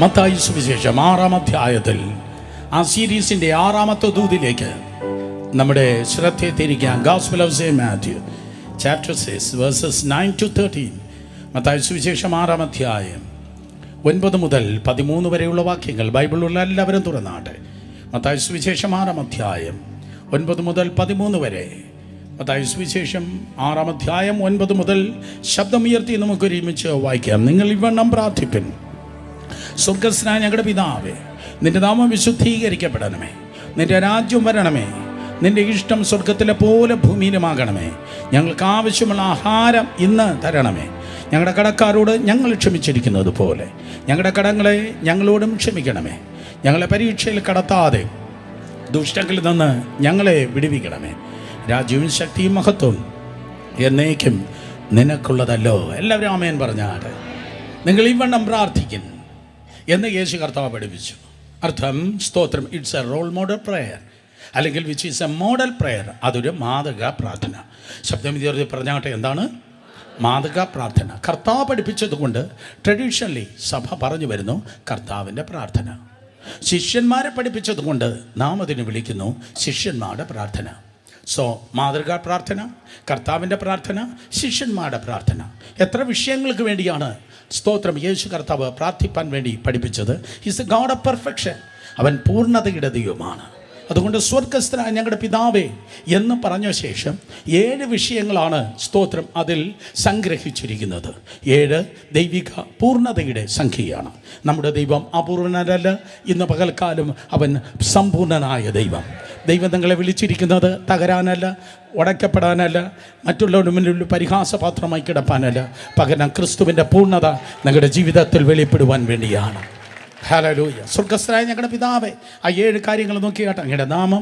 മത്തായി സുവിശേഷം 6-ാം അധ്യായത്തിൽ ആ സീരീസിൻ്റെ 6-ാമത്തെ ദൂതിലേക്ക് നമ്മുടെ ശ്രദ്ധയെ തിരിക്കാം. Gospel of Saint Matthew chapter 6 versus 9 to 13. Mathai സുവിശേഷം 6-ാം അധ്യായം 9 മുതൽ 13 വരെയുള്ള വാക്യങ്ങൾ. ബൈബിളിലുള്ള എല്ലാവരും തുറന്നാട്ടെ. മത്തായി സുവിശേഷം 6-ാം അധ്യായം 9 മുതൽ 13 വരെ. മത്തായി സുവിശേഷം 6-ാം അധ്യായം 9 മുതൽ ശബ്ദമുയർത്തി നമുക്ക് ഒരുമിച്ച് വായിക്കാം. നിങ്ങൾ ഇവണ്ണം പ്രാർത്ഥിപ്പിൻ: സ്വർഗ്ഗസ്ഥനായ ഞങ്ങളുടെ പിതാവേ, നിന്റെ നാമം വിശുദ്ധീകരിക്കപ്പെടണമേ, നിന്റെ രാജ്യം വരണമേ, നിന്റെ ഇഷ്ടം സ്വർഗത്തിലെ പോലെ ഭൂമിയിലുമാകണമേ. ഞങ്ങൾക്ക് ആവശ്യമുള്ള ആഹാരം ഇന്ന് തരണമേ. ഞങ്ങളുടെ കടക്കാരോട് ഞങ്ങൾ ക്ഷമിച്ചിരിക്കുന്നത് പോലെ ഞങ്ങളുടെ കടങ്ങളെ ഞങ്ങളോടും ക്ഷമിക്കണമേ. ഞങ്ങളെ പരീക്ഷയിൽ കടത്താതെ ദുഷ്ടങ്ങളിൽ നിന്ന് ഞങ്ങളെ വിടുവിക്കണമേ. രാജ്യവും ശക്തിയും മഹത്വവും എന്നേക്കും നിനക്കുള്ളതല്ലോ. എല്ലാവരും ആമേൻ പറഞ്ഞാട്. നിങ്ങൾ ഇവണ്ണം പ്രാർത്ഥിക്കും എന്ന് യേശു കർത്താവ് പഠിപ്പിച്ചു. അർത്ഥം സ്തോത്രം. It's a role model prayer, അല്ലെങ്കിൽ which is a model prayer. അതൊരു മാതൃകാ പ്രാർത്ഥന. ശബ്ദം വിദ്യാർത്ഥി പറഞ്ഞാട്ടെ, എന്താണ് മാതൃകാ പ്രാർത്ഥന? കർത്താവ് പഠിപ്പിച്ചതുകൊണ്ട് ട്രഡീഷണലി സഭ പറഞ്ഞു വരുന്നു കർത്താവിൻ്റെ പ്രാർത്ഥന. ശിഷ്യന്മാരെ പഠിപ്പിച്ചതുകൊണ്ട് നാം അതിന് വിളിക്കുന്നു ശിഷ്യന്മാരുടെ പ്രാർത്ഥന. സോ മാതൃകാ പ്രാർത്ഥന, കർത്താവിൻ്റെ പ്രാർത്ഥന, ശിഷ്യന്മാരുടെ പ്രാർത്ഥന. എത്ര വിഷയങ്ങൾക്ക് വേണ്ടിയാണ് സ്തോത്രം യേശു കർത്താവ് പ്രാർത്ഥിപ്പാൻ വേണ്ടി പഠിപ്പിച്ചത്? Is A God of perfection. അവൻ പൂർണ്ണതയുടെ ദൈവമാണ്. അതുകൊണ്ട് സ്വർഗ്ഗസ്ഥനായ ഞങ്ങളുടെ പിതാവേ എന്ന് പറഞ്ഞ ശേഷം 7 വിഷയങ്ങളാണ് സ്തോത്രം അതിൽ സംഗ്രഹിച്ചിരിക്കുന്നത്. 7 ദൈവിക പൂർണ്ണതയുടെ സംഖ്യയാണ്. നമ്മുടെ ദൈവം അപൂർണനല്ല. ഇന്ന് പകൽക്കാലം അവൻ സമ്പൂർണനായ ദൈവം. ദൈവം നിങ്ങളെ വിളിച്ചിരിക്കുന്നത് തകരാനല്ല, ഉടയ്ക്കപ്പെടാനല്ല, മറ്റുള്ളവരുടെ മുന്നിൽ പരിഹാസപാത്രമായി കിടപ്പാനല്ല. പകരം ക്രിസ്തുവിൻ്റെ പൂർണ്ണത നിങ്ങളുടെ ജീവിതത്തിൽ വെളിപ്പെടുവാൻ വേണ്ടിയാണ്. ഹല്ലേലൂയ. സ്വർഗ്ഗസ്ഥനായ ഞങ്ങളുടെ പിതാവേ, ആ 7 കാര്യങ്ങൾ നോക്കിയാട്ടെ. അങ്ങയുടെ നാമം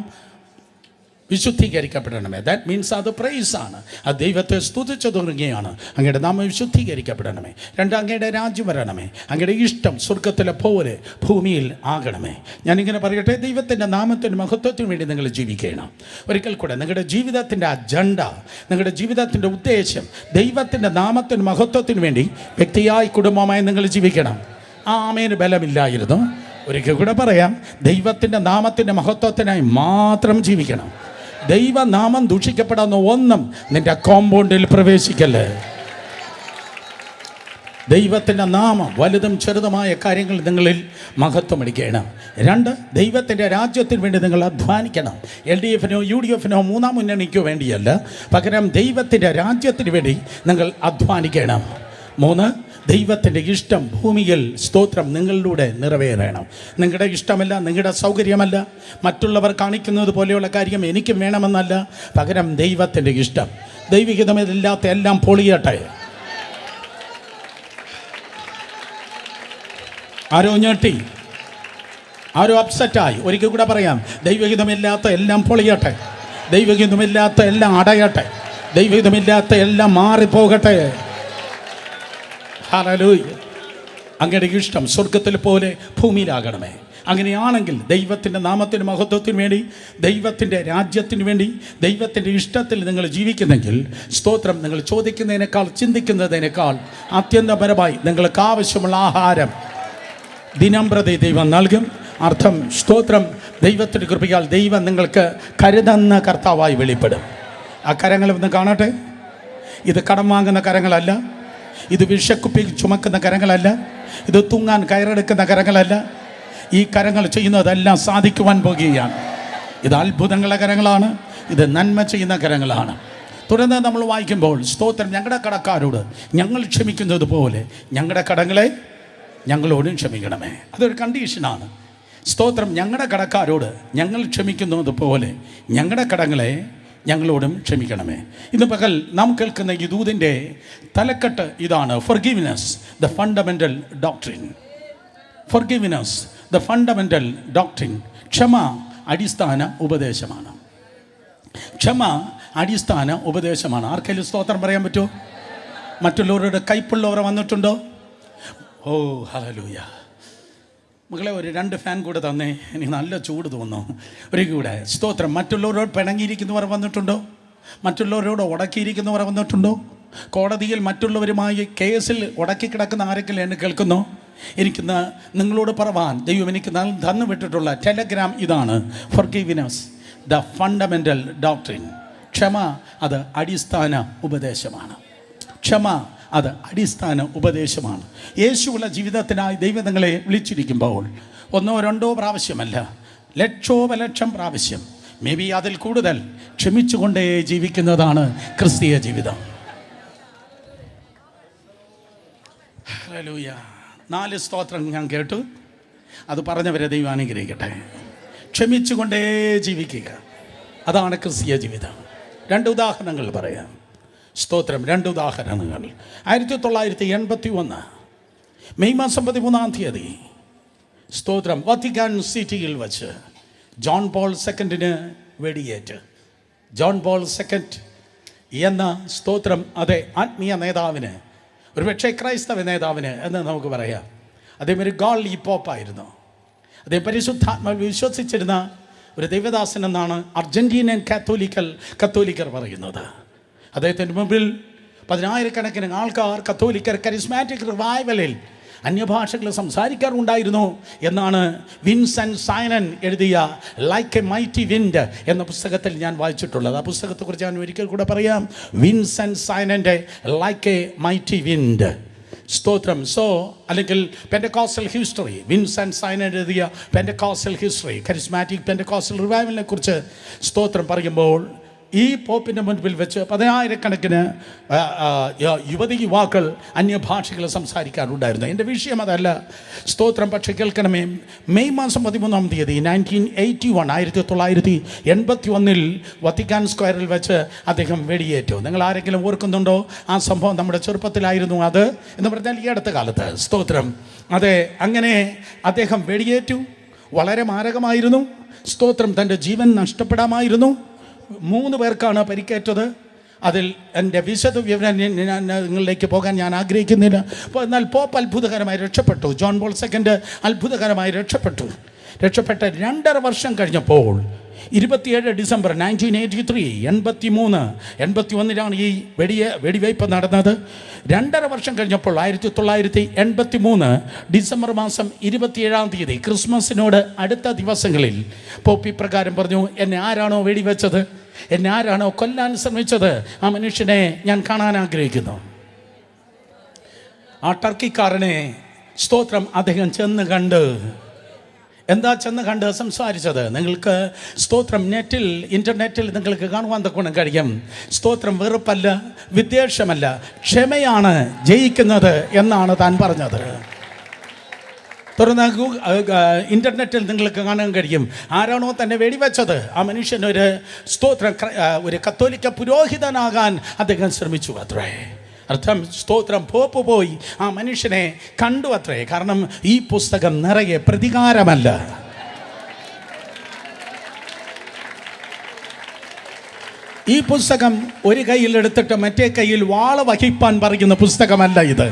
വിശുദ്ധീകരിക്കപ്പെടണമേ. ദാറ്റ് മീൻസ് അത് പ്രൈസാണ്. ആ ദൈവത്തെ സ്തുതിച്ചു തുടങ്ങുകയാണ്. അങ്ങയുടെ നാമം വിശുദ്ധീകരിക്കപ്പെടണമേ. 2, അങ്ങയുടെ രാജ്യം വരണമേ. അങ്ങയുടെ ഇഷ്ടം സ്വർഗത്തിലെ പോലെ ഭൂമിയിൽ ആകണമേ. ഞാനിങ്ങനെ പറയട്ടെ, ദൈവത്തിൻ്റെ നാമത്തിൻ്റെ മഹത്വത്തിന് വേണ്ടി നിങ്ങൾ ജീവിക്കണം. ഒരിക്കൽ കൂടെ നിങ്ങളുടെ ജീവിതത്തിൻ്റെ അജണ്ട, നിങ്ങളുടെ ജീവിതത്തിൻ്റെ ഉദ്ദേശം ദൈവത്തിൻ്റെ നാമത്തിൻ്റെ മഹത്വത്തിന് വേണ്ടി വ്യക്തിയായി കുടുംബമായി നിങ്ങൾ ജീവിക്കണം. ആമേന് ബലമില്ലായിരുന്നു. ഒരിക്കൽ കൂടെ പറയാം, ദൈവത്തിൻ്റെ നാമത്തിൻ്റെ മഹത്വത്തിനായി മാത്രം ജീവിക്കണം. ദൈവനാമം ദൂഷിക്കപ്പെടാവുന്ന ഒന്നും നിന്റെ കോമ്പൗണ്ടിൽ പ്രവേശിക്കല്ലേ. ദൈവത്തിൻ്റെ നാമം വലുതും ചെറുതുമായ കാര്യങ്ങൾ നിങ്ങളിൽ മഹത്വമടിക്കണം. 2, ദൈവത്തിൻ്റെ രാജ്യത്തിന് വേണ്ടി നിങ്ങൾ അധ്വാനിക്കണം. LDF-നോ UDF-നോ മൂന്നാം മുന്നണിക്കോ വേണ്ടിയല്ല, പകരം ദൈവത്തിൻ്റെ രാജ്യത്തിന് വേണ്ടി നിങ്ങൾ അധ്വാനിക്കണം. 3, ദൈവത്തിൻ്റെ ഇഷ്ടം ഭൂമിയിൽ സ്തോത്രം നിങ്ങളിലൂടെ നിറവേറണം. നിങ്ങളുടെ ഇഷ്ടമല്ല, നിങ്ങളുടെ സൗകര്യമല്ല, മറ്റുള്ളവർ കാണിക്കുന്നത് പോലെയുള്ള കാര്യം എനിക്കും വേണമെന്നല്ല, പകരം ദൈവത്തിൻ്റെ ഇഷ്ടം. ദൈവികതമില്ലാത്ത എല്ലാം പൊളിയട്ടെ. ആരോ ഞെട്ടി, ആരോ അപ്സെറ്റായി. ഒരിക്കൽ കൂടെ പറയാം, ദൈവഹിതമില്ലാത്ത എല്ലാം പൊളിയട്ടെ, ദൈവഹിതമില്ലാത്ത എല്ലാം അടയട്ടെ, ദൈവഹിതമില്ലാത്ത എല്ലാം മാറിപ്പോകട്ടെ. ഹല്ലേലൂയ. അങ്ങയുടെ ഇഷ്ടം സ്വർഗത്തിൽ പോലെ ഭൂമിയിലാകണമേ. അങ്ങനെയാണെങ്കിൽ ദൈവത്തിൻ്റെ നാമത്തിൻ്റെ മഹത്വത്തിന് വേണ്ടി, ദൈവത്തിൻ്റെ രാജ്യത്തിന് വേണ്ടി, ദൈവത്തിൻ്റെ ഇഷ്ടത്തിൽ നിങ്ങൾ ജീവിക്കുന്നെങ്കിൽ സ്തോത്രം, നിങ്ങൾ ചോദിക്കുന്നതിനേക്കാൾ ചിന്തിക്കുന്നതിനേക്കാൾ അത്യന്തപരമായി നിങ്ങൾക്ക് ആവശ്യമുള്ള ആഹാരം ദിനം പ്രതി ദൈവം നൽകും. അർത്ഥം സ്തോത്രം, ദൈവത്തിൻ്റെ കൃപയാൽ ദൈവം നിങ്ങൾക്ക് കരുതുന്ന കർത്താവായി വെളിപ്പെടും. ആ കരങ്ങൾ ഒന്ന് കാണട്ടെ. ഇത് കടം വാങ്ങുന്ന കരങ്ങളല്ല, ഇത് വിഷക്കുപ്പി ചുമക്കുന്ന കരങ്ങളല്ല, ഇത് തൂങ്ങാൻ കയറെടുക്കുന്ന കരങ്ങളല്ല. ഈ കരങ്ങൾ ചെയ്യുന്നതെല്ലാം സാധിക്കുവാൻ പോകുകയാണ്. ഇത് അത്ഭുതങ്ങളുടെ കരങ്ങളാണ്, ഇത് നന്മ ചെയ്യുന്ന കരങ്ങളാണ്. തുടർന്ന് നമ്മൾ വായിക്കുമ്പോൾ സ്തോത്രം, ഞങ്ങളുടെ കടക്കാരോട് ഞങ്ങൾ ക്ഷമിക്കുന്നത് പോലെ ഞങ്ങളുടെ കടങ്ങളെ ഞങ്ങളോടും ക്ഷമിക്കണമേ. അതൊരു കണ്ടീഷനാണ്. സ്തോത്രം, ഞങ്ങളുടെ കടക്കാരോട് ഞങ്ങൾ ക്ഷമിക്കുന്നത് പോലെ ഞങ്ങളുടെ കടങ്ങളെ ഞങ്ങളോടും ക്ഷമിക്കണമേ. ഇന്ന് പകൽ നാം കേൾക്കുന്ന ഈ ദൂതിൻ്റെ തലക്കെട്ട് ഇതാണ്: forgiveness the fundamental doctrine. Forgiveness the fundamental doctrine. ക്ഷമ അടിസ്ഥാന ഉപദേശമാണ്. ക്ഷമ അടിസ്ഥാന ഉപദേശമാണ്. ആർക്കെങ്കിലും സ്തോത്രം പറയാൻ പറ്റുമോ? മറ്റുള്ളവരുടെ കൈപ്പുള്ളവർ വന്നിട്ടുണ്ടോ? ഓ ഹല്ലേലൂയ. മകളെ, ഒരു 2 ഫാൻ കൂടെ തന്നേ, എനിക്ക് നല്ല ചൂട് തോന്നുന്നു. ഒരു കൂടെ സ്തോത്രം. മറ്റുള്ളവരോട് പിണങ്ങിയിരിക്കുന്നവർ വന്നിട്ടുണ്ടോ? മറ്റുള്ളവരോട് ഉടക്കിയിരിക്കുന്നവർ വന്നിട്ടുണ്ടോ? കോടതിയിൽ മറ്റുള്ളവരുമായി കേസിൽ ഉടക്കി കിടക്കുന്ന ആരെങ്കിലും എന്നെ കേൾക്കുന്നു? എനിക്കിന്ന് നിങ്ങളോട് പറവാൻ ദൈവം എനിക്ക് തന്നു വിട്ടിട്ടുള്ള ടെലഗ്രാം ഇതാണ്: ഫോർഗിവ്നെസ് ദ ഫണ്ടമെൻ്റൽ ഡോക്ട്രിൻ. ക്ഷമ അത് അടിസ്ഥാന ഉപദേശമാണ്. ക്ഷമ അത് അടിസ്ഥാന ഉപദേശമാണ്. യേശുവുള്ള ജീവിതത്തിനായി ദൈവം നിങ്ങളെ വിളിച്ചിരിക്കുമ്പോൾ ഒന്നോ രണ്ടോ പ്രാവശ്യമല്ല, ലക്ഷോപലക്ഷം പ്രാവശ്യം, മേ ബി അതിൽ കൂടുതൽ ക്ഷമിച്ചുകൊണ്ടേ ജീവിക്കുന്നതാണ് ക്രിസ്തീയ ജീവിതം. ഹല്ലേലൂയ. 4 സ്തോത്രം ഞാൻ കേട്ടു. അത് പറഞ്ഞവരെ ദൈവം അനുഗ്രഹിക്കട്ടെ. ക്ഷമിച്ചുകൊണ്ടേ ജീവിക്കുക, അതാണ് ക്രിസ്തീയ ജീവിതം. 2 ഉദാഹരണങ്ങൾ പറയാം. സ്തോത്രം. 2 ഉദാഹരണങ്ങൾ. 1981 മെയ് മാസം 13 സ്തോത്രം, വത്തിക്കാൻ സിറ്റിയിൽ വച്ച് ജോൺ പോൾ സെക്കൻഡിന് വെടിയേറ്റ്. ജോൺ പോൾ സെക്കൻഡ് എന്ന സ്തോത്രം, അതെ, ആത്മീയ നേതാവിന്, ഒരുപക്ഷെ ക്രൈസ്തവ നേതാവിന് എന്ന് നമുക്ക് പറയാം. അദ്ദേഹം ഒരു ഗോൾലി പോപ്പായിരുന്നു. അദ്ദേഹം പരിശുദ്ധാത്മാവിൽ വിശ്വസിച്ചിരുന്ന ഒരു ദൈവദാസൻ എന്നാണ് അർജന്റീനൻ കത്തോലിക്കർ പറയുന്നത്. അദ്ദേഹത്തിൻ്റെ മുമ്പിൽ 10,000-കണക്കിന് ആൾക്കാർ, കത്തോലിക്കർ, കരിസ്മാറ്റിക് റിവൈവലിൽ അന്യഭാഷകൾ സംസാരിക്കാറുണ്ടായിരുന്നു എന്നാണ് വിൻസെൻ്റ് സൈനൻ എഴുതിയ ലൈക്ക് എ മൈറ്റി വിൻഡ് എന്ന പുസ്തകത്തിൽ ഞാൻ വായിച്ചിട്ടുള്ളത്. ആ പുസ്തകത്തെക്കുറിച്ച് ഞാൻ ഒരിക്കൽ കൂടെ പറയാം. വിൻസെൻ്റ് സൈനൻ്റെ ലൈക്ക് എ മൈറ്റി വിൻഡ്. സ്തോത്രം. അല്ലെങ്കിൽ പെൻറ്റക്കോസ്റ്റൽ ഹിസ്റ്ററി, വിൻസെൻ്റ് സൈനൻ എഴുതിയ പെൻറ്റക്കോസ്റ്റൽ ഹിസ്റ്ററി, കരിസ്മാറ്റിക് പെൻറ്റക്കോസ്റ്റൽ റിവൈവലിനെ കുറിച്ച് സ്തോത്രം പറയുമ്പോൾ ഈ പോപ്പിൻ്റെ മുൻപിൽ വെച്ച് 10,000-കണക്കിന് യുവാക്കൾ അന്യഭാഷകൾ സംസാരിക്കാറുണ്ടായിരുന്നു. എൻ്റെ വിഷയം അതല്ല. സ്തോത്രം. പക്ഷേ കേൾക്കണമേ, മെയ് മാസം 13 1981 വത്തിക്കാൻ സ്ക്വയറിൽ വെച്ച് അദ്ദേഹം വെടിയേറ്റു. നിങ്ങൾ ആരെങ്കിലും ഓർക്കുന്നുണ്ടോ ആ സംഭവം? നമ്മുടെ ചെറുപ്പത്തിലായിരുന്നു അത് എന്ന് പറഞ്ഞാൽ ഈ അടുത്ത കാലത്ത്. സ്തോത്രം. അതെ, അങ്ങനെ അദ്ദേഹം വെടിയേറ്റു. വളരെ മാരകമായിരുന്നു. സ്തോത്രം. തൻ്റെ ജീവൻ നഷ്ടപ്പെടാമായിരുന്നു. 3 പേർക്കാണ് പരിക്കേറ്റത്. അതിൽ എൻ്റെ വിശദ വിവരം നിങ്ങളിലേക്ക് പോകാൻ ഞാൻ ആഗ്രഹിക്കുന്നില്ല. അപ്പോൾ എന്നാൽ പോപ്പ് അത്ഭുതകരമായി രക്ഷപ്പെട്ടു. ജോൺ പോൾ സെക്കൻഡ് അത്ഭുതകരമായി രക്ഷപ്പെട്ട് 2.5 വർഷം കഴിഞ്ഞപ്പോൾ 27 ഡിസംബർ 1983 81 ഈ വെടിവയ്പ് നടന്നത്. 2.5 വർഷം കഴിഞ്ഞപ്പോൾ 1983 ഡിസംബർ മാസം 27 ക്രിസ്മസിനോട് അടുത്ത ദിവസങ്ങളിൽ പോപ്പ് ഇപ്രകാരം പറഞ്ഞു: എന്നെ ആരാണോ വെടിവെച്ചത്, എന്നെ ആരാണോ കൊല്ലാൻ ശ്രമിച്ചത്, ആ മനുഷ്യനെ ഞാൻ കാണാൻ ആഗ്രഹിക്കുന്നു. ആ ടർക്കിക്കാരനെ സ്തോത്രം അദ്ദേഹം ചെന്ന് കണ്ട്. എന്താ ചെന്ന് കണ്ട് സംസാരിച്ചത്? നിങ്ങൾക്ക് സ്തോത്രം ഇൻ്റർനെറ്റിൽ നിങ്ങൾക്ക് കാണുവാൻ തക്കോണം കഴിയും. സ്തോത്രം. വെറുപ്പല്ല, വിദ്വേഷമല്ല, ക്ഷമയാണ് ജയിക്കുന്നത് എന്നാണ് താൻ പറഞ്ഞത്. തുറന്ന ഇൻ്റർനെറ്റിൽ നിങ്ങൾക്ക് കാണാൻ കഴിയും. ആരാണോ തന്നെ വെടിവെച്ചത്, ആ മനുഷ്യൻ ഒരു കത്തോലിക്ക പുരോഹിതനാകാൻ അദ്ദേഹം ശ്രമിച്ചു അത്രേ. അർത്ഥം സ്തോത്രം. പോപ്പ് പോയി ആ മനുഷ്യനെ കണ്ടു അത്രേ. കാരണം ഈ പുസ്തകം നിറയെ പ്രതികാരമല്ല. ഈ പുസ്തകം ഒരു കയ്യിൽ എടുത്തിട്ട് മറ്റേ കയ്യിൽ വാള വഹിപ്പാൻ പറയുന്ന പുസ്തകമല്ല ഇത്.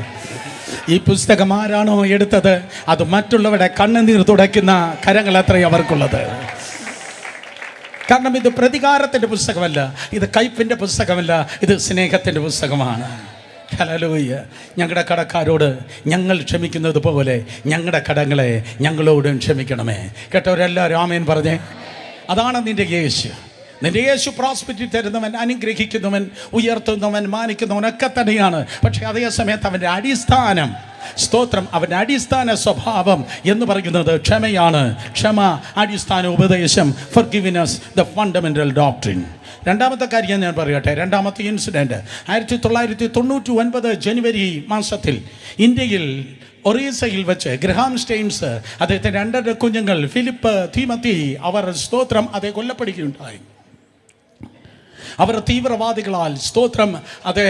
ഈ പുസ്തകം ആരാണോ എടുത്തത്, അത് മറ്റുള്ളവരുടെ കണ്ണുനീർ തുടയ്ക്കുന്ന കരങ്ങൾ അത്രയും അവർക്കുള്ളത്. കാരണം ഇത് പ്രതികാരത്തിൻ്റെ പുസ്തകമല്ല, ഇത് കയ്പിൻ്റെ പുസ്തകമല്ല, ഇത് സ്നേഹത്തിൻ്റെ പുസ്തകമാണ്. ഹല്ലേലൂയ. ഞങ്ങളുടെ കടക്കാരോട് ഞങ്ങൾ ക്ഷമിക്കുന്നത് പോലെ ഞങ്ങളുടെ കടങ്ങളെ ഞങ്ങളോടും ക്ഷമിക്കണമേ. കേട്ടവരെല്ലാവരും ആമേൻ പറഞ്ഞേ. അതാണ് നിൻ്റെ യേശു. നിൻ്റെ യേശു പ്രോസ്പെരിറ്റി തരുന്നവൻ, അനുഗ്രഹിക്കുന്നവൻ, ഉയർത്തുന്നവൻ, മാനിക്കുന്നവനൊക്കെ തന്നെയാണ്. പക്ഷേ അതേ സമയത്ത് അവൻ്റെ അടിസ്ഥാനം, സ്തോത്രം, അവൻ്റെ അടിസ്ഥാന സ്വഭാവം എന്ന് പറയുന്നത് ക്ഷമയാണ്. ക്ഷമ അടിസ്ഥാന ഉപദേശം. Forgiveness the fundamental doctrine. രണ്ടാമത്തെ കാര്യം ഞാൻ പറയട്ടെ. രണ്ടാമത്തെ ഇൻസിഡൻറ്റ് 1999 ജനുവരി മാസത്തിൽ ഇന്ത്യയിൽ ഒറീസയിൽ വെച്ച് ഗ്രഹാം സ്റ്റെയിൻസ്, അദ്ദേഹത്തെ 2 കുഞ്ഞുങ്ങൾ ഫിലിപ്പ്, തീമത്തി, അവർ സ്തോത്രം അതേ കൊല്ലപ്പെടുകയുണ്ടായി. അവർ തീവ്രവാദികളാൽ സ്തോത്രം അതേ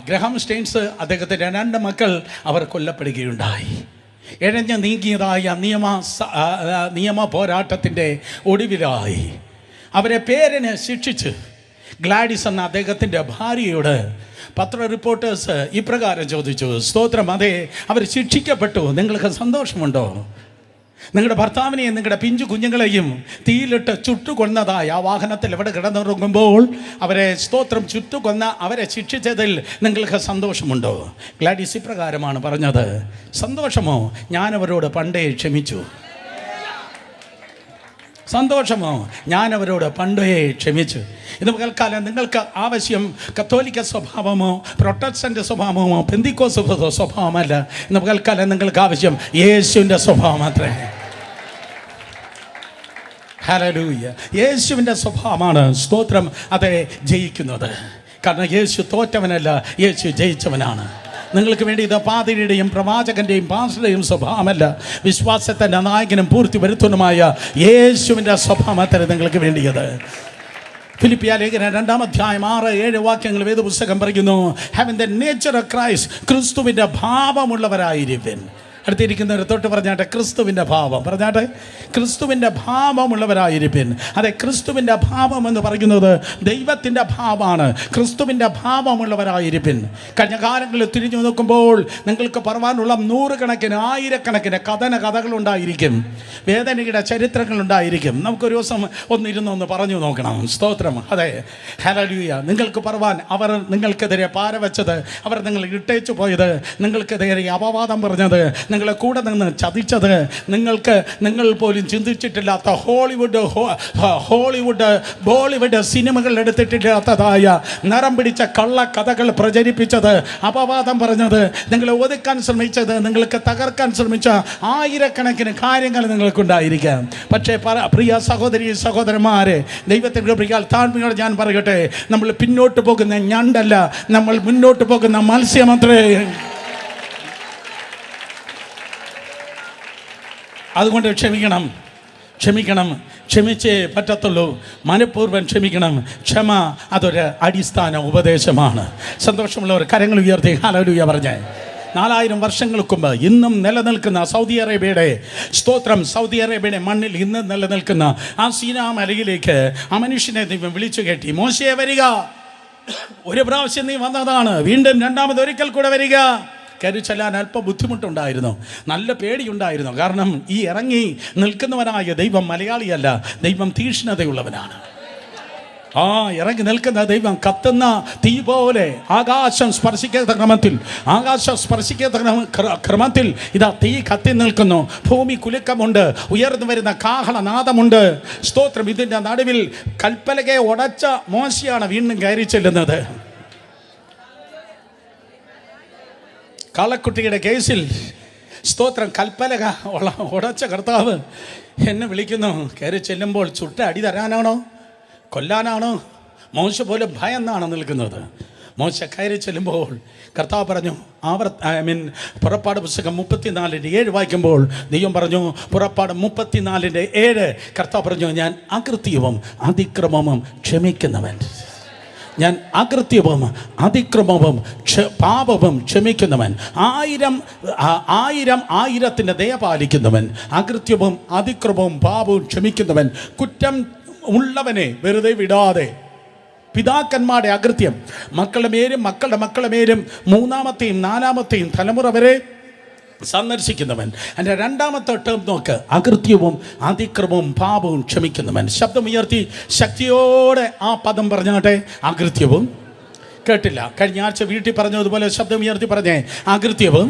ഗ്രഹാം സ്റ്റെയിൻസ് അദ്ദേഹത്തിൻ്റെ 2 മക്കൾ അവർ കൊല്ലപ്പെടുകയുണ്ടായി. ഇഴഞ്ഞ് നീങ്ങിയതായ നിയമ പോരാട്ടത്തിൻ്റെ ഒടുവിലായി അവരെ പേരിന് ശിക്ഷിച്ച് ഗ്ലാഡിസ് എന്ന അദ്ദേഹത്തിൻ്റെ ഭാര്യയോട് പത്ര റിപ്പോർട്ടേഴ്സ് ഇപ്രകാരം ചോദിച്ചു. സ്തോത്രം. അതെ, അവർ ശിക്ഷിക്കപ്പെട്ടു, നിങ്ങൾക്ക് സന്തോഷമുണ്ടോ? നിങ്ങളുടെ ഭർത്താവിനെയും നിങ്ങളുടെ പിഞ്ചു കുഞ്ഞുങ്ങളെയും തീയിലിട്ട് ചുട്ടുകൊന്നതായി ആ വാഹനത്തിൽ എവിടെ കിടന്നിറങ്ങുമ്പോൾ അവരെ സ്തോത്രം ചുട്ടുകൊന്ന അവരെ ശിക്ഷിച്ചതിൽ നിങ്ങൾക്ക് സന്തോഷമുണ്ടോ? ഗ്ലാഡിസ് ഇപ്രകാരമാണ് പറഞ്ഞത്, സന്തോഷമോ? ഞാനവരോട് പണ്ടേ ക്ഷമിച്ചു. സന്തോഷമോ? ഞാനവരോട് പണ്ടേ ക്ഷമിച്ചു. ഇന്ന് പകൽക്കാലം നിങ്ങൾക്ക് ആവശ്യം കത്തോലിക്ക സ്വഭാവമോ പ്രൊട്ടസ്റ്റന്റ് സ്വഭാവമോ പെന്തിക്കോസ് സ്വഭാവമല്ല. ഇന്ന് പകൽക്കാലം നിങ്ങൾക്ക് ആവശ്യം യേശുവിൻ്റെ സ്വഭാവം മാത്രമേ. ഹല്ലേലൂയ. യേശുവിൻ്റെ സ്വഭാവമാണ് സ്തോത്രം അതെ ജയിക്കുന്നത്. കാരണം യേശു തോറ്റവനല്ല, യേശു ജയിച്ചവനാണ്. നിങ്ങൾക്ക് വേണ്ടി ഇത് പാതിരിയുടെയും പ്രവാചകന്റെയും പാസ്റ്ററുടെയും സ്വഭാവമല്ല, വിശ്വാസത്തിൻ്റെ നായകനും പൂർത്തി വരുത്തുന്നതുമായ യേശുവിൻ്റെ സ്വഭാവത്തിന് നിങ്ങൾക്ക് വേണ്ടിയത്. ഫിലിപ്പിയ ലേഖനം 2-ാം അധ്യായം 6-7 വാക്യങ്ങൾ വേദപുസ്തകം പറയുന്നു, having the nature of Christ, ക്രിസ്തുവിൻ്റെ ഭാവമുള്ളവരായിരിക്കും. അടുത്തിരിക്കുന്നവർ തൊട്ട് പറഞ്ഞാട്ടെ, ക്രിസ്തുവിൻ്റെ ഭാവം. പറഞ്ഞാട്ടെ, ക്രിസ്തുവിൻ്റെ ഭാവമുള്ളവരായിരിക്കും. അതെ, ക്രിസ്തുവിൻ്റെ ഭാവം എന്ന് പറയുന്നത് ദൈവത്തിൻ്റെ ഭാവമാണ്. ക്രിസ്തുവിൻ്റെ ഭാവമുള്ളവരായിരിക്കും. കഴിഞ്ഞ കാലങ്ങളിൽ തിരിഞ്ഞു നോക്കുമ്പോൾ നിങ്ങൾക്ക് പറവാനുള്ള 100 കണക്കിന് 1000 കണക്കിന് കഥകളുണ്ടായിരിക്കും, വേദനയുടെ ചരിത്രങ്ങളുണ്ടായിരിക്കും. നമുക്കൊരു ദിവസം ഒന്നിരുന്നൊന്ന് പറഞ്ഞു നോക്കണം. സ്തോത്രം. അതെ, ഹല്ലേലൂയ. നിങ്ങൾക്ക് പറവാൻ അവർ നിങ്ങൾക്കെതിരെ പാരവച്ചത്, അവർ നിങ്ങൾ ഇട്ടേച്ചു പോയത്, നിങ്ങൾക്കെതിരെ അപവാദം പറഞ്ഞത്, നിങ്ങളെ കൂടെ നിന്ന് ചതിച്ചത്, നിങ്ങൾ പോലും ചിന്തിച്ചിട്ടില്ലാത്ത ഹോളിവുഡ് ബോളിവുഡ് സിനിമകൾ എടുത്തിട്ടില്ലാത്തതായ നിറം പിടിച്ച കള്ള കഥകൾ പ്രചരിപ്പിച്ചത്, അപവാദം പറഞ്ഞത്, നിങ്ങളെ ഒതുക്കാൻ ശ്രമിച്ചത്, നിങ്ങൾക്ക് തകർക്കാൻ ശ്രമിച്ച 1000 കണക്കിന് കാര്യങ്ങൾ നിങ്ങൾക്കുണ്ടായിരിക്കാം. പക്ഷേ പ്രിയ സഹോദരി സഹോദരന്മാരെ, ദൈവത്തിൻ്റെ കൃപയാൽ താഴ്മയോടെ ഞാൻ പറയട്ടെ, നമ്മൾ പിന്നോട്ട് പോകുന്ന ഞണ്ടല്ല, നമ്മൾ മുന്നോട്ട് പോകുന്ന മത്സ്യമത്രേ. അതുകൊണ്ട് ക്ഷമിക്കണം, ക്ഷമിച്ചേ പറ്റത്തുള്ളൂ. മനഃപൂർവ്വം ക്ഷമിക്കണം. ക്ഷമ അതൊരു അടിസ്ഥാന ഉപദേശമാണ്. സന്തോഷമുള്ളവർ കരങ്ങൾ ഉയർത്തി ഹല്ലേലൂയ പറഞ്ഞേ. 4000 വർഷങ്ങൾക്ക് മുമ്പ് ഇന്നും നിലനിൽക്കുന്ന സൗദി അറേബ്യയുടെ മണ്ണിൽ ഇന്ന് നിലനിൽക്കുന്ന ആ സീനാ മലയിലേക്ക് ആ മനുഷ്യനെ ദൈവം വിളിച്ചു കേട്ടി, മോശയെ വരിക, ഒരു പ്രാവശ്യം നീ വന്നതാണ്, വീണ്ടും രണ്ടാമതൊരിക്കൽ കൂടെ വരിക. കയറി ചെല്ലാൻ അല്പം ബുദ്ധിമുട്ടുണ്ടായിരുന്നു, നല്ല പേടിയുണ്ടായിരുന്നു. കാരണം ഈ ഇറങ്ങി നിൽക്കുന്നവനായ ദൈവം മലയാളിയല്ല, ദൈവം തീക്ഷ്ണതയുള്ളവനാണ്. ഇറങ്ങി നിൽക്കുന്ന ദൈവം കത്തുന്ന തീ പോലെ ആകാശം സ്പർശിക്കാത്ത ക്രമത്തിൽ ഇതാ തീ കത്തി നിൽക്കുന്നു. ഭൂമി കുലുക്കമുണ്ട്, ഉയർന്നു വരുന്ന കാഹളനാദമുണ്ട്. സ്തോത്രം. ഇതിൻ്റെ നടുവിൽ കൽപ്പലകയെ ഉടച്ച മോശയാണ് വീണ്ടും കയറി ചെല്ലുന്നത്. കാളക്കുട്ടിയുടെ കേസിൽ സ്തോത്രം കൽപ്പലക ഉടച്ച കർത്താവ് എന്നെ വിളിക്കുന്നു. കയറി ചെല്ലുമ്പോൾ ചുട്ട അടി തരാനാണോ കൊല്ലാനാണോ? മോശ പോലെ ഭയന്നാണ് നിൽക്കുന്നത്. മോശ കയറി ചെല്ലുമ്പോൾ കർത്താവ് പറഞ്ഞു, പുറപ്പാട് പുസ്തകം 34:7 വായിക്കുമ്പോൾ ദൈവം പറഞ്ഞു, പുറപ്പാട് 34:7 കർത്താവ് പറഞ്ഞു, ഞാൻ അകൃത്യവും അതിക്രമവും ക്ഷമിക്കുന്നവൻ. ഞാൻ അകൃത്യവും അതിക്രമവും പാപവും ക്ഷമിക്കുന്നവൻ. 1000 ദയ പാലിക്കുന്നവൻ, അകൃത്യവും അതിക്രമവും പാപവും ക്ഷമിക്കുന്നവൻ, കുറ്റം ഉള്ളവനെ വെറുതെ വിടാതെ. പിതാക്കന്മാരുടെ അകൃത്യം മക്കളുടെ മേലും 3-ാമത്തെയും 4-ാമത്തെയും തലമുറ വരെ സന്ദർശിക്കുന്നവൻ. എൻ്റെ 2-ാമത്തെ ടേം നോക്ക്, അകൃത്യവും അതിക്രമവും പാപവും ക്ഷമിക്കുന്നവൻ. ശബ്ദമുയർത്തി ശക്തിയോടെ ആ പദം പറഞ്ഞാട്ടെ, അകൃത്യവും. കേട്ടില്ല? കഴിഞ്ഞ ആഴ്ച വീട്ടിൽ പറഞ്ഞതുപോലെ ശബ്ദമുയർത്തി പറഞ്ഞേ, അകൃത്യവും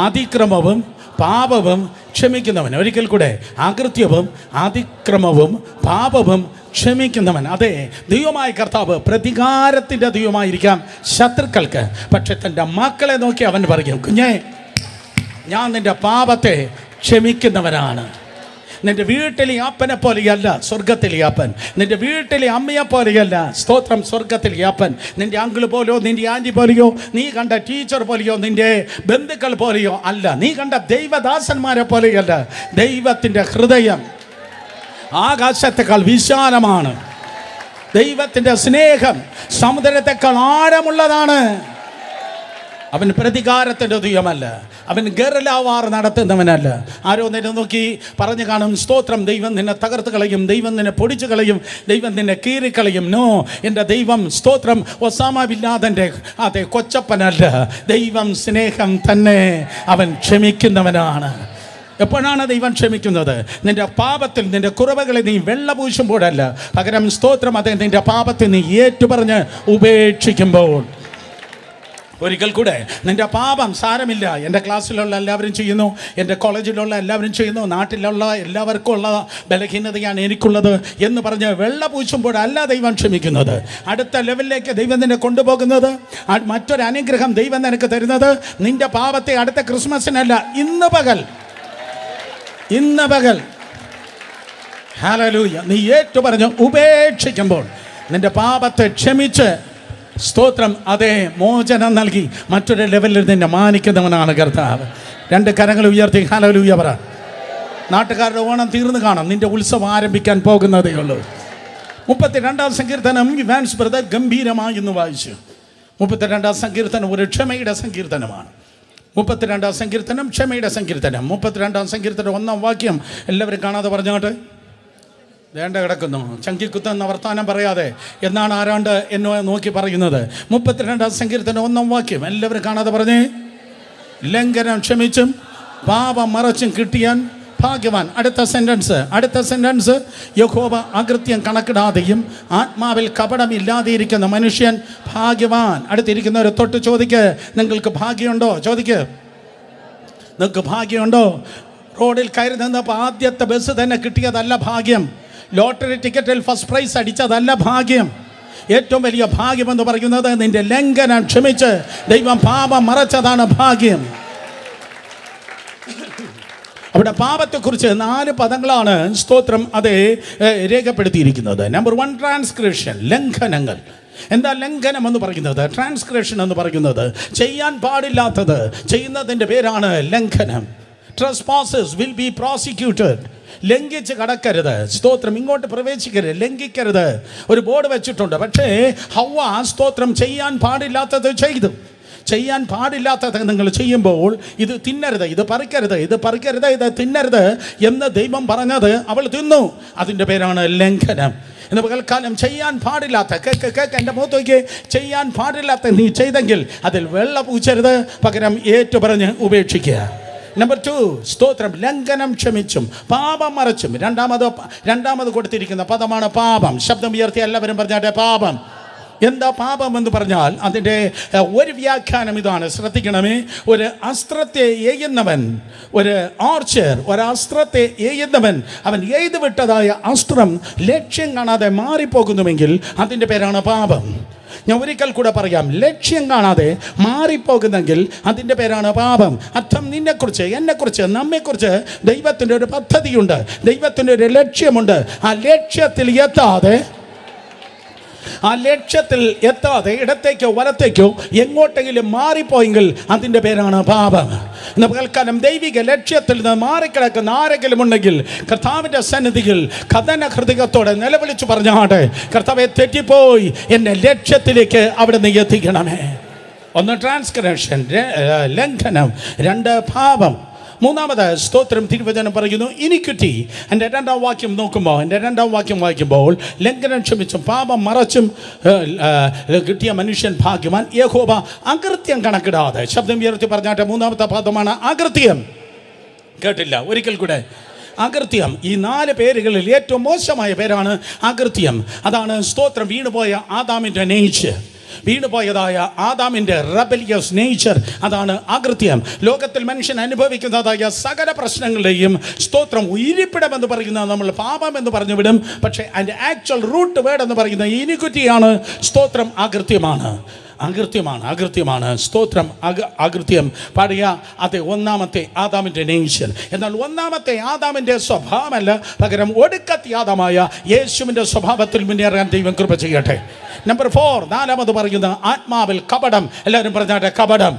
അതിക്രമവും പാപവും ക്ഷമിക്കുന്നവൻ. ഒരിക്കൽ കൂടെ, അകൃത്യവും അതിക്രമവും പാപവും ക്ഷമിക്കുന്നവൻ. അതെ, ദൈവമായ കർത്താവ് പ്രതികാരത്തിൻ്റെ ദൈവമായിരിക്കാം ശത്രുക്കൾക്ക്. പക്ഷെ തൻ്റെ മക്കളെ നോക്കി അവൻ പറയും, കുഞ്ഞേ, ഞാൻ നിൻ്റെ പാപത്തെ ക്ഷമിക്കുന്നവനാണ്. നിൻ്റെ വീട്ടിലെ അപ്പനെ പോലെയല്ല സ്വർഗത്തിലെ അപ്പൻ, നിൻ്റെ വീട്ടിലെ അമ്മയെ പോലെയല്ല സ്തോത്രം സ്വർഗത്തിലെ അപ്പൻ. നിൻ്റെ അങ്കിൾ പോലെയോ നിൻ്റെ ആൻറ്റി പോലെയോ, നീ കണ്ട ടീച്ചർ പോലെയോ, നിൻ്റെ ബന്ധുക്കൾ പോലെയോ അല്ല, നീ കണ്ട ദൈവദാസന്മാരെ പോലെയല്ല. ദൈവത്തിൻ്റെ ഹൃദയം ആകാശത്തെക്കാൾ വിശാലമാണ്. ദൈവത്തിൻ്റെ സ്നേഹം സമുദ്രത്തെക്കാൾ ആഴമുള്ളതാണ്. അവൻ പ്രതികാരത്തിൻ്റെ ദൈവമല്ല, അവൻ ഗർലാവാർ നടത്തുന്നവനല്ല. ആരോ നിന്നെ നോക്കി പറഞ്ഞു കാണും, സ്തോത്രം, ദൈവം നിന്നെ തകർത്ത് കളയും, ദൈവം നിന്നെ പൊടിച്ചു കളയും, ദൈവം നിന്നെ കീറിക്കളയും. നോ, എൻ്റെ ദൈവം സ്തോത്രം ഒസാമ ബിൻ ലാദൻ്റെ അതെ കൊച്ചപ്പനല്ല. ദൈവം സ്നേഹം തന്നെ, അവൻ ക്ഷമിക്കുന്നവനാണ്. എപ്പോഴാണ് ദൈവം ക്ഷമിക്കുന്നത്? നിന്റെ പാപത്തിൽ നിന്റെ കുറവുകളെ നീ വെള്ളപൂശുമ്പോഴല്ല, പകരം സ്തോത്രം അതെ നിന്റെ പാപത്തെ നീ ഏറ്റുപറഞ്ഞ് ഉപേക്ഷിക്കുമ്പോൾ. ഒരിക്കൽ കൂടെ, നിന്റെ പാപം സാരമില്ല, എൻ്റെ ക്ലാസ്സിലുള്ള എല്ലാവരും ചെയ്യുന്നു, എൻ്റെ കോളേജിലുള്ള എല്ലാവരും ചെയ്യുന്നു, നാട്ടിലുള്ള എല്ലാവർക്കും ഉള്ള ബലഹീനതയാണ് എനിക്കുള്ളത് എന്ന് പറഞ്ഞ് വെള്ളപൂശുമ്പോഴല്ല ദൈവം ക്ഷമിക്കുന്നത്. അടുത്ത ലെവലിലേക്ക് ദൈവം നിന്നെ കൊണ്ടുപോകുന്നത്, മറ്റൊരു അനുഗ്രഹം ദൈവം നിനക്ക് തരുന്നത് നിന്റെ പാപത്തെ അടുത്ത ക്രിസ്മസിനല്ല, ഇന്ന് പകൽ ഹല്ലേലൂയ നീ ഏറ്റുപറഞ്ഞ് ഉപേക്ഷിക്കുമ്പോൾ നിന്റെ പാപത്തെ ക്ഷമിച്ച് സ്തോത്രം അതേ മോചനം നൽകി മറ്റൊരു ലെവലിൽ നിന്നെ മാനിക്കുന്നവനാണ് കർത്താവ്. രണ്ട് കരങ്ങൾ ഉയർത്തി ഹല്ലേലൂയ പറ. നാട്ടുകാരുടെ ഓണം തീർന്നു കാണാം, നിന്റെ ഉത്സവം ആരംഭിക്കാൻ പോകുന്നതേ ഉള്ളൂ. 32-ാം സങ്കീർത്തനം ഇവാൻസ് ബ്രദർ ഗംഭീരമായി ഇന്ന് വായിച്ചു. 32-ാം സങ്കീർത്തനം ഒരു ക്ഷമയുടെ സങ്കീർത്തനമാണ്. 32-ാം സങ്കീർത്തനം ക്ഷമയുടെ സങ്കീർത്തനം. 32-ാം സങ്കീർത്തനം 1-ാം വാക്യം എല്ലാവരും കാണാതെ പറഞ്ഞോട്ടെ. വേണ്ട കിടക്കുന്നു, ചങ്കിക്കുത്തെന്ന വർത്താനം പറയാതെ എന്നാണ് ആരാണ്ട് എന്നെ നോക്കി പറയുന്നത്. 32-ാം സങ്കീർത്തനം 1-ാം വാക്യം എല്ലാവരും കാണാതെ പറഞ്ഞേ. ലംഘനം ക്ഷമിച്ചും പാപം മറച്ചും കിട്ടിയാൻ ഭാഗ്യവാൻ. അടുത്ത സെന്റൻസ് യഹോവ അകൃത്യം കണക്കിടാതെയും ആത്മാവിൽ കപടമില്ലാതെയിരിക്കുന്ന മനുഷ്യൻ ഭാഗ്യവാൻ. അടുത്തിരിക്കുന്നവർ തൊട്ട് ചോദിക്ക്, നിങ്ങൾക്ക് ഭാഗ്യമുണ്ടോ? ചോദിക്ക്, നിങ്ങൾക്ക് ഭാഗ്യമുണ്ടോ? റോഡിൽ കയറി നിന്നപ്പോൾ ആദ്യത്തെ ബസ് തന്നെ കിട്ടിയതല്ല ഭാഗ്യം. ലോട്ടറി ടിക്കറ്റിൽ ഫസ്റ്റ് പ്രൈസ് അടിച്ചതല്ല ഭാഗ്യം. ഏറ്റവും വലിയ ഭാഗ്യമെന്ന് പറയുന്നത് നിന്റെ ലംഘനം ക്ഷമിച്ച് ദൈവം പാപം മറച്ചതാണ് ഭാഗ്യം. അവിടെ പാപത്തെക്കുറിച്ച് 4 പദങ്ങളാണ് സ്തോത്രം അതേ രേഖപ്പെടുത്തിയിരിക്കുന്നത്. നമ്പർ 1 ട്രാൻസ്ഗ്രഷൻ, ലംഘനങ്ങൾ. എന്താ ലംഘനം എന്ന് പറയുന്നത്? ട്രാൻസ്ഗ്രഷൻ എന്ന് പറയുന്നത് ചെയ്യാൻ പാടില്ലാത്തത് ചെയ്യുന്നതിൻ്റെ പേരാണ് ലംഘനം. Trespasses will be prosecuted. ലംഘിച്ച് കടക്കരുത്, സ്തോത്രം ഇങ്ങോട്ട് പ്രവേശിക്കരുത്, ലംഘിക്കരുത്. ഒരു ബോർഡ് വെച്ചിട്ടുണ്ട്, പക്ഷേ ഹവ്വ സ്തോത്രം ചെയ്യാൻ പാടില്ലാത്തത് ചെയ്തു. ചെയ്യാൻ പാടില്ലാത്തത് നിങ്ങൾ ചെയ്യുമ്പോൾ ഇത് തിന്നരുത്, ഇത് പറിക്കരുത്, ഇത് തിന്നരുത് എന്ന് ദൈവം പറഞ്ഞത് അവൾ തിന്നു. അതിൻ്റെ പേരാണ് ലംഘനം. ഇന്ന് പകൽക്കാലം ചെയ്യാൻ പാടില്ലാത്ത എൻ്റെ മുഖത്തേക്ക് ചെയ്യാൻ പാടില്ലാത്ത നീ ചെയ്തെങ്കിൽ അതിൽ വെള്ള പൂച്ചരുത്, പകരം ഏറ്റുപറഞ്ഞ് ഉപേക്ഷിക്കുക. നമ്പർ 2 സ്തോത്രം ലംഘനം ക്ഷമിച്ചും പാപം മറച്ചും. രണ്ടാമത് കൊടുത്തിരിക്കുന്ന പദമാണ് പാപം. ശബ്ദം ഉയർത്തി എല്ലാവരും പറഞ്ഞാട്ടെ പാപം. എന്താ പാപം എന്ന് പറഞ്ഞാൽ അതിൻ്റെ ഒരു വ്യാഖ്യാനം ഇതാണ്, ശ്രദ്ധിക്കണമേ. ഒരു അസ്ത്രത്തെ എയ്യുന്നവൻ, ഒരു ആർച്ചർ ഒരസ്ത്രത്തെ എയ്യുന്നവൻ, അവൻ എയ്തു വിട്ടതായ അസ്ത്രം ലക്ഷ്യം കാണാതെ മാറിപ്പോകുന്നുവെങ്കിൽ അതിൻ്റെ പേരാണ് പാപം. ഞാൻ ഒരിക്കൽ കൂടെ പറയാം, ലക്ഷ്യം കാണാതെ മാറിപ്പോകുന്നെങ്കിൽ അതിൻ്റെ പേരാണ് പാപം. അർത്ഥം നിന്നെക്കുറിച്ച്, എന്നെക്കുറിച്ച്, നമ്മെക്കുറിച്ച് ദൈവത്തിൻ്റെ ഒരു പദ്ധതിയുണ്ട്, ദൈവത്തിൻ്റെ ഒരു ലക്ഷ്യമുണ്ട്. ആ ലക്ഷ്യത്തിൽ എത്താതെ ഇടത്തേക്കോ വലത്തേക്കോ എങ്ങോട്ടെങ്കിലും മാറിപ്പോയെങ്കിൽ അതിൻ്റെ പേരാണ് പാപം. ഇന്ന് പകൽക്കാലം ദൈവിക ലക്ഷ്യത്തിൽ നിന്ന് മാറിക്കിടക്കുന്ന ആരെങ്കിലും ഉണ്ടെങ്കിൽ കർത്താവിൻ്റെ സന്നിധിയിൽ കഥന ഹൃദയത്തോടെ നിലവിളിച്ചു പറഞ്ഞാട്ടെ, കർത്താവെ തെറ്റിപ്പോയി, എന്നെ ലക്ഷ്യത്തിലേക്ക് അവിടെ നിന്ന് എത്തിക്കണമേ. 1 ട്രാൻസ്ഗ്രഷൻ ലംഘനം, 2 പാപം. 3 സ്തോത്രം തിരുവചനം പറയുന്നു ഇനിക്വിറ്റി. എൻ്റെ 2-ാം വാക്യം നോക്കുമ്പോൾ, എൻ്റെ 2-ാം വാക്യം വായിക്കുമ്പോൾ ലംഘനം ക്ഷമിച്ചും പാപം മറച്ചും കിട്ടിയ മനുഷ്യൻ ഭാഗ്യവാൻ. യഹോവ അകൃത്യം കണക്കിടാതെ. ശബ്ദം ഉയർത്തി പറഞ്ഞാട്ടെ, 3-ാമത്തെ പദമാണ് അകൃത്യം. കേട്ടില്ല, ഒരിക്കൽ കൂടെ അകൃത്യം. ഈ 4 പേരുകളിൽ ഏറ്റവും മോശമായ പേരാണ് അകൃത്യം. അതാണ് സ്തോത്രം വീണുപോയ ആദാമിൻ്റെ നേച്ചർ, വീണുപോയതായ ആദാമിൻ്റെ റെബലിയസ് നേച്ചർ. അതാണ് അകൃത്യം. ലോകത്തിൽ മനുഷ്യൻ അനുഭവിക്കുന്നതായ സകല പ്രശ്നങ്ങളുടെയും സ്തോത്രം ഇരിപ്പിടമെന്ന് പറയുന്നത് നമ്മൾ പാപം എന്ന് പറഞ്ഞു വിടും. പക്ഷേ അതിൻ്റെ ആക്ച്വൽ റൂട്ട് വേർഡ് എന്ന് പറയുന്നത് ഇനിക്വിറ്റിയാണ്. സ്തോത്രം അകൃത്യമാണ് സ്തോത്രം അകൃത്യം. പഴയ അത് 1-ാമത്തെ ആദാമിൻ്റെ നേച്ചർ. എന്നാൽ 1-ാമത്തെ ആദാമിൻ്റെ സ്വഭാവമല്ല, പകരം ഒടുക്കത്തെ ആദാമായ യേശുവിൻ്റെ സ്വഭാവത്തിൽ മുന്നേറാൻ ദൈവം കൃപ ചെയ്യട്ടെ. നമ്പർ 4 4-ാമത് പറയുന്ന ആത്മാവിൽ കപടം. എല്ലാവരും പറഞ്ഞാട്ടെ കപടം.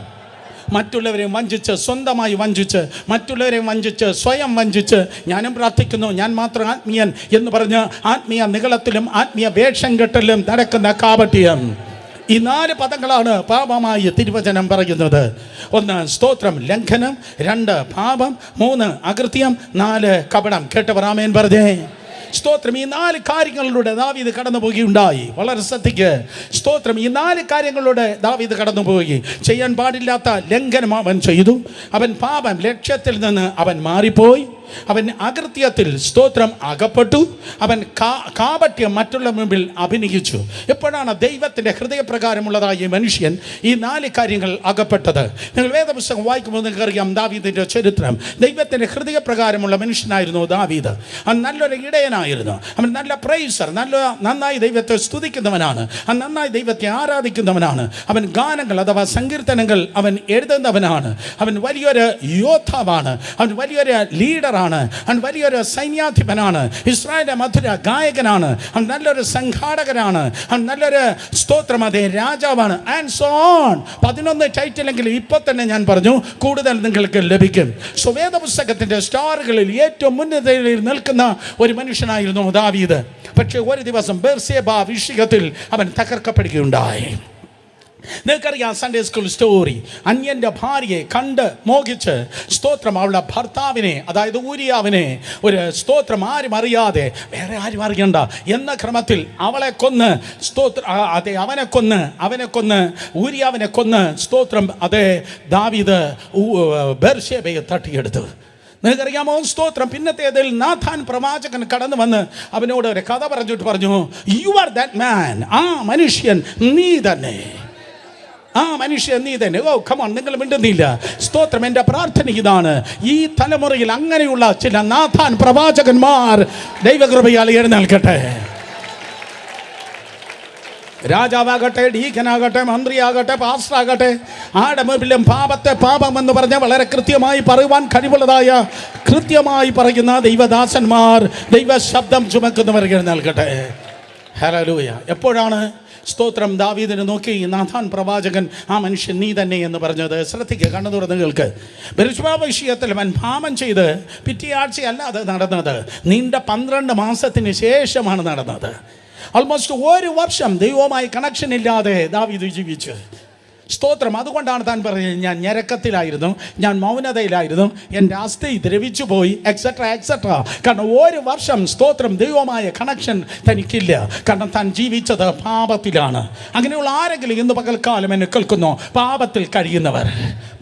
മറ്റുള്ളവരെ വഞ്ചിച്ച്, സ്വന്തമായി വഞ്ചിച്ച്, മറ്റുള്ളവരെ വഞ്ചിച്ച്, സ്വയം വഞ്ചിച്ച്, ഞാനും പ്രാർത്ഥിക്കുന്നു, ഞാൻ മാത്രം ആത്മീയൻ എന്ന് പറഞ്ഞ് ആത്മീയ നിഗളത്തിലും ആത്മീയ വേഷം കെട്ടലും നടക്കുന്ന കാപട്യം. ഈ 4 പദങ്ങളാണ് പാപമായി തിരുവചനം പറയുന്നത്. 1 സ്തോത്രം ലംഘനം, 2 പാപം, 3 അകൃത്യം, 4 കപടം. കേട്ടവർ ആമേൻ പറഞ്ഞേ. സ്തോത്രം, ഈ 4 കാര്യങ്ങളിലൂടെ ദാവീദ് കടന്നു പോവുകയുണ്ടായി. വളരെ ശ്രദ്ധിക്ക്. സ്തോത്രം, ഈ 4 കാര്യങ്ങളിലൂടെ ദാവീദ് കടന്നു പോവുകയും ചെയ്യാൻ പാടില്ലാത്ത ലംഘനം അവൻ ചെയ്തു. അവൻ പാപം ലക്ഷ്യത്തിൽ നിന്ന് അവൻ മാറിപ്പോയി. അവൻ അകൃത്യത്തിൽ സ്തോത്രം അകപ്പെട്ടു. അവൻ കാപട്യം മറ്റുള്ള മുമ്പിൽ അഭിനയിച്ചു. എപ്പോഴാണ് ദൈവത്തിൻ്റെ ഹൃദയപ്രകാരമുള്ളതായ ഈ മനുഷ്യൻ ഈ 4 കാര്യങ്ങൾ അകപ്പെട്ടത്? നിങ്ങൾ വേദപുസ്തകം വായിക്കുമ്പോൾ നിങ്ങൾക്ക് അറിയാം ദാവീദിൻ്റെ ചരിത്രം. ദൈവത്തിൻ്റെ ഹൃദയപ്രകാരമുള്ള മനുഷ്യനായിരുന്നു ദാവീദ്. അവൻ നല്ലൊരു ഇടയനായിരുന്നു. അവൻ നല്ല പ്രൈസർ, നന്നായി ദൈവത്തെ സ്തുതിക്കുന്നവനാണ്. അവൻ നന്നായി ദൈവത്തെ ആരാധിക്കുന്നവനാണ്. അവൻ ഗാനങ്ങൾ അഥവാ സങ്കീർത്തനങ്ങൾ അവൻ എഴുതുന്നവനാണ്. അവൻ വലിയൊരു യോദ്ധാവാണ്. അവൻ വലിയൊരു ലീഡറാണ്. അവൻ വലിയൊരു സൈന്യാധിപനാണ്. ഇസ്രായേലിന്റെ മധുര ഗായകനാണ്. അവൻ നല്ലൊരു സംഘാടകനാണ്. അവൻ നല്ലൊരു സ്തോത്രം അതേ രാജാവാണ്. And so on. 11 ടൈറ്റിലെങ്കിലും ഇപ്പോൾ തന്നെ ഞാൻ പറഞ്ഞു, കൂടുതൽ നിങ്ങൾക്ക് ലഭിക്കും. വേദപുസ്തകത്തിന്റെ സ്റ്റാറുകളിൽ ഏറ്റവും മുൻനിരയിൽ നിൽക്കുന്ന ഒരു മനുഷ്യനായിരുന്നു ദാവീദ്. പക്ഷേ ഒരു ദിവസം ബേർശേബ വിഷയത്തിൽ അവൻ തകർക്കപ്പെടുകയുണ്ടായി. നിങ്ങൾക്കറിയാം സൺഡേ സ്കൂൾ സ്റ്റോറി. അന്യൻ്റെ ഭാര്യയെ കണ്ട് മോഹിച്ച് സ്തോത്രം അവളുടെ ഭർത്താവിനെ, അതായത് ഊരിയാവിനെ, ഒരു സ്തോത്രം ആരും അറിയാതെ, വേറെ ആരും അറിയണ്ട എന്ന ക്രമത്തിൽ അവളെ കൊന്ന് അതെ അവനെ കൊന്ന് ഊരിയാവിനെ കൊന്ന് സ്തോത്രം അതേ ദാവീദ് ബേർശേബയെ തട്ടിയെടുത്തു. നിങ്ങൾക്കറിയാമോ സ്തോത്രം? പിന്നത്തേതിൽ നാഥാൻ പ്രവാചകൻ കടന്നു വന്ന് അവനോട് ഒരു കഥ പറഞ്ഞിട്ട് പറഞ്ഞു, യു ആർ ദാറ്റ് മാൻ. ആ മനുഷ്യൻ നീ തന്നെ. ഓ കമോൺ, നിങ്ങൾ മിണ്ടുന്നില്ല. സ്തോത്രം. എൻ്റെ പ്രാർത്ഥന ഇതാണ്, ഈ തലമുറയിൽ അങ്ങനെയുള്ള ചില നാഥാൻ പ്രവാചകന്മാർ ദൈവകൃപയാൽ എഴുന്നേൽക്കട്ടെ. രാജാവാകട്ടെ, ഡീക്കനാകട്ടെ, മന്ത്രിയാകട്ടെ, പാസ്റ്ററാകട്ടെ, ആരുടെ മുമ്പിലും പാപത്തെ പാപം എന്ന് പറഞ്ഞ വളരെ കൃത്യമായി പറയുവാൻ കഴിവുള്ളതായ, കൃത്യമായി പറയുന്ന ദൈവദാസന്മാർ, ദൈവ ശബ്ദം ചുമക്കുന്നവർ എഴുന്നേൽക്കട്ടെ. ഹല്ലേലൂയ. എപ്പോഴാണ് സ്തോത്രം ദാവീദിനെ നോക്കി നാഥാൻ പ്രവാചകൻ ആ മനുഷ്യൻ നീ തന്നെ എന്ന് പറഞ്ഞത്? ശ്രദ്ധിക്കുക, കണ്ണു തുറന്ന് കേൾക്ക്. വിഷയത്തിൽ അവൻ പാപം ചെയ്ത് പിറ്റേ ആഴ്ചയല്ല അത് നടന്നത്, നീണ്ട 12 മാസത്തിന് ശേഷമാണ് നടന്നത്. ഓൾമോസ്റ്റ് 1 വർഷം ദൈവവുമായി കണക്ഷൻ ഇല്ലാതെ ദാവീദ് ജീവിച്ചു. സ്തോത്രം. അതുകൊണ്ടാണ് താൻ പറയുന്നത്, ഞാൻ ഞരക്കത്തിലായിരുന്നു, ഞാൻ മൗനതയിലായിരുന്നു, എൻ്റെ അസ്ഥി ദ്രവിച്ചു പോയി, എക്സെട്ര എക്സെട്ര. കാരണം 1 വർഷം സ്തോത്രം ദൈവമായ കണക്ഷൻ തനിക്കില്ല. കാരണം താൻ ജീവിച്ചത് പാപത്തിലാണ്. അങ്ങനെയുള്ള ആരെങ്കിലും ഇന്ന് പകൽക്കാലം എന്നെ കേൾക്കുന്നു, പാപത്തിൽ കഴിയുന്നവർ.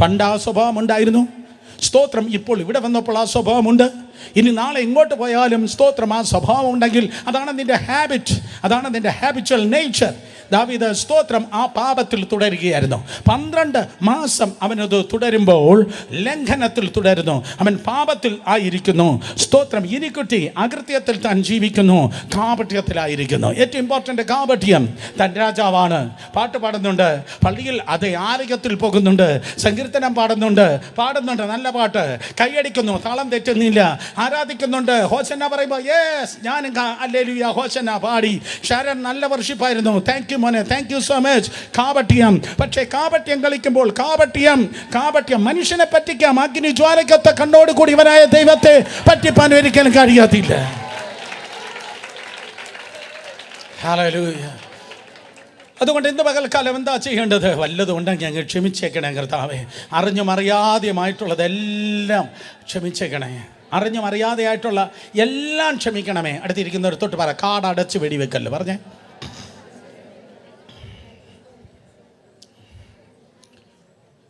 പണ്ട് ആ സ്വഭാവം ഉണ്ടായിരുന്നു. സ്തോത്രം. ഇപ്പോൾ ഇവിടെ വന്നപ്പോൾ ആ സ്വഭാവമുണ്ട്. ഇനി നാളെ എങ്ങോട്ട് പോയാലും സ്തോത്രം ആ സ്വഭാവം ഉണ്ടെങ്കിൽ അതാണ് നിൻ്റെ ഹാബിറ്റ്, അതാണ് നിൻ്റെ ഹാബിച്വൽ നേച്ചർ. ദാവീദ് സ്തോത്രം ആ പാപത്തിൽ തുടരുകയായിരുന്നു. 12 മാസം അവനത് തുടരുമ്പോൾ ലംഘനത്തിൽ തുടരുന്നു. അവൻ പാപത്തിൽ ആയിരിക്കുന്നു. സ്തോത്രം. ഇനിക്കുറ്റി അകൃത്യത്തിൽ താൻ ജീവിക്കുന്നു, കാപട്യത്തിലായിരിക്കുന്നു. ഏറ്റവും ഇമ്പോർട്ടൻ്റ് കാപട്യം. താൻ രാജാവാണ്, പാട്ട് പാടുന്നുണ്ട്, പള്ളിയിൽ അതേ ആലയത്തിൽ പോകുന്നുണ്ട്, സങ്കീർത്തനം പാടുന്നുണ്ട്, നല്ല പാട്ട്, കൈയടിക്കുന്നു, താളം തെറ്റുന്നില്ല, ആരാധിക്കുന്നുണ്ട്. ഹോസന്ന പറയുമ്പോൾ യെസ് ഞാൻ ഹല്ലേലൂയ ഹോസന്ന പാടി. ഷാരൻ നല്ല വർഷിപ്പായിരുന്നു, താങ്ക് യു മോനെ, താങ്ക് യു സോ മച്ച്. കാപട്യം. പക്ഷേ കാപട്യം കളിക്കുമ്പോൾ കാപട്യം മനുഷ്യനെ പറ്റിക്കാം. അഗ്നി ജ്വാലയ്ക്കൊത്ത കണ്ണോട് കൂടി ഇവനായ ദൈവത്തെ പറ്റിപ്പാൻ ഒരിക്കലും കഴിയാത്തില്ല. ഹല്ലേലൂയ. അതുകൊണ്ട് ഇന്ന് പകൽക്കാലം എന്താ ചെയ്യേണ്ടത്? വല്ലതും ഉണ്ടെങ്കിൽ അങ്ങ് ക്ഷമിച്ചേക്കണേ കർത്താവേ. അറിഞ്ഞും അറിയാതെയുമായിട്ടുള്ളതെല്ലാം ക്ഷമിച്ചേക്കണേ. അറിഞ്ഞും അറിയാതെയായിട്ടുള്ള എല്ലാം ക്ഷമിക്കണമേ. അടുത്തിരിക്കുന്നവർ തൊട്ട് പറ, കാടടച്ച് വെടിവെക്കല്ലോ പറഞ്ഞേ.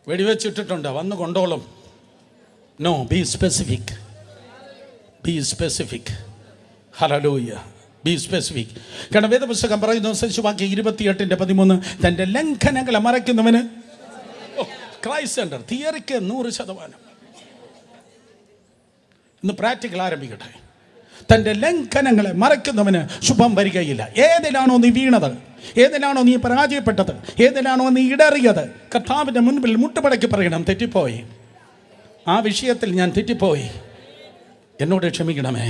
വെടിവെച്ചിട്ടിട്ടുണ്ട്, വന്ന് കൊണ്ടോളും. No, be specific. Hallelujah. Be specific. കാരണം വേദപുസ്തകം പറയുന്നു, ശിശുവാക്യം 28:13, തൻ്റെ ലംഘനങ്ങളെ മറയ്ക്കുന്നവന് ക്രൈസ്റ്റ് സെന്റർ. തിയറിക്ക് 100%. ഇന്ന് പ്രാക്ടിക്കൽ ആരംഭിക്കട്ടെ. തൻ്റെ ലംഘനങ്ങളെ മറയ്ക്കുന്നവന് ശുഭം വരികയില്ല. ഏതിലാണോ നീ വീണത്, ഏതിലാണോ നീ പരാജയപ്പെട്ടത്, ഏതിലാണോ നീ ഇടറിയത്, കർത്താവിൻ്റെ മുൻപിൽ മുട്ടുമടക്കി പറയണം, തെറ്റിപ്പോയി, ആ വിഷയത്തിൽ ഞാൻ തെറ്റിപ്പോയി, എന്നോട് ക്ഷമിക്കണമേ.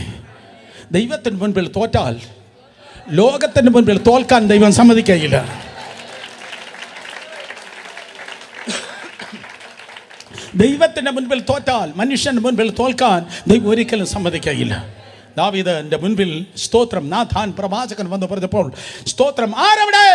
ദൈവത്തിന് മുൻപിൽ തോറ്റാൽ ലോകത്തിന് മുൻപിൽ തോൽക്കാൻ ദൈവം സമ്മതിക്കുകയില്ല. ദൈവത്തിൻ്റെ മുൻപിൽ തോറ്റാൽ, മനുഷ്യൻ്റെ മുൻപിൽ തോൽക്കാൻ ദൈവം ഒരിക്കലും സമ്മതിക്കുകയില്ല. ദാവീദിന്റെ മുൻപിൽ സ്തോത്രം നാഥാൻ പ്രവാചകൻ വന്ന് പറഞ്ഞപ്പോൾ സ്തോത്രം, ആരവിടെ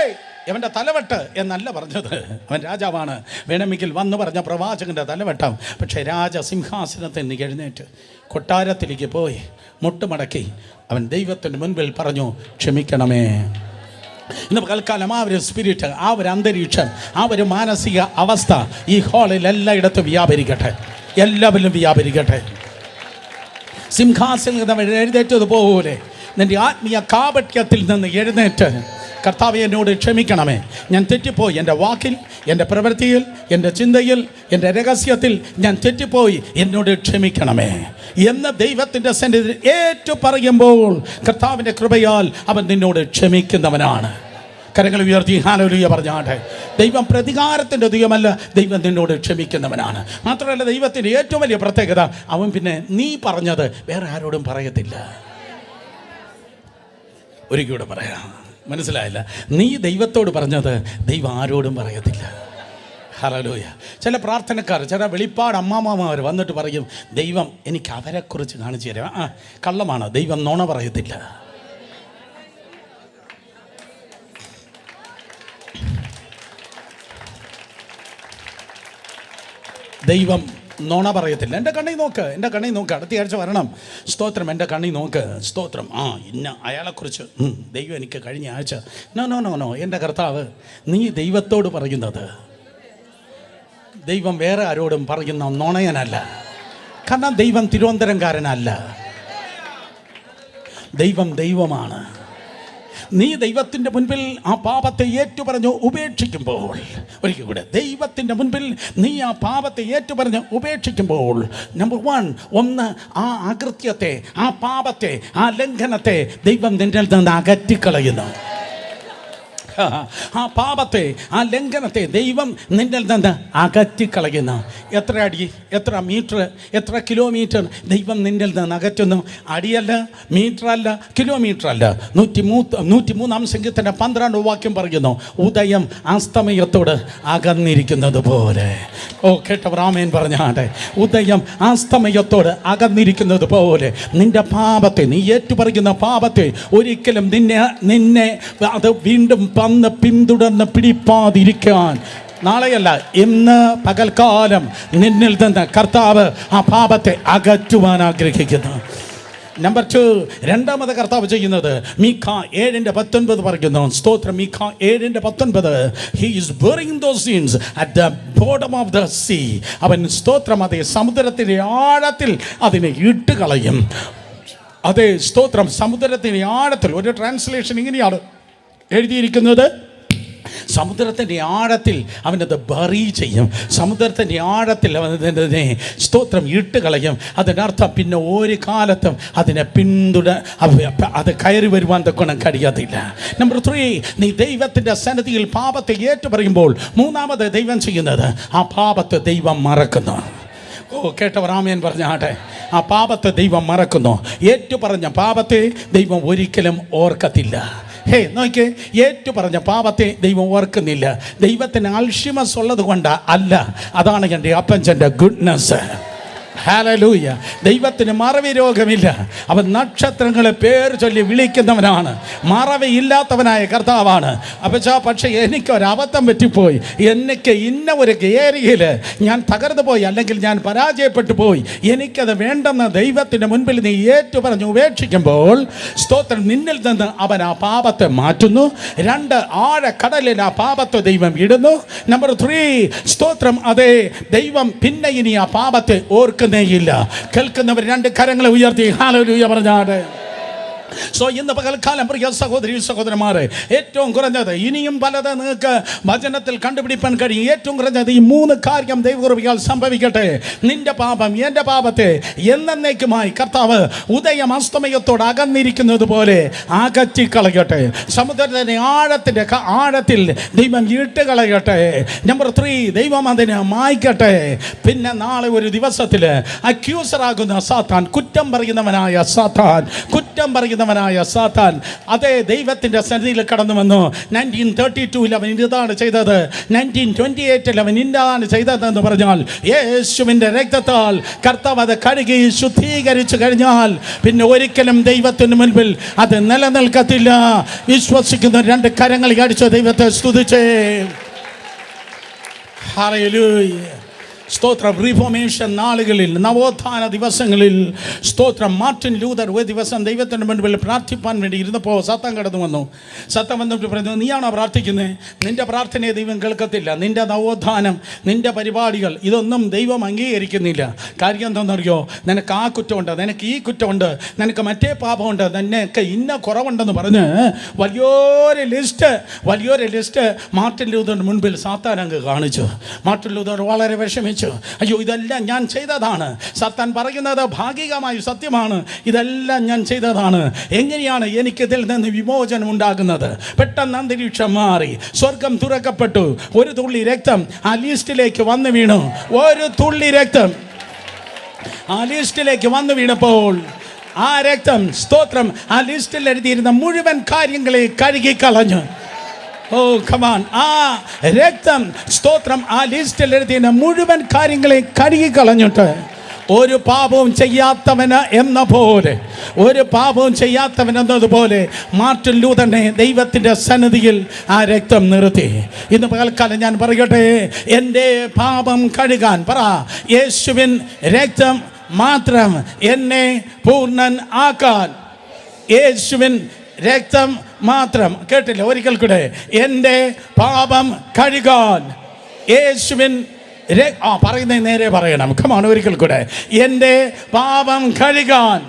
അവൻ്റെ തലവെട്ട് എന്നല്ല പറഞ്ഞത്. അവൻ രാജാവാണ്. വേണമെങ്കിൽ വന്ന് പറഞ്ഞ പ്രവാചകൻ്റെ തലവെട്ടാം. പക്ഷേ രാജസിംഹാസനത്തിൽ നിന്ന് എഴുന്നേറ്റ് കൊട്ടാരത്തിലേക്ക് പോയി മുട്ടുമടക്കി അവൻ ദൈവത്തിൻ്റെ മുൻപിൽ പറഞ്ഞു, ക്ഷമിക്കണമേ. ഇന്ന് പകൽക്കാലം ആ ഒരു സ്പിരിറ്റ്, ആ ഒരു അന്തരീക്ഷം, ആ ഒരു മാനസിക അവസ്ഥ ഈ ഹാളിൽ എല്ലായിടത്തും വ്യാപരിക്കട്ടെ, എല്ലാവരിലും വ്യാപരിക്കട്ടെ. സിംഹാസനത്തിൽ എഴുന്നേറ്റതുപോലെ നിൻ്റെ ആത്മീയ കാപട്യത്തിൽ നിന്ന് എഴുന്നേറ്റ് കർത്താവേ എന്നോട് ക്ഷമിക്കണമേ, ഞാൻ തെറ്റിപ്പോയി, എൻ്റെ വാക്കിൽ, എൻ്റെ പ്രവൃത്തിയിൽ, എൻ്റെ ചിന്തയിൽ, എൻ്റെ രഹസ്യത്തിൽ ഞാൻ തെറ്റിപ്പോയി, എന്നോട് ക്ഷമിക്കണമേ എന്ന് ദൈവത്തിൻ്റെ സന്നിധിയിൽ ഏറ്റു പറയുമ്പോൾ കർത്താവിൻ്റെ കൃപയാൽ അവൻ നിന്നോട് ക്ഷമിക്കുന്നവനാണ്. കരങ്ങൾ ഉയർത്തി ഹല്ലേലൂയ പറഞ്ഞാട്ടെ. ദൈവം പ്രതികാരത്തിൻ്റെ ദൈവമല്ല, ദൈവം നിന്നോട് ക്ഷമിക്കുന്നവനാണ്. മാത്രമല്ല ദൈവത്തിൻ്റെ ഏറ്റവും വലിയ പ്രത്യേകത, അവൻ പിന്നെ നീ പറഞ്ഞത് വേറെ ആരോടും പറയത്തില്ല. ഒരിക്കലൂടെ പറയാം, മനസ്സിലായില്ല? നീ ദൈവത്തോട് പറഞ്ഞത് ദൈവം ആരോടും പറയത്തില്ല. ഹല്ലേലൂയ. ചില പ്രാർത്ഥനക്കാർ, ചില വെളിപ്പാട് അമ്മാമാർ വന്നിട്ട് പറയും, ദൈവം എനിക്ക് അവരെക്കുറിച്ച് കാണിച്ചു തരാം. കള്ളമാണ്. ദൈവം നുണ പറയത്തില്ല. ദൈവം നുണ പറയത്തില്ല. എൻ്റെ കണ്ണിൽ നോക്ക്, എൻ്റെ കണ്ണിൽ നോക്ക്. അടുത്ത ആഴ്ച വരണം. സ്തോത്രം. എൻ്റെ കണ്ണിൽ നോക്ക്. സ്തോത്രം. ഇന്ന അയാളെക്കുറിച്ച് ദൈവം എനിക്ക് കഴിഞ്ഞ ആഴ്ച. നോ. എൻ്റെ കർത്താവ്, നീ ദൈവത്തോട് പറയുന്നത് ദൈവം വേറെ ആരോടും പറയുന്ന നുണയനല്ല. കാരണം ദൈവം തിരുവനന്തപുരംകാരനല്ല. ദൈവമാണ്. നീ ദൈവത്തിൻ്റെ മുൻപിൽ ആ പാപത്തെ ഏറ്റുപറഞ്ഞ് ഉപേക്ഷിക്കുമ്പോൾ, ഒരിക്കൽ കൂടെ, ദൈവത്തിൻ്റെ മുൻപിൽ നീ ആ പാപത്തെ ഏറ്റുപറഞ്ഞ് ഉപേക്ഷിക്കുമ്പോൾ, നമ്പർ 1, ആ അകൃത്യത്തെ, ആ പാപത്തെ, ആ ലംഘനത്തെ ദൈവം നിന്നിൽ നിന്ന് അകറ്റിക്കളയുന്നു. ആ പാപത്തെ, ആ ലംഘനത്തെ ദൈവം നിന്നിൽ നിന്ന് അകറ്റിക്കളയുന്നു. എത്ര അടി, എത്ര മീറ്റർ, എത്ര കിലോമീറ്റർ ദൈവം നിന്നിൽ നിന്ന് അകറ്റുന്നു? അടിയല്ല, മീറ്ററല്ല, കിലോമീറ്റർ അല്ല. 103-ാം സംഗീതത്തിൻ്റെ 12 വാക്യം പറയുന്നു, ഉദയം അസ്തമയത്തോട് അകന്നിരിക്കുന്നത് പോലെ. കേട്ടവർ ആമേൻ പറഞ്ഞാട്ടെ. ഉദയം അസ്തമയത്തോട് അകന്നിരിക്കുന്നത് പോലെ നിന്റെ പാപത്തെ, നീ ഏറ്റുപറയുന്ന പാപത്തെ ഒരിക്കലും നിന്നെ അത് വീണ്ടും വന്ന് പിന്തുടർന്ന് പിടിപ്പാതിരിക്കാൻ, നാളെയല്ല ഇന്ന് പകൽക്കാലം നിന്നിൽ നിന്ന് കർത്താവ് ആ പാപത്തെ അകറ്റുവാൻ ആഗ്രഹിക്കുന്നു. നമ്പർ 2, രണ്ടാമത് കർത്താവ് ചെയ്യുന്നത് മീഖ 7:19 പറയുന്നു. സ്തോത്രം. മീഖ 7:19, he is burying those sins at the bottom of the sea. അവൻ സ്തോത്രം അതേ സമുദ്രത്തിൻ്റെ ആഴത്തിൽ അതിനെ ഇട്ടുകളയും. അതേ സ്തോത്രം, സമുദ്രത്തിൻ്റെ ആഴത്തിൽ. ഒരു ട്രാൻസ്ലേഷൻ ഇങ്ങനെയാണ് എഴുതിയിരിക്കുന്നത്, സമുദ്രത്തിൻ്റെ ആഴത്തിൽ അവനത് ബറി ചെയ്യും. സമുദ്രത്തിൻ്റെ ആഴത്തിൽ അവനെ സ്തോത്രം ഇട്ടുകളയും. അതിനർത്ഥം പിന്നെ ഒരു കാലത്തും അതിനെ അത് കയറി വരുവാൻ തൊക്കണം കഴിയത്തില്ല. നമ്പർ 3, നീ ദൈവത്തിൻ്റെ സന്നിധിയിൽ പാപത്തെ ഏറ്റുപറയുമ്പോൾ മൂന്നാമത് ദൈവം ചെയ്യുന്നത്, ആ പാപത്തെ ദൈവം മറക്കുന്നു. കേട്ടവർ ആമേൻ പറഞ്ഞാട്ടെ. ആ പാപത്തെ ദൈവം മറക്കുന്നു. ഏറ്റുപറഞ്ഞ പാപത്തെ ദൈവം ഒരിക്കലും ഓർക്കത്തില്ല. നോക്കിയേ, ഏറ്റു പറഞ്ഞ പാപത്തെ ദൈവം ഓർക്കുന്നില്ല. ദൈവത്തിന് അൽഷിമസ് ഉള്ളത് കൊണ്ട് അല്ല, അതാണ് എൻ്റെ അപ്പച്ചൻ്റെ ഗുഡ്നസ്. ഹല്ലേലൂയ. ദൈവത്തിന് മറവി രോഗമില്ല. അവൻ നക്ഷത്രങ്ങളെ പേര് ചൊല്ലി വിളിക്കുന്നവനാണ്. മറവിയില്ലാത്തവനായ കർത്താവാണ്. പക്ഷേ എനിക്കൊരബദ്ധം പറ്റിപ്പോയി, എനിക്ക് ഇന്ന ഒരു ഏരിയയിൽ ഞാൻ തകർന്നു പോയി, അല്ലെങ്കിൽ ഞാൻ പരാജയപ്പെട്ടു പോയി, എനിക്കത് വേണ്ടെന്ന് ദൈവത്തിൻ്റെ മുൻപിൽ നീ ഏറ്റു പറഞ്ഞ് ഉപേക്ഷിക്കുമ്പോൾ, സ്തോത്രം, നിന്നിൽ നിന്ന് അവൻ ആ പാപത്തെ മാറ്റുന്നു. 2, ആഴക്കടലിൽ ആ പാപത്തെ ദൈവം ഇടുന്നു. നമ്പർ 3, സ്തോത്രം, അതേ ദൈവം പിന്നെ ഇനി ആ പാപത്തെ ഓർക്കുന്നു ില്ല. കേൾക്കുന്നവർ 2 കരങ്ങളെ ഉയർത്തി ഹല്ലേലൂയ പറഞ്ഞാട്ടെ. ഇന്ന് പകൽക്കാലം പ്രിയ സഹോദരി സഹോദരന്മാരെ, ഏറ്റവും കുറഞ്ഞത് ഇനിയും പലത് നിങ്ങൾക്ക് വചനത്തിൽ കണ്ടുപിടിപ്പാൻ കഴിയും. ഏറ്റവും കുറഞ്ഞത് ഈ 3 കാര്യം ദൈവകൃപയാൽ സംഭവിക്കട്ടെ. നിന്റെ പാപം, എൻ്റെ പാപത്തെ എന്നേക്കുമായി കർത്താവ് ഉദയം അസ്തമയത്തോട് അകന്നിരിക്കുന്നത് പോലെ അകറ്റിക്കളയട്ടെ. സമുദ്രത്തിൻ്റെ ആഴത്തിൽ ദൈവം ഇട്ടുകളയട്ടെ. നമ്പർ 3, ദൈവം അതിനെ മായ്ക്കട്ടെ. പിന്നെ നാളെ ഒരു ദിവസത്തിൽ അക്യൂസറാകുന്ന സാത്താൻ, കുറ്റം പറയുന്നവനായ സാത്താൻ, കുറ്റം പറയുന്ന പറയുന്നവനായ സാത്താൻ അതേ ദൈവത്തിൻ്റെ സന്നിധിയിൽ കടന്നു വന്നു. 1932 അവൻ ഇതാണ് ചെയ്തത്, 1928 അവൻ ഇതാണ് ചെയ്തതെന്ന് പറഞ്ഞാൽ യേശുവിൻ്റെ രക്തത്താൽ കർത്താവ് അത് കഴുകി ശുദ്ധീകരിച്ചു കഴിഞ്ഞാൽ പിന്നെ ഒരിക്കലും ദൈവത്തിന് മുൻപിൽ അത് നിലനിൽക്കത്തില്ല. വിശ്വസിക്കുന്ന രണ്ട് കരങ്ങൾ അടിച്ച ദൈവത്തെ സ്തുതിച്ചേ. ഹല്ലേലൂയ. സ്തോത്രം. റിഫോർമേഷൻ നാളുകളിൽ, നവോത്ഥാന ദിവസങ്ങളിൽ സ്തോത്രം, മാർട്ടിൻ ലൂതർ ഒരു ദിവസം ദൈവത്തിൻ്റെ മുൻപിൽ പ്രാർത്ഥിപ്പാൻ വേണ്ടി ഇരുന്നപ്പോൾ സത്തം കടന്നു വന്നു. സത്തം വന്നിട്ട് പറഞ്ഞു, നീയാണോ പ്രാർത്ഥിക്കുന്നത്? നിൻ്റെ പ്രാർത്ഥനയെ ദൈവം കേൾക്കത്തില്ല. നിൻ്റെ നവോത്ഥാനം, നിൻ്റെ പരിപാടികൾ ഇതൊന്നും ദൈവം അംഗീകരിക്കുന്നില്ല. കാര്യം എന്താണെന്നറിയോ? നിനക്ക് ആ കുറ്റമുണ്ട്, നിനക്ക് ഈ കുറ്റമുണ്ട്, നിനക്ക് മറ്റേ പാപമുണ്ട്, നിനക്ക് ഇന്ന കുറവുണ്ടെന്ന് പറഞ്ഞ് വലിയൊരു ലിസ്റ്റ് മാർട്ടിൻ ലൂതറിന് മുൻപിൽ സാത്താൻ അങ്ങ് കാണിച്ചു. മാർട്ടിൻ ലൂതർ വളരെ വിഷമിച്ചു. അയ്യോ, ഇതെല്ലാം ഞാൻ ചെയ്തതാണ്. സാത്താൻ പറയുന്നത് ഭാഗികമായി സത്യമാണ്. ഇതെല്ലാം ഞാൻ ചെയ്തതാണ്. എങ്ങനെയാണ് എനിക്കിതിൽ നിന്ന് വിമോചനം ഉണ്ടാകുന്നത്? പെട്ടെന്ന് അന്തരീക്ഷം മാറി, സ്വർഗം തുറക്കപ്പെട്ടു. ഒരു തുള്ളി രക്തം ആ ലിസ്റ്റിലേക്ക് വന്നു വീണു. ഒരു തുള്ളി രക്തം ആ ലിസ്റ്റിലേക്ക് വന്നു വീണപ്പോൾ ആ രക്തം, സ്തോത്രം, ആ ലിസ്റ്റിൽ എഴുതിയിരുന്ന മുഴുവൻ കാര്യങ്ങളെ കഴുകിക്കളഞ്ഞു. ഓ കമാൻ. ആ രക്തം, സ്തോത്രം, ആ ലിസ്റ്റിൽ എഴുതിയ മുഴുവൻ കാര്യങ്ങളെ കഴുകിക്കളഞ്ഞിട്ട് ഒരു പാപവും ചെയ്യാത്തവന് എന്ന പോലെ, ഒരു പാപവും ചെയ്യാത്തവനെന്നതുപോലെ മാർട്ടിൻ ലൂതറിനെ ദൈവത്തിൻ്റെ സന്നിധിയിൽ ആ രക്തം നിർത്തി. ഇന്ന് പകൽക്കാലം ഞാൻ പറയട്ടെ, എൻ്റെ പാപം കഴുകാൻ പറ, യേശുവിൻ രക്തം മാത്രം എന്നെ പൂർണ്ണൻ ആക്കാൻ. യേശുവിൻ രക്തം മാത്രം. കേട്ടില്ല? ഒരിക്കൽ കൂടെ, എൻ്റെ പാപം കഴുകാൻ യേശുവിൻ പറയുന്നത് നേരെ പറയണം. കമാണ്. ഒരിക്കൽ കൂടെ, എൻ്റെ പാപം കഴുകാൻ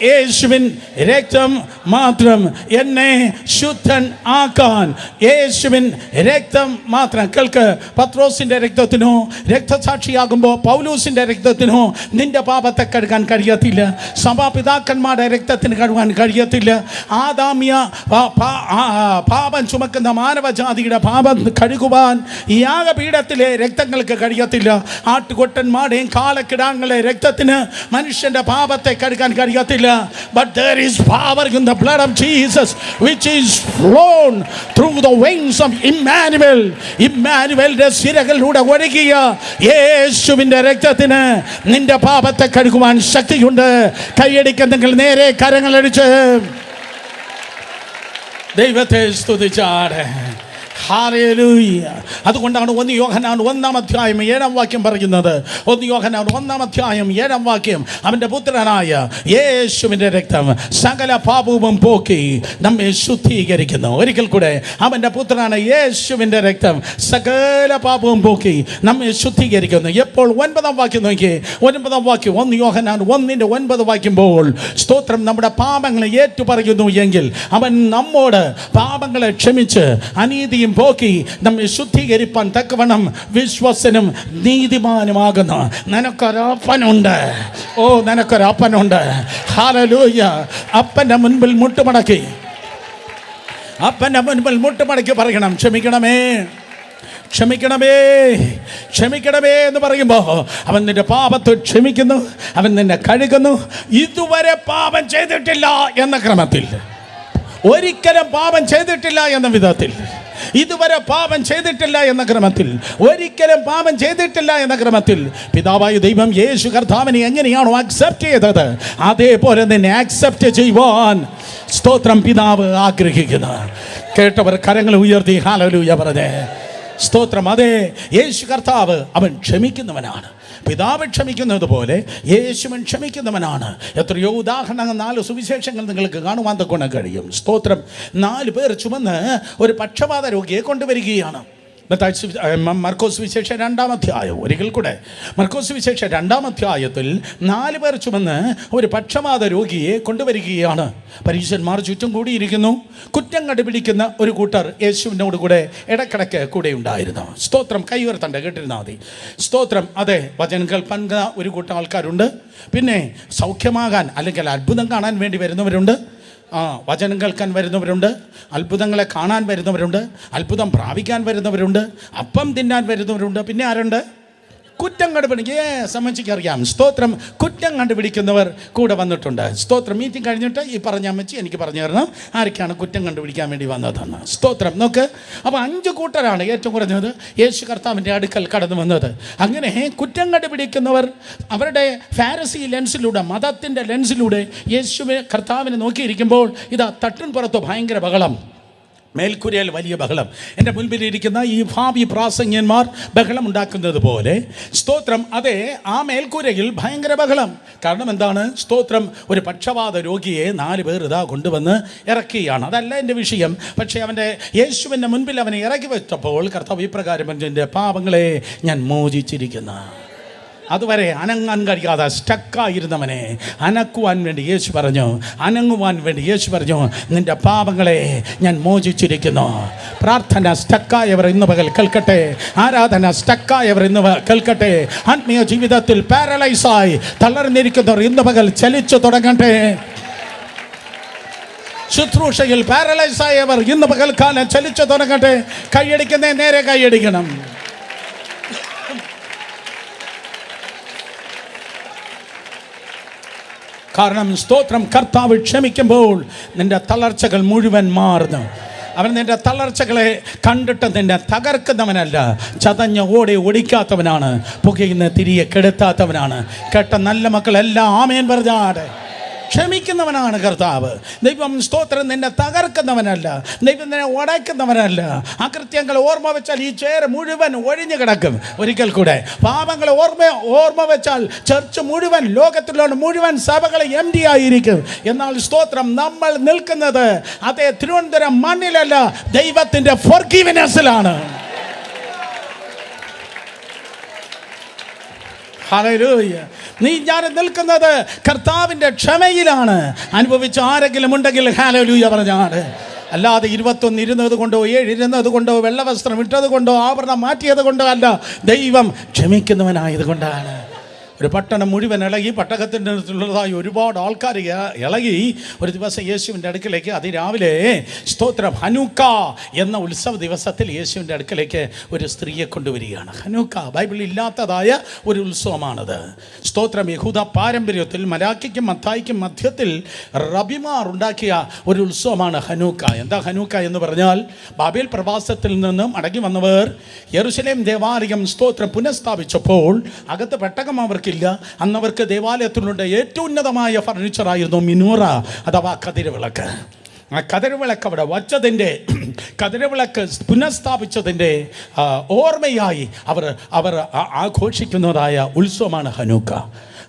യേശുവിൻ രക്തം മാത്രം എന്നെ ശുദ്ധൻ ആക്കാൻ. യേശുവിൻ രക്തം മാത്രം. കേൾക്ക്, പത്രോസിൻ്റെ രക്തത്തിനോ രക്തസാക്ഷിയാകുമ്പോൾ പൗലൂസിൻ്റെ രക്തത്തിനോ നിന്റെ പാപത്തെ കഴുകാൻ കഴിയത്തില്ല. സഭാപിതാക്കന്മാരുടെ രക്തത്തിന് കഴുകാൻ കഴിയത്തില്ല. ആദാമ്യ പാപം ചുമക്കുന്ന മാനവജാതിയുടെ പാപം കഴുകുവാൻ ഈ യാഗപീഠത്തിലെ രക്തങ്ങൾക്ക് കഴിയത്തില്ല. ആട്ടുകൊട്ടന്മാരുടെയും കാളക്കിടാങ്ങളുടെ രക്തത്തിന് മനുഷ്യൻ്റെ പാപത്തെ കഴുകാൻ കഴിയത്തില്ല. But there is power in the blood of Jesus, which is flown through the veins of Emmanuel. ഇമ്മാനുവേലിന്റെ സിരകളിലൂടെ ഒഴുകിയ യേശുവിന്റെ രക്തത്തിന് നിന്റെ പാപത്തെ കഴുകുവാൻ ശക്തിയുണ്ട്. കൈയടിക്കുന്നെങ്കിൽ നേരെ കരങ്ങളടിച്ച് ദൈവത്തെ സ്തുതിച്ചാട്. ഹല്ലേലൂയ. അതുകൊണ്ടാണ് 1 യോഹന്നാൻ 1-ാം 7-ാം വാക്യം പറയുന്നത്. 1 യോഹന്നാൻ 1-ാം 7-ാം വാക്യം, അവൻ്റെ പുത്രനായ യേശുവിൻ്റെ രക്തം സകല പാപവും പോക്കി നമ്മെ ശുദ്ധീകരിക്കുന്നു. ഒരിക്കൽ കൂടെ, അവൻ്റെ പുത്രനായ യേശുവിൻ്റെ രക്തം സകല പാപവും പോക്കി നമ്മെ ശുദ്ധീകരിക്കുന്നു. എപ്പോൾ? 9-ാം വാക്യം നോക്കി. 9-ാം വാക്യം, 1 യോഹന്നാൻ 1:9 വായിക്കുമ്പോൾ, സ്തോത്രം, നമ്മുടെ പാപങ്ങളെ ഏറ്റുപറയുന്നു എങ്കിൽ അവൻ നമ്മോട് പാപങ്ങളെ ക്ഷമിച്ച് അനീതിയും പോക്കി നമ്മെ ശുദ്ധീകരിപ്പാൻ തക്കവണ്ണം വിശ്വസനും നീതിമാനുമാകുന്നു. നിനക്കൊരപ്പനുണ്ട്. ഓ, നിനക്കൊരപ്പനുണ്ട്. ഹല്ലേലൂയ. അപ്പൻ്റെ മുൻപിൽ മുട്ടുമടക്കി, അപ്പൻ്റെ മുൻപിൽ മുട്ടുമടക്കി പറയണം, ക്ഷമിക്കണമേ, ക്ഷമിക്കണമേ, ക്ഷമിക്കണമേ എന്ന് പറയുമ്പോൾ അവൻ നിന്റെ പാപത്തെ ക്ഷമിക്കുന്നു, അവൻ നിന്നെ കഴുകുന്നു. ഇതുവരെ പാപം ചെയ്തിട്ടില്ല എന്ന ക്രമത്തിൽ, ഒരിക്കലും പാപം ചെയ്തിട്ടില്ല എന്ന വിധത്തിൽ, ഇതുവരെ പാപം ചെയ്തിട്ടില്ല എന്ന ക്രമത്തിൽ, ഒരിക്കലും പാപം ചെയ്തിട്ടില്ല എന്ന ക്രമത്തിൽ പിതാവായ ദൈവം യേശു കർത്താവിനെ എങ്ങനെയാണോ അക്സെപ്റ്റ് ചെയ്തത്, അതേപോലെ തന്നെ അക്സെപ്റ്റ് ചെയ്യുവാൻ, സ്തോത്രം, പിതാവ് ആഗ്രഹിക്കുന്നു. കേട്ടവർ കരങ്ങൾ ഉയർത്തി ഹല്ലേലൂയ പറഞ്ഞേ. സ്തോത്രം. അതെ, യേശു കർത്താവ് അവൻ ക്ഷമിക്കുന്നവനാണ്. പിതാവ് ക്ഷമിക്കുന്നത് പോലെ യേശുവൻ ക്ഷമിക്കുന്നവനാണ്. എത്രയോ ഉദാഹരണങ്ങൾ 4 സുവിശേഷങ്ങൾ നിങ്ങൾക്ക് കാണുവാൻ തക്കൊണ്ട് കഴിയും. സ്തോത്രം. 4 പേർ ചുമന്ന് ഒരു പക്ഷപാത രോഗിയെ കൊണ്ടുവരികയാണ്. മർക്കോസ് വിശേഷം 2-ാം അധ്യായം. ഒരിക്കൽ കൂടെ, മർക്കോസ് വിശേഷം 2-ാം അധ്യായത്തിൽ 4 പേർ ചുമന്ന് ഒരു പക്ഷപാത രോഗിയെ കൊണ്ടുവരികയാണ്. പരീശന്മാർ ചുറ്റും കൂടിയിരിക്കുന്നു. കുറ്റം കണ്ടുപിടിക്കുന്ന ഒരു കൂട്ടർ യേശുവിനോട് കൂടെ ഇടക്കിടയ്ക്ക് കൂടെ ഉണ്ടായിരുന്നു. സ്തോത്രം. കൈ ഉയർത്തണ്ട, കേട്ടിരുന്നാൽ മതി. സ്തോത്രം. അതെ, വചനം കേൾക്കുന്ന ഒരു കൂട്ടം ആൾക്കാരുണ്ട്. പിന്നെ സൗഖ്യമാകാൻ അല്ലെങ്കിൽ അത്ഭുതം കാണാൻ വേണ്ടി വരുന്നവരുണ്ട്. വചനം കേൾക്കാൻ വരുന്നവരുണ്ട്, അത്ഭുതങ്ങളെ കാണാൻ വരുന്നവരുണ്ട്, അത്ഭുതം പ്രാപിക്കാൻ വരുന്നവരുണ്ട്, അപ്പം തിന്നാൻ വരുന്നവരുണ്ട്. പിന്നെ ആരുണ്ട്? കുറ്റം കണ്ടുപിടിക്കുക അമ്മച്ചിക്ക് അറിയാം. സ്തോത്രം. കുറ്റം കണ്ടുപിടിക്കുന്നവർ കൂടെ വന്നിട്ടുണ്ട്. സ്തോത്രം. മീറ്റിംഗ് കഴിഞ്ഞിട്ട് ഈ പറഞ്ഞ അമ്മച്ചി എനിക്ക് പറഞ്ഞു തരണം ആരൊക്കെയാണ് കുറ്റം കണ്ടുപിടിക്കാൻ വേണ്ടി വന്നതെന്ന്. സ്തോത്രം. നോക്ക്, അപ്പോൾ 5 കൂട്ടരാണ് ഏറ്റവും കുറഞ്ഞത് യേശു കർത്താവിൻ്റെ അടുക്കൽ കടന്നു വന്നത്. അങ്ങനെ കുറ്റം കണ്ടുപിടിക്കുന്നവർ അവരുടെ ഫാരസി ലെൻസിലൂടെ, മതത്തിൻ്റെ ലെൻസിലൂടെ യേശുവെ കർത്താവിനെ നോക്കിയിരിക്കുമ്പോൾ ഇതാ തട്ടിൻ പുറത്ത് ഭയങ്കര ബഹളം, മേൽക്കുരയിൽ വലിയ ബഹളം. എൻ്റെ മുൻപിലിരിക്കുന്ന ഈ ഭാവി പ്രാസംഗ്യന്മാർ ബഹളം ഉണ്ടാക്കുന്നത് പോലെ സ്തോത്രം, അതെ, ആ മേൽക്കൂരയിൽ ഭയങ്കര ബഹളം. കാരണം എന്താണ്? സ്തോത്രം, ഒരു പക്ഷപാത രോഗിയെ 4 പേർ ഇതാ കൊണ്ടുവന്ന് ഇറക്കുകയാണ്. അതല്ല എൻ്റെ വിഷയം. പക്ഷേ അവൻ്റെ യേശുവിൻ്റെ മുൻപിൽ അവനെ ഇറക്കി വെച്ചപ്പോൾ കർത്താവ് ഇപ്രകാരം പറഞ്ഞു, എൻ്റെ പാപങ്ങളെ ഞാൻ മോചിച്ചിരിക്കുന്നു. അതുവരെ അനങ്ങാൻ കഴിയാതെ സ്റ്റക്കായിരുന്നവനെ അനക്കുവാൻ വേണ്ടി യേശു പറഞ്ഞു, അനങ്ങുവാൻ വേണ്ടി യേശു പറഞ്ഞു, നിൻ്റെ പാപങ്ങളെ ഞാൻ മോചിച്ചിരിക്കുന്നു. പ്രാർത്ഥന സ്റ്റക്കായവർ ഇന്ന് പകൽ കേൾക്കട്ടെ. ആരാധന സ്റ്റക്കായവർ ഇന്ന് കേൾക്കട്ടെ. ആത്മീയ ജീവിതത്തിൽ പാരലൈസായി തളർന്നിരിക്കുന്നവർ ഇന്ന് പകൽ ചലിച്ചു തുടങ്ങട്ടെ. ശുശ്രൂഷയിൽ പാരലൈസായവർ ഇന്ന് പകൽക്കാലം ചലിച്ചു തുടങ്ങട്ടെ. കൈയടിക്കുന്നേ, നേരെ കൈയടിക്കണം. കാരണം സ്തോത്രം, കർത്താവ് ക്ഷമിക്കുമ്പോൾ നിന്റെ തളർച്ചകൾ മുഴുവൻ മാറുന്നു. അവൻ നിന്റെ തളർച്ചകളെ കണ്ടിട്ട് നിന്നെ തകർക്കുന്നവനല്ല, ചതഞ്ഞ ഓടെ ഓടിക്കാത്തവനാണ്, പുകയുന്ന തിരിയെ കെടുത്താത്തവനാണ്. കേട്ട നല്ല മക്കളെല്ലാം ആമേൻ പറഞ്ഞാടെ. ക്ഷമിക്കുന്നവനാണ് കർത്താവ്. ദൈവം സ്തോത്രം നിന്നെ തകർക്കുന്നവനല്ല, ദൈവം നിന്നെ ഉടയ്ക്കുന്നവനല്ല. അകൃത്യങ്ങൾ ഓർമ്മ വെച്ചാൽ ഈ ചേർ മുഴുവൻ ഒഴിഞ്ഞു കിടക്കും. ഒരിക്കൽ കൂടെ, പാപങ്ങൾ ഓർമ്മ വെച്ചാൽ ചർച്ച് മുഴുവൻ, ലോകത്തിലുള്ള മുഴുവൻ സഭകൾ എംപ്റ്റി ആയിരിക്കും. എന്നാൽ സ്തോത്രം, നമ്മൾ നിൽക്കുന്നത് അതേ തിരുവനന്തപുരം മണ്ണിലല്ല, ദൈവത്തിൻ്റെ ഫോർഗീവ്നെസ്സിലാണ്. ഹല്ലേലൂയ. നീ ഞാൻ നിൽക്കുന്നത് കർത്താവിൻ്റെ ക്ഷമയിലാണ്. അനുഭവിച്ച ആരെങ്കിലും ഉണ്ടെങ്കിൽ ഹല്ലേലൂയ പറഞ്ഞാണ്. അല്ലാതെ 21 ഇരുന്നത് കൊണ്ടോ 7 ഇരുന്നത് കൊണ്ടോ വെള്ളവസ്ത്രം ഇട്ടത് കൊണ്ടോ ആഭരണം മാറ്റിയത് കൊണ്ടോ അല്ല, ദൈവം ക്ഷമിക്കുന്നവനായത് കൊണ്ടാണ്. ഒരു പട്ടണം മുഴുവൻ ഇളകി, പട്ടണത്തിൻ്റെ അടുത്തുള്ളതായി ഒരുപാട് ആൾക്കാർ ഇളകി. ഒരു ദിവസം യേശുവിൻ്റെ അടുക്കലേക്ക് അതിരാവിലെ സ്തോത്രം ഹനൂക്ക എന്ന ഉത്സവ ദിവസത്തിൽ യേശുവിൻ്റെ അടുക്കലേക്ക് ഒരു സ്ത്രീയെ കൊണ്ടുവരികയാണ്. ഹനൂക്ക ബൈബിളിൽ ഇല്ലാത്തതായ ഒരു ഉത്സവമാണത്. സ്തോത്രം, യഹൂദ പാരമ്പര്യത്തിൽ മലാക്കിക്കും മത്തായിക്കും മധ്യത്തിൽ റബിമാർ ഉണ്ടാക്കിയ ഒരു ഉത്സവമാണ് ഹനൂക്ക. എന്താ ഹനൂക്ക എന്ന് പറഞ്ഞാൽ, ബാബേൽ പ്രവാസത്തിൽ നിന്നും മടങ്ങി വന്നവർ യെരുശലേം ദേവാലയം സ്തോത്രം പുനഃസ്ഥാപിച്ചപ്പോൾ അകത്ത് പെട്ടകം അവർക്ക് ഇല്ല. അന്നവർക്ക് ദേവാലയത്തിലുള്ള ഏറ്റവും ഉന്നതമായ ഫർണിച്ചറായിരുന്നു മിനോറ അഥവാ കതിരവിളക്ക്. ആ കതിരവിളക്ക് അവിടെ വച്ചതിൻ്റെ, കതിരവിളക്ക് പുനഃസ്ഥാപിച്ചതിൻ്റെ ഓർമ്മയായി അവർ ആഘോഷിക്കുന്നതായ ഉത്സവമാണ് ഹനൂക്ക.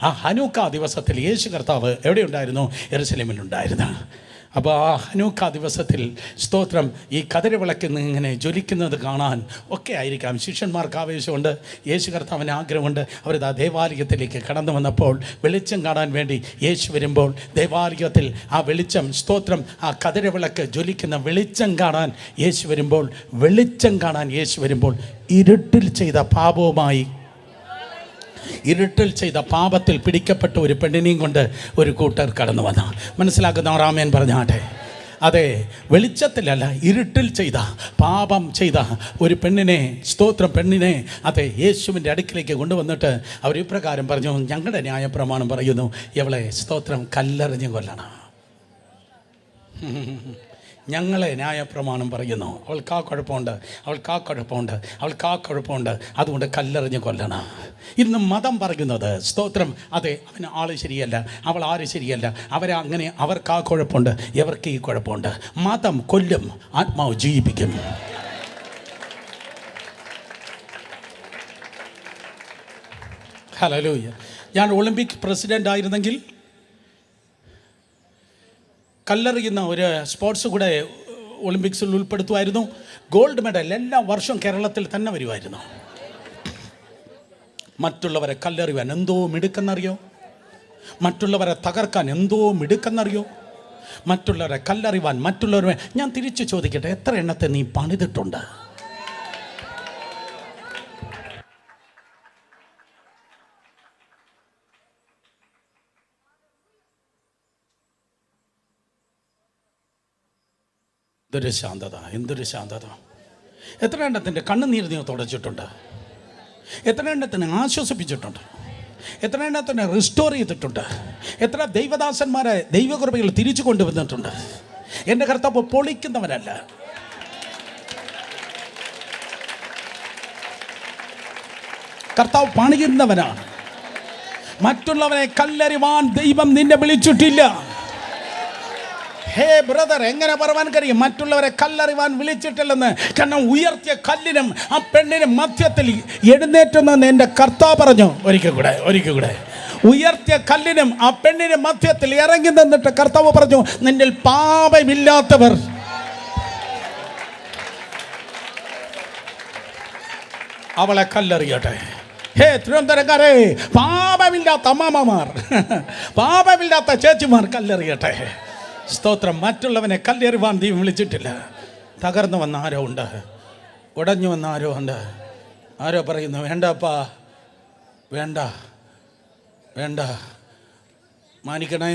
ആ ഹനൂക്ക ദിവസത്തിൽ യേശു കർത്താവ് എവിടെയുണ്ടായിരുന്നു? യെരുശലേമിലുണ്ടായിരുന്നു. അപ്പോൾ ആ ഹനൂക്ക ദിവസത്തിൽ സ്തോത്രം ഈ കതിരവിളക്കിൽ നിന്ന് ഇങ്ങനെ ജ്വലിക്കുന്നത് കാണാൻ ഒക്കെ ആയിരിക്കാം ശിഷ്യന്മാർക്ക് ആവേശമുണ്ട്, യേശു കർത്താവിന് ആഗ്രഹമുണ്ട്. അവരിതാ ദേവാലയത്തിലേക്ക് കടന്നു വന്നപ്പോൾ വെളിച്ചം കാണാൻ വേണ്ടി യേശു വരുമ്പോൾ ദേവാലയത്തിൽ ആ വെളിച്ചം, സ്തോത്രം, ആ കതിരവിളക്ക് ജ്വലിക്കുന്ന വെളിച്ചം കാണാൻ യേശു വരുമ്പോൾ ഇരുട്ടിൽ ചെയ്ത പാപവുമായി, ഇരുട്ടിൽ ചെയ്ത പാപത്തിൽ പിടിക്കപ്പെട്ട ഒരു പെണ്ണിനെയും കൊണ്ട് ഒരു കൂട്ടർ കടന്നു വന്ന. മനസ്സിലാക്കുന്ന ആമേൻ പറഞ്ഞാട്ടെ. അതെ, വെളിച്ചത്തിലല്ല, ഇരുട്ടിൽ ചെയ്ത, പാപം ചെയ്ത ഒരു പെണ്ണിനെ, സ്തോത്രം പെണ്ണിനെ അതെ യേശുവിൻ്റെ അടുക്കിലേക്ക് കൊണ്ടുവന്നിട്ട് അവർ ഇപ്രകാരം പറഞ്ഞു, ഞങ്ങളുടെ ന്യായപ്രമാണം പറയുന്നു ഇവളെ സ്തോത്രം കല്ലെറിഞ്ഞ് കൊല്ലണം. ഞങ്ങളെ ന്യായപ്രമാണം പറയുന്നു അവൾക്ക് ആ കുഴപ്പമുണ്ട്, അതുകൊണ്ട് കല്ലെറിഞ്ഞ് കൊല്ലണം. ഇന്ന് മതം പറയുന്നത് സ്തോത്രം, അതെ അവന് ആൾ ശരിയല്ല, അവൾ ആര് ശരിയല്ല, അവരങ്ങനെ, അവർക്ക് ആ കുഴപ്പമുണ്ട്, ഇവർക്ക് ഈ കുഴപ്പമുണ്ട്. മതം കൊല്ലും, ആത്മാവ് ജീവിപ്പിക്കും. ഹല്ലേലൂയ. ഞാൻ ഒളിമ്പിക് പ്രസിഡൻ്റ് ആയിരുന്നെങ്കിൽ കല്ലെറിയുന്ന ഒരു സ്പോർട്സ് കൂടെ ഒളിമ്പിക്സിൽ ഉൾപ്പെടുത്തുമായിരുന്നു. ഗോൾഡ് മെഡൽ എല്ലാ വർഷവും കേരളത്തിൽ തന്നെ വരുമായിരുന്നു. മറ്റുള്ളവരെ കല്ലെറിയാൻ എന്തോ മിടുക്കെന്നറിയോ, മറ്റുള്ളവരെ തകർക്കാൻ എന്തോ മിടുക്കെന്നറിയോ, മറ്റുള്ളവരെ കല്ലെറിവാൻ, മറ്റുള്ളവരെ. ഞാൻ തിരിച്ചു ചോദിക്കട്ടെ, എത്ര എണ്ണത്തെ നീ പണിതിട്ടുണ്ട്? എന്തൊരു ശാന്തത! എത്ര എണ്ണത്തിൻ്റെ കണ്ണുനീർ നീ തുടച്ചിട്ടുണ്ട്? എത്ര എണ്ണത്തിനെ ആശ്വസിപ്പിച്ചിട്ടുണ്ട്, എത്ര എണ്ണത്തിനെ റിസ്റ്റോർ ചെയ്തിട്ടുണ്ട്, എത്ര ദൈവദാസന്മാരെ ദൈവകൃപകൾ തിരിച്ചു കൊണ്ടുവന്നിട്ടുണ്ട്. എൻ്റെ കർത്താവ് പൊളിക്കുന്നവനല്ല, കർത്താവ് പണിയുന്നവനാണ്. മറ്റുള്ളവനെ കല്ലെറിവാൻ ദൈവം നിന്നെ വിളിച്ചിട്ടില്ല. ഹേ ബ്രദർ, എങ്ങനെ പറയാൻ കഴിയും മറ്റുള്ളവരെ കല്ലെറിവാൻ വിളിച്ചിട്ടില്ലെന്ന്? കാരണം ഉയർത്തിയ കല്ലിനും ആ പെണ്ണിനും മധ്യത്തിൽ എഴുന്നേറ്റുന്നെന്ന് എൻ്റെ കർത്താവ് പറഞ്ഞു. ഒരിക്കൽ കൂടെ ഉയർത്തിയ കല്ലിനും ആ പെണ്ണിനും മധ്യത്തിൽ ഇറങ്ങി നിന്നിട്ട് കർത്താവ് പറഞ്ഞു, നിന്നിൽ പാപമില്ലാത്തവർ അവളെ കല്ലെറിയട്ടെ. ഹേ തിരുവനന്തപുരക്കാരെ, പാപമില്ലാത്ത അമ്മാമ്മമാർ, പാപമില്ലാത്ത ചേച്ചിമാർ കല്ലെറിയട്ടെ. സ്തോത്രം. മറ്റുള്ളവനെ കല്ലെറിവാൻ ദൈവം വിളിച്ചിട്ടില്ല. തകർന്നു വന്ന ആരോ ഉണ്ട്, ഉടഞ്ഞു വന്ന ആരോ ഉണ്ട്. ആരോ പറയുന്നു, വേണ്ടപ്പാ, വേണ്ട വേണ്ട, മാനിക്കണേ,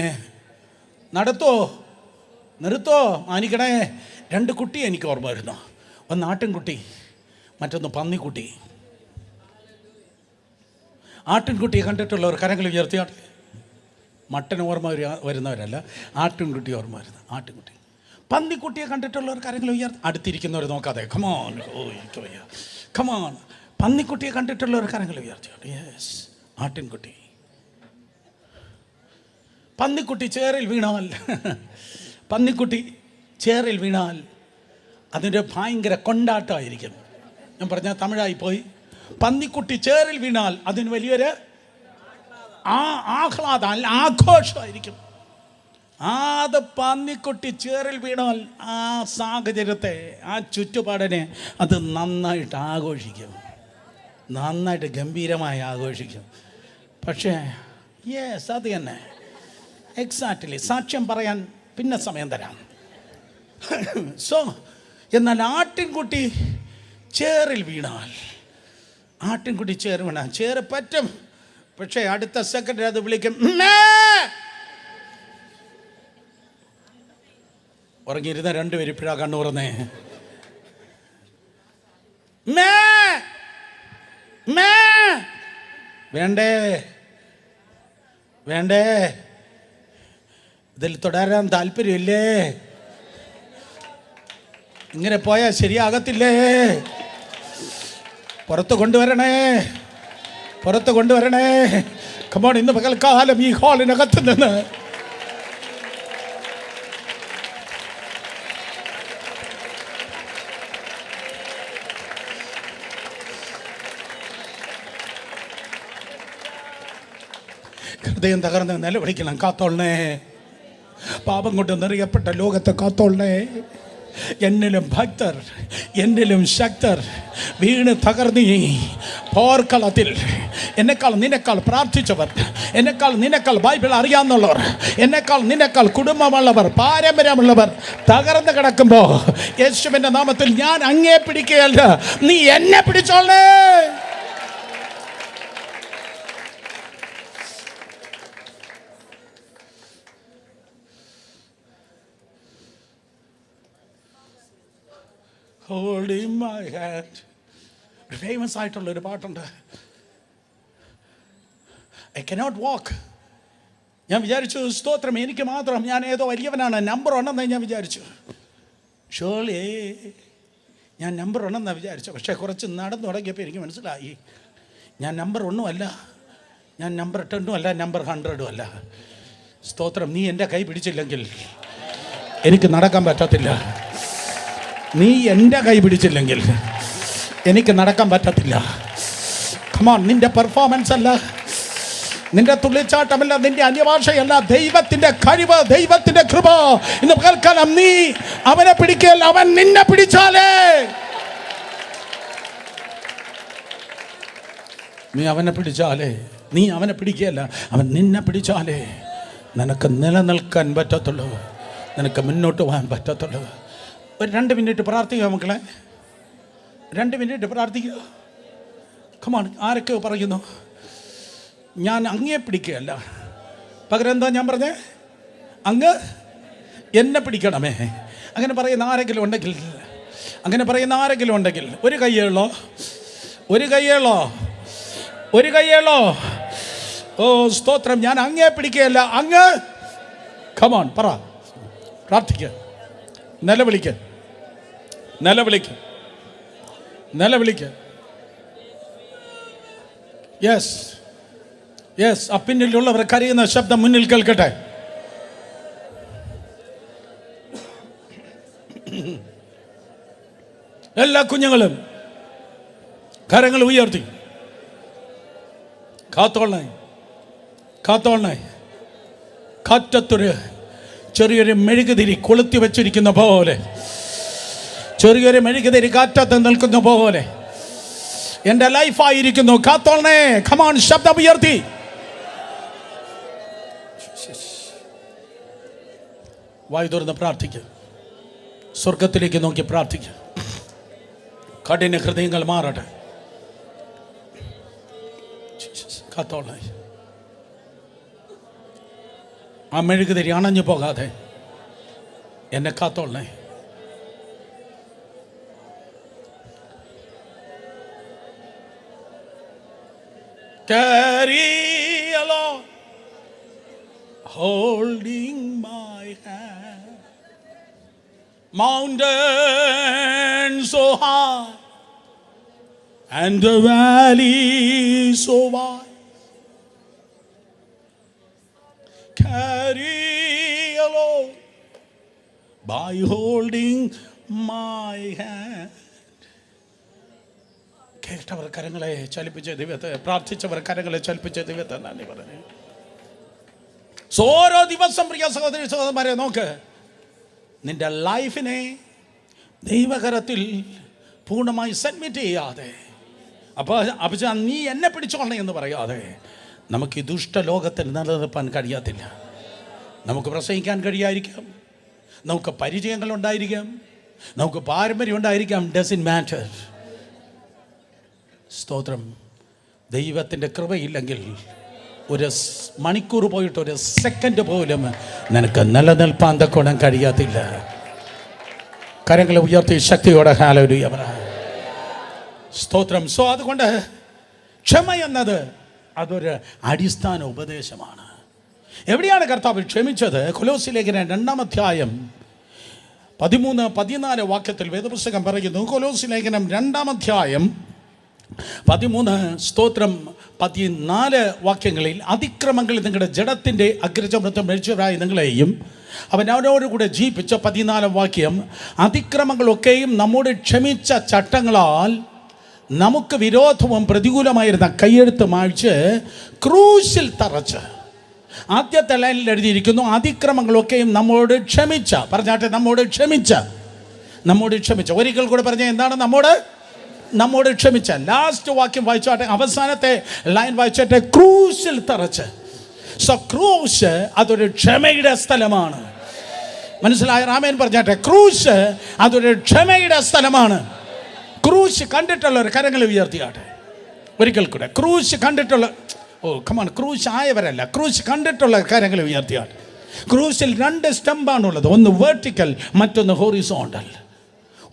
നിർത്തോ, മാനിക്കണേ. 2 കുട്ടി എനിക്ക് ഓർമ്മ വരുന്നു. ഒന്ന് ആട്ടിൻകുട്ടി, മറ്റൊന്ന് പന്നിക്കുട്ടി. ആട്ടിൻകുട്ടിയെ കണ്ടിട്ടുള്ളവർ കരങ്ങൾ ഉയർത്തിയാട്ടെ. മട്ടൻ ഓർമ്മ വരുന്നവരല്ല, ആട്ടിൻകുട്ടി ഓർമ്മ വരുന്നത്. ആട്ടിൻകുട്ടി. പന്നിക്കുട്ടിയെ കണ്ടിട്ടുള്ളവർ കരങ്ങൾ ഉയർത്തി. അടുത്തിരിക്കുന്നവർ നോക്കാതെ, കമോൺ, കമോൺ. പന്നിക്കുട്ടിയെ കണ്ടിട്ടുള്ളവർ കരങ്ങൾ ഉയർത്തിയാട്ടെ. യെസ്, ആട്ടിൻകുട്ടി. പന്നിക്കുട്ടി ചേറിൽ വീണാൽ അതിൻ്റെ ഭയങ്കര കൊണ്ടാട്ടമായിരിക്കും. ഞാൻ പറഞ്ഞാൽ തമിഴായി പോയി. പന്നിക്കുട്ടി ചേറിൽ വീണാൽ അതിന് വലിയൊരു ആഹ്ലാദം, അല്ല ആഘോഷമായിരിക്കും. അത് പന്നിക്കുട്ടി ചേറിൽ വീണാൽ ആ സാഹചര്യത്തെ, ആ ചുറ്റുപാടിനെ അത് നന്നായിട്ട് ആഘോഷിക്കും, നന്നായിട്ട് ഗംഭീരമായി ആഘോഷിക്കും. പക്ഷേ യെസ്, അത് തന്നെ എക്സാക്ട്ലി. സാക്ഷ്യം പറയാൻ പിന്നെ സമയം തരാം. സോ എന്നാൽ ആട്ടിൻകുട്ടി ചേറിൽ വീണാൽ, ചേറ് പറ്റും. പക്ഷേ അടുത്ത സെക്കൻഡ് അത് വിളിക്കും. ഉറങ്ങിയിരുന്ന 2 പേര് ഇപ്പോഴാ കണ്ണു തുറന്നേ. വേണ്ടേ, ഇതിൽ തുടരാൻ താല്പര്യമില്ലേ? ഇങ്ങനെ പോയാൽ ശരിയാകത്തില്ലേ? പുറത്ത് കൊണ്ടുവരണേ. കമോൺ, ഇന്ന് പകൽക്കാലം ഈ ഹാളിനകത്ത് നിന്ന് ഹൃദയം തകർന്ന് നിലവിളിക്കണം. കാത്തോളണേ, പാപം കൊണ്ട് നിറയപ്പെട്ട ലോകത്തെ കാത്തോളണേ. എന്നിലും ഭക്തർ, എന്നിലും ശക്തർ വീണ് തകർന്നീ പോർക്കളത്തിൽ എന്നെക്കാൾ നിന്നെക്കാൾ പ്രാർത്ഥിച്ചവർ, എന്നെക്കാൾ നിന്നെക്കാൾ ബൈബിൾ അറിയാവുന്നവർ, എന്നെക്കാൾ നിന്നെക്കാൾ കുടുംബമുള്ളവർ, പാരമ്പര്യമുള്ളവർ തകർന്ന് കിടക്കുമ്പോൾ യേശുവിൻ്റെ നാമത്തിൽ ഞാൻ അങ്ങേ പിടിക്കുകയല്ല, നീ എന്നെ പിടിച്ചോളേ. Hold in my hand. ഒരു ഫേമസ് ആയിട്ടുള്ളൊരു പാട്ടുണ്ട്, I cannot walk. ഞാൻ വിചാരിച്ചു, സ്തോത്രം, എനിക്ക് മാത്രം, ഞാൻ ഏതോ വലിയവനാണ്, നമ്പർ 1 എന്നാണ് ഞാൻ വിചാരിച്ചു. ഷോളേ, ഞാൻ നമ്പർ 1 എന്നാണ് വിചാരിച്ചു. പക്ഷേ കുറച്ച് നടന്നു തുടങ്ങിയപ്പോൾ എനിക്ക് മനസ്സിലായി, ഞാൻ നമ്പർ 1 അല്ല, ഞാൻ നമ്പർ 10 അല്ല, നമ്പർ 100 അല്ല. സ്തോത്രം. നീ എൻ്റെ കൈ പിടിച്ചില്ലെങ്കിൽ എനിക്ക് നടക്കാൻ പറ്റത്തില്ല. നീ എൻ്റെ കൈ പിടിച്ചില്ലെങ്കിൽ എനിക്ക് നടക്കാൻ പറ്റത്തില്ല. കമോൺ, നിന്റെ പെർഫോമൻസ് അല്ല, നിന്റെ തുള്ളിച്ചാട്ടമല്ല, നിന്റെ അന്യഭാഷയല്ല, ദൈവത്തിൻ്റെ കഴിവ്, ദൈവത്തിൻ്റെ കൃപ. ഇന്ന് കേൾക്കണം, നീ അവനെ പിടിക്കൽ, അവൻ നിന്നെ പിടിച്ചാലേ. നീ അവനെ പിടിക്കുകയല്ല, അവൻ നിന്നെ പിടിച്ചാലേ നിനക്ക് നിലനിൽക്കാൻ പറ്റത്തുള്ളൂ, നിനക്ക് മുന്നോട്ട് പോകാൻ പറ്റത്തുള്ളൂ. ഒരു 2 മിനിറ്റ് പ്രാർത്ഥിക്കുക മക്കളെ, 2 മിനിറ്റ് പ്രാർത്ഥിക്കുക. കമാൺ. ആരൊക്കെയോ പറയുന്നു, ഞാൻ അങ്ങേ പിടിക്കുകയല്ല, പകരം എന്താ ഞാൻ പറഞ്ഞേ, അങ്ങ് എന്നെ പിടിക്കണമേ. അങ്ങനെ പറയുന്ന ആരെങ്കിലും ഉണ്ടെങ്കിൽ, ഒരു കയ്യേളോ, ഒരു കയ്യേളോ. ഓ സ്തോത്രം. ഞാൻ അങ്ങേ പിടിക്കുകയല്ല, അങ്ങ്. കമോൺ പറ, പ്രാർത്ഥിക്ക, നിലവിളിക്ക, നിലവിളിക്ക, നിലവിളിക്ക. Yes yes. ആ പിന്നിലുള്ളവർ കരയുന്ന ശബ്ദം മുന്നിൽ കേൾക്കട്ടെ. എല്ലാ കുഞ്ഞുങ്ങളും കരങ്ങൾ ഉയർത്തി. കാത്തോളണേ, കാത്തോളണേ. കാറ്റത്തൊരു ചെറിയൊരു മെഴുകുതിരി കൊളുത്തി വെച്ചിരിക്കുന്ന പോലെ, ചെറിയൊരു മെഴുകുതിരി കാറ്റത്ത് നിൽക്കുന്ന പോലെ എൻ്റെ ലൈഫായിരിക്കുന്നു. കാത്തോളണേ. കമാൺ, ശബ്ദം ഉയർത്തി. വായു തുറന്ന് പ്രാർത്ഥിക്കുക. സ്വർഗത്തിലേക്ക് നോക്കി പ്രാർത്ഥിക്കുക. കഠിന ഹൃദയങ്ങൾ മാറട്ടെ. കാത്തോളണേ. ആ മെഴുകുതിരി അണഞ്ഞു പോകാതെ എന്നെ കാത്തോളണേ. Carry along, holding my hand. Mountain so high and the valley so wide. Carry along by holding my hand. കേട്ടവർ കരങ്ങളെ ചലിപ്പിച്ച ദൈവത്തെ, പ്രാർത്ഥിച്ചവർ കരങ്ങളെ ചലിപ്പിച്ച ദൈവത്തെ നന്ദി പറഞ്ഞു. ഓരോ ദിവസം പ്രിയ സഹോദരി സഹോദരന്മാരെ നോക്ക്, നിന്റെ ലൈഫിനെ ദൈവകരത്തിൽ പൂർണ്ണമായി സബ്മിറ്റ് ചെയ്യാതെ, അപ്പോൾ നീ എന്നെ പിടിച്ചോളണം എന്ന് പറയാതെ നമുക്ക് ഈ ദുഷ്ടലോകത്തിൽ നിലനിർത്താൻ കഴിയത്തില്ല. നമുക്ക് പ്രസംഗിക്കാൻ കഴിയായിരിക്കാം, നമുക്ക് പരിചയങ്ങൾ ഉണ്ടായിരിക്കാം, നമുക്ക് പാരമ്പര്യം ഉണ്ടായിരിക്കാം. Doesn't matter. സ്തോത്രം. ദൈവത്തിൻ്റെ കൃപയില്ലെങ്കിൽ ഒരു മണിക്കൂർ പോയിട്ട് ഒരു സെക്കൻഡ് പോലും നിനക്ക് നിലനിൽപ്പാൻ തക്കോണം കഴിയത്തില്ല. കരങ്ങളെ ഉയർത്തി ശക്തിയോടെ ഹല്ലേലൂയ പറ. സ്തോത്രം. അതുകൊണ്ട് ക്ഷമ എന്നത് അതൊരു അടിസ്ഥാന ഉപദേശമാണ്. എവിടെയാണ് കർത്താവ് ക്ഷമിച്ചത്? കൊലോസ്യലേഖനം 2-ാം അധ്യായം 13-14 വാക്യത്തിൽ വേദപുസ്തകം പറയുന്നു. കൊലോസ്യലേഖനം 2-ാം അധ്യായം 13 സ്തോത്രം 14 വാക്യങ്ങളിൽ, അതിക്രമങ്ങളിൽ നിങ്ങളുടെ ജഡത്തിൻ്റെ അഗ്രചമൃത്തം മരിച്ചവരായി നിങ്ങളെയും അവൻ അവനോടുകൂടെ ജീവിപ്പിച്ച 14 വാക്യം, അതിക്രമങ്ങളൊക്കെയും നമ്മോട് ക്ഷമിച്ച ചട്ടങ്ങളാൽ നമുക്ക് വിരോധവും പ്രതികൂലമായിരുന്ന കയ്യെഴുത്ത് മായ്ച്ച് ക്രൂശിൽ തറച്ച്. ആദ്യത്തെ ലൈനിൽ എഴുതിയിരിക്കുന്നു, അതിക്രമങ്ങളൊക്കെയും നമ്മോട് ക്ഷമിച്ച. പറഞ്ഞാട്ടെ, നമ്മോട് ക്ഷമിച്ച, നമ്മോട് ക്ഷമിച്ച. ഒരിക്കൽ കൂടെ പറഞ്ഞ എന്താണ്? നമ്മോട് ക്ഷമിച്ച. ലാസ്റ്റ് വാക്യം വായിച്ചാട്ടെ, അവസാനത്തെ ലൈൻ വായിച്ചാട്ടെ, ക്രൂശിൽ തറച്ച്. ക്രൂശ് അതൊരു ക്ഷമയുടെ സ്ഥലമാണ്. മനസ്സിലായ? ആമേൻ പറഞ്ഞാട്ടെ. ക്രൂശ് അതൊരു ക്ഷമയുടെ സ്ഥലമാണ്. ക്രൂശ് കണ്ടിട്ടുള്ളവർ കരങ്ങൾ ഉയർത്തിയാട്ടെ. ഒരിക്കൽ കൂടെ, ക്രൂശ് കണ്ടിട്ടുള്ള, കമാൺ, ക്രൂശ് ആയവരല്ല, ക്രൂശ് കണ്ടിട്ടുള്ള കരങ്ങൾ ഉയർത്തിയാട്ടെ. ക്രൂശിൽ 2 സ്റ്റംപാണുള്ളത്, ഒന്ന് വെർട്ടിക്കൽ, മറ്റൊന്ന് ഹൊറിസോണ്ടൽ.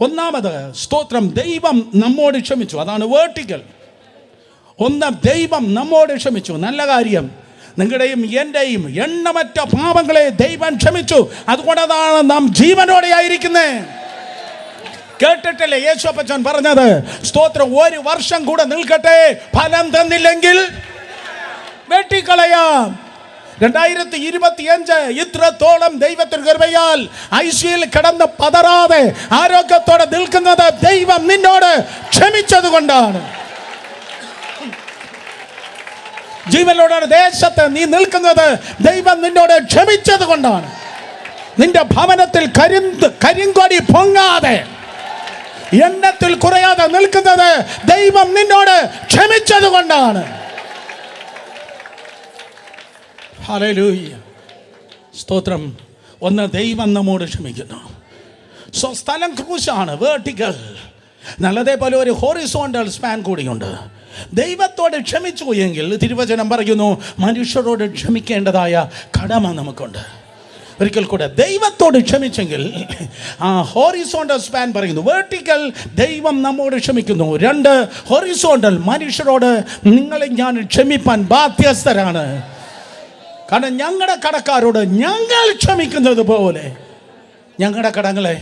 ഒന്നാമത് സ്തോത്രം, ദൈവം നമ്മോട് ക്ഷമിച്ചു, അതാണ് വെർട്ടിക്കൽ. ഒന്ന്, ദൈവം നമ്മോട് ക്ഷമിച്ചു. നല്ല കാര്യം. നിങ്ങളുടെയും എൻ്റെയും എണ്ണമറ്റ പാപങ്ങളെ ദൈവം ക്ഷമിച്ചു. അതുകൊണ്ടാണ് നാം ജീവനോടെ ആയിരിക്കുന്നത്. കേട്ടിട്ടില്ലേ യേശുപ്പച്ചൻ പറഞ്ഞത്? സ്തോത്രം, 1 വർഷം കൂടെ നിൽക്കട്ടെ, ഫലം തന്നില്ലെങ്കിൽ വെട്ടിക്കളയാം. 2025 ഇത്രത്തോളം ദൈവത്തിന്റെ കൃപയാൽ ഐസിയിൽ കിടന്ന് പതറാതെ ആരോഗ്യത്തോടെ നിൽക്കുന്നത് ദൈവം നിന്നോട് ക്ഷമിച്ചത് കൊണ്ടാണ്. ജീവനോടെ ദേശത്ത് നീ നിൽക്കുന്നത് ദൈവം നിന്നോട് ക്ഷമിച്ചത് കൊണ്ടാണ്. നിന്റെ ഭവനത്തിൽ കരിങ്കൊടി പൊങ്ങാതെ, എണ്ണത്തിൽ കുറയാതെ നിൽക്കുന്നത് ദൈവം നിന്നോട് ക്ഷമിച്ചത് കൊണ്ടാണ്. ഹല്ലേലൂയ. സ്തോത്രം. ഒന്ന്, ദൈവം നമ്മോട് ക്ഷമിക്കുന്നു. സ്ഥലം ക്രൂശാണ്, വെർട്ടിക്കൽ. നല്ലതേപോലെ ഒരു ഹൊറിസോണ്ടൽ സ്പാൻ കൂടിയുണ്ട്. ദൈവത്തോട് ക്ഷമിച്ചു എങ്കിൽ തിരുവചനം പറയുന്നു, മനുഷ്യരോട് ക്ഷമിക്കേണ്ടതായ കടമ നമുക്കുണ്ട്. ഒരിക്കൽ കൂടെ ദൈവത്തോട് ക്ഷമിച്ചെങ്കിൽ ഹോറിസോണ്ടൽ സ്പാൻ പറയുന്നു, വെർട്ടിക്കൽ ദൈവം നമ്മോട് ക്ഷമിക്കുന്നു. 2 ഹോറിസോണ്ടൽ മനുഷ്യരോട് നിങ്ങളെ ഞാൻ ക്ഷമിപ്പാൻ ബാധ്യസ്ഥരാണ്. കാരണം ഞങ്ങളുടെ കടക്കാരോട് ഞങ്ങൾ ക്ഷമിക്കുന്നത് പോലെ ഞങ്ങളുടെ കടങ്ങളെ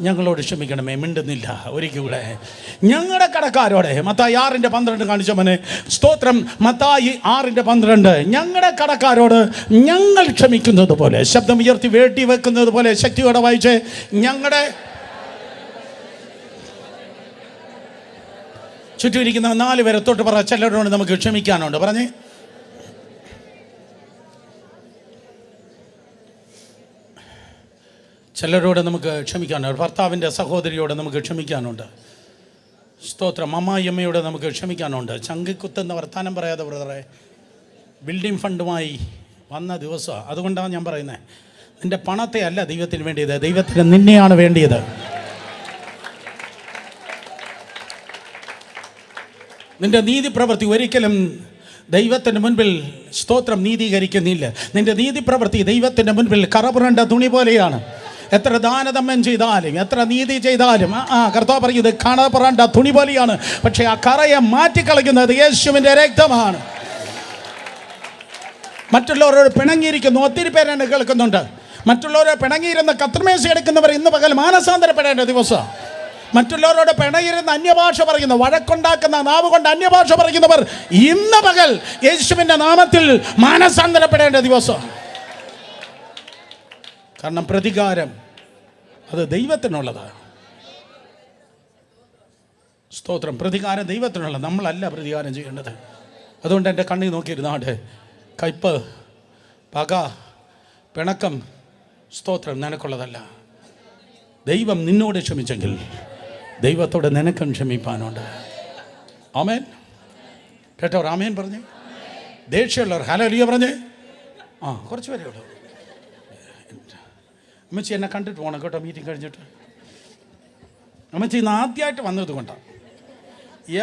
ഞങ്ങളോട് ക്ഷമിക്കണമേ. മിണ്ടുന്നില്ല. ഒരിക്കൽ കൂടെ ഞങ്ങളുടെ കടക്കാരോടെ മത്തായി 6:12 കാണിച്ച മോനെ സ്തോത്രം. മത്തായി 6:12 ഞങ്ങളുടെ കടക്കാരോട് ഞങ്ങൾ ക്ഷമിക്കുന്നത് പോലെ. ശബ്ദം ഉയർത്തി വേട്ടി വെക്കുന്നത് പോലെ ശക്തിയോടെ വായിച്ച്, ഞങ്ങളുടെ ചുറ്റും ഇരിക്കുന്ന 4 പേരെ തൊട്ട് പറ, ചിലരോട് നമുക്ക് ക്ഷമിക്കാനുണ്ട്. പറഞ്ഞേ, ചിലരോട് നമുക്ക് ക്ഷമിക്കാനുണ്ട്. ഭർത്താവിൻ്റെ സഹോദരിയോട് നമുക്ക് ക്ഷമിക്കാനുണ്ട്. സ്തോത്രം. അമ്മായിയമ്മയോട് നമുക്ക് ക്ഷമിക്കാനുണ്ട്. ചങ്കിക്കുത്തുന്ന വർത്താനം പറയാതെ ബ്രദറെ, ബിൽഡിംഗ് ഫണ്ടുമായി വന്ന ദിവസമാണ്. അതുകൊണ്ടാണ് ഞാൻ പറയുന്നത്, നിൻ്റെ പണത്തെ അല്ല ദൈവത്തിന് വേണ്ടിയത്, ദൈവത്തിന് നിന്നെയാണ് വേണ്ടിയത്. നിൻ്റെ നീതി പ്രവൃത്തി ഒരിക്കലും ദൈവത്തിൻ്റെ മുൻപിൽ സ്തോത്രം നീതീകരിക്കുന്നില്ല. നിൻ്റെ നീതി പ്രവൃത്തി ദൈവത്തിൻ്റെ മുൻപിൽ കറപുരണ്ട തുണി പോലെയാണ്. എത്ര ദാനധർമ്മം ചെയ്താലും എത്ര നീതി ചെയ്താലും കർത്താവ് പറയുന്നത് കറപുരണ്ട തുണി പോലെയാണ്. പക്ഷേ ആ കറയെ മാറ്റിക്കളയുന്നത് യേശുവിൻ്റെ രക്തമാണ്. മറ്റുള്ളവരോട് പിണങ്ങിയിരിക്കുന്നു ഒത്തിരി പേരെന്നെ കേൾക്കുന്നുണ്ട്. മറ്റുള്ളവരെ പിണങ്ങിയിരുന്ന കത്രിമേശ എടുക്കുന്നവർ ഇന്ന് പകൽ മാനസാന്തരപ്പെടേണ്ട ദിവസം. മറ്റുള്ളവരോട് പിണയിരുന്ന അന്യഭാഷ പറയുന്നു, വഴക്കുണ്ടാക്കുന്ന നാവ് കൊണ്ട് അന്യഭാഷ പറയുന്നവർ ഇന്ന് പകൽ യേശുവിൻ്റെ നാമത്തിൽ മാനസാന്തരപ്പെടേണ്ട ദിവസം. കാരണം പ്രതികാരം അത് ദൈവത്തിനുള്ളതാണ്. സ്തോത്രം. പ്രതികാരം ദൈവത്തിനുള്ള, നമ്മളല്ല പ്രതികാരം ചെയ്യേണ്ടത്. അതുകൊണ്ട് എൻ്റെ കണ്ണിൽ നോക്കിയിരുന്നാണ്ട് കയ്പ്, പക, പിണക്കം സ്തോത്രം നിനക്കുള്ളതല്ല. ദൈവം നിന്നോട് ക്ഷമിച്ചെങ്കിൽ ദൈവത്തോട് നിനക്കും ക്ഷമിപ്പാനുണ്ട്. ആമേൻ. കേട്ടോ? ആമേൻ പറഞ്ഞേ. ദേഷ്യമുള്ളവർ ഹല്ലേലൂയ പറഞ്ഞേ. കുറച്ച് പേരേ ഉള്ളൂ. അമ്മച്ചി എന്നെ കണ്ടിട്ട് പോകണം കേട്ടോ, മീറ്റിംഗ് കഴിഞ്ഞിട്ട്. അമ്മച്ചി ഇന്ന് ആദ്യമായിട്ട് വന്നത് കൊണ്ടാണ്.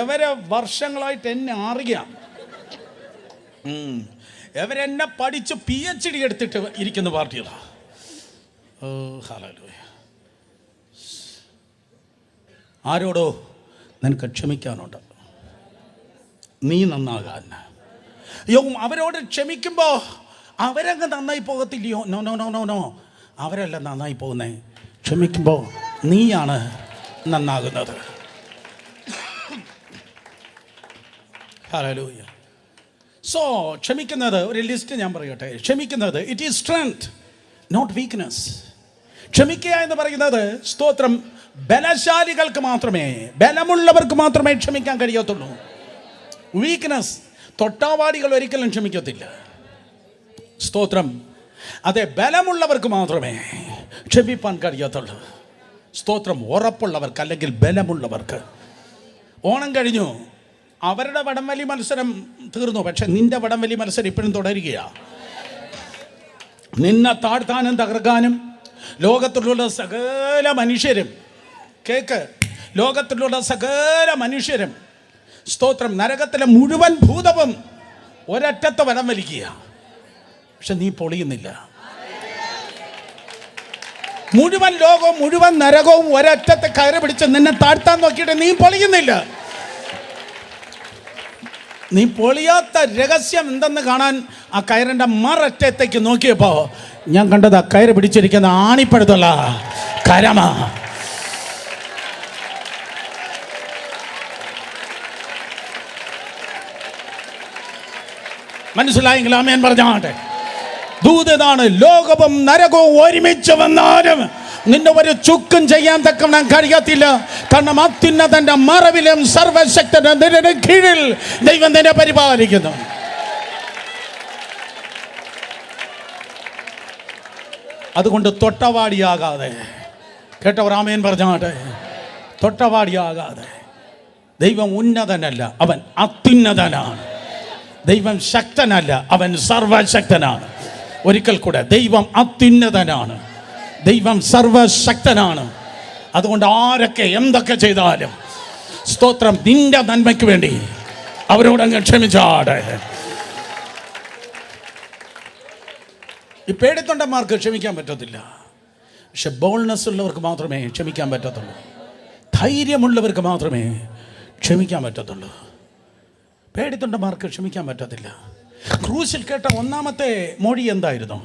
എവരെ വർഷങ്ങളായിട്ട് എന്നെ അറിയാം. എവരെന്നെ പഠിച്ച് PhD എടുത്തിട്ട് ഇരിക്കുന്ന പാർട്ടികളാണ്. ഹല്ലേലൂയ. ആരോടോ നിനക്ക് ക്ഷമിക്കാനുണ്ട്, നീ നന്നാകാൻ. അയ്യോ, അവരോട് ക്ഷമിക്കുമ്പോൾ അവരങ്ങ് നന്നായി പോകത്തില്ലയോ? No no no no no, അവരല്ല നന്നായി പോകുന്നത്. ക്ഷമിക്കുമ്പോൾ നീയാണ് നന്നാകുന്നത്. ഹല്ലേലൂയ. സോ ക്ഷമിക്കുന്നത് ഒരു ലിസ്റ്റ് ഞാൻ പറയട്ടെ. ക്ഷമിക്കുന്നത് it is strength, not weakness. ക്ഷമിക്കുക എന്ന് പറയുന്നത് സ്തോത്രം ബലശാലികൾക്ക് മാത്രമേ, ബലമുള്ളവർക്ക് മാത്രമേ ക്ഷമിക്കാൻ കഴിയത്തുള്ളൂ. വീക്ക്നെസ് തൊട്ടാവാടികൾ ഒരിക്കലും ക്ഷമിക്കത്തില്ല. സ്തോത്രം. അതെ, ബലമുള്ളവർക്ക് മാത്രമേ ക്ഷമിപ്പാൻ കഴിയത്തുള്ളൂ. സ്തോത്രം. ഉറപ്പുള്ളവർക്ക് അല്ലെങ്കിൽ ബലമുള്ളവർക്ക്. ഓണം കഴിഞ്ഞു, അവരുടെ വടംവലി മത്സരം തീർന്നു. പക്ഷെ നിന്റെ വടംവലി മത്സരം ഇപ്പോഴും തുടരുകയാണ്. നിന്നെ താഴ്ത്താനും തകർക്കാനും ലോകത്തിലുള്ള സകല മനുഷ്യരും, കേക്ക്, ലോകത്തിലുള്ള സകല മനുഷ്യരും സ്തോത്രം നരകത്തിലെ മുഴുവൻ ഭൂതവും ഒരറ്റത്തെ വടം വലിക്കുക. പക്ഷെ നീ പൊളിയുന്നില്ല. മുഴുവൻ ലോകവും മുഴുവൻ നരകവും ഒരറ്റത്തെ കയറി പിടിച്ച് നിന്നെ താഴ്ത്താൻ നോക്കിയിട്ട് നീ പൊളിയുന്നില്ല. നീ പൊളിയാത്ത രഹസ്യം എന്തെന്ന് കാണാൻ ആ കയറിൻ്റെ മററ്റത്തേക്ക് നോക്കിയപ്പോൾ ഞാൻ കണ്ടത് ആ കയറ് പിടിച്ചിരിക്കുന്ന ആണിപ്പഴുത്തുള്ള കരമ. മനസ്സിലായെങ്കിൽ ആമേൻ പറഞ്ഞാട്ടെ. ദൂതനാണ്. ലോകവും നരകവും ഒരുമിച്ച് വന്നാലും നിന്നെ ഒരു ചുക്കും ചെയ്യാൻ തക്കവണ്ണം കഴിയത്തില്ല. കാരണം അത്യുന്നതന്റെ മറവിലും സർവശക്തന്റെ നിഴലിന് കീഴിൽ ദൈവം നിന്നെ പരിപാലിക്കുന്നു. അതുകൊണ്ട് തൊട്ടവാടിയാകാതെ, കേട്ടവർ ആമേൻ പറഞ്ഞാട്ടെ, തൊട്ടവാടിയാകാതെ. ദൈവം ഉന്നതനല്ല, അവൻ അത്യുന്നതനാണ്. ദൈവം ശക്തനല്ല, അവൻ സർവശക്തനാണ്. ഒരിക്കൽ കൂടെ, ദൈവം അത്യുന്നതനാണ്, ദൈവം സർവശക്തനാണ്. അതുകൊണ്ട് ആരൊക്കെ എന്തൊക്കെ ചെയ്താലും സ്തോത്രം നിന്റെ നന്മയ്ക്ക് വേണ്ടി അവരോടങ്ങ് ക്ഷമിച്ചാട്. ഈ പേടിത്തൊണ്ടന്മാർക്ക് ക്ഷമിക്കാൻ പറ്റത്തില്ല. പക്ഷെ ബോൾനെസ് ഉള്ളവർക്ക് മാത്രമേ ക്ഷമിക്കാൻ പറ്റത്തുള്ളൂ. ധൈര്യമുള്ളവർക്ക് മാത്രമേ ക്ഷമിക്കാൻ പറ്റത്തുള്ളൂ. പേടിത്തൊണ്ടന്മാർക്ക് ക്ഷമിക്കാൻ പറ്റത്തില്ല. ക്രൂശിൽ കേട്ട ഒന്നാമത്തെ മൊഴി എന്തായിരുന്നു?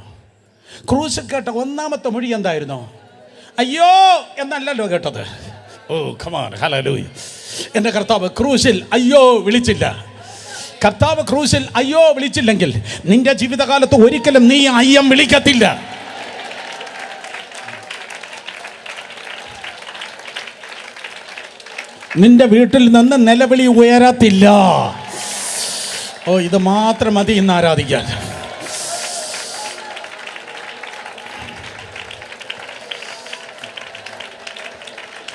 ക്രൂശിൽ കേട്ട ഒന്നാമത്തെ മൊഴി എന്തായിരുന്നു? അയ്യോ എന്നല്ലല്ലോ കേട്ടത്. Oh come on, hallelujah. എൻ്റെ കർത്താവ് ക്രൂശിൽ അയ്യോ വിളിച്ചില്ല. കർത്താവ് ക്രൂശിൽ അയ്യോ വിളിച്ചില്ലെങ്കിൽ നിന്റെ ജീവിതകാലത്ത് ഒരിക്കലും നീ അയ്യം വിളിക്കത്തില്ല. നിന്റെ വീട്ടിൽ നിന്ന് നിലവിളി ഉയരത്തില്ല. ഓ ഇത് മാത്രം മതി ഇന്ന് ആരാധിക്കാൻ.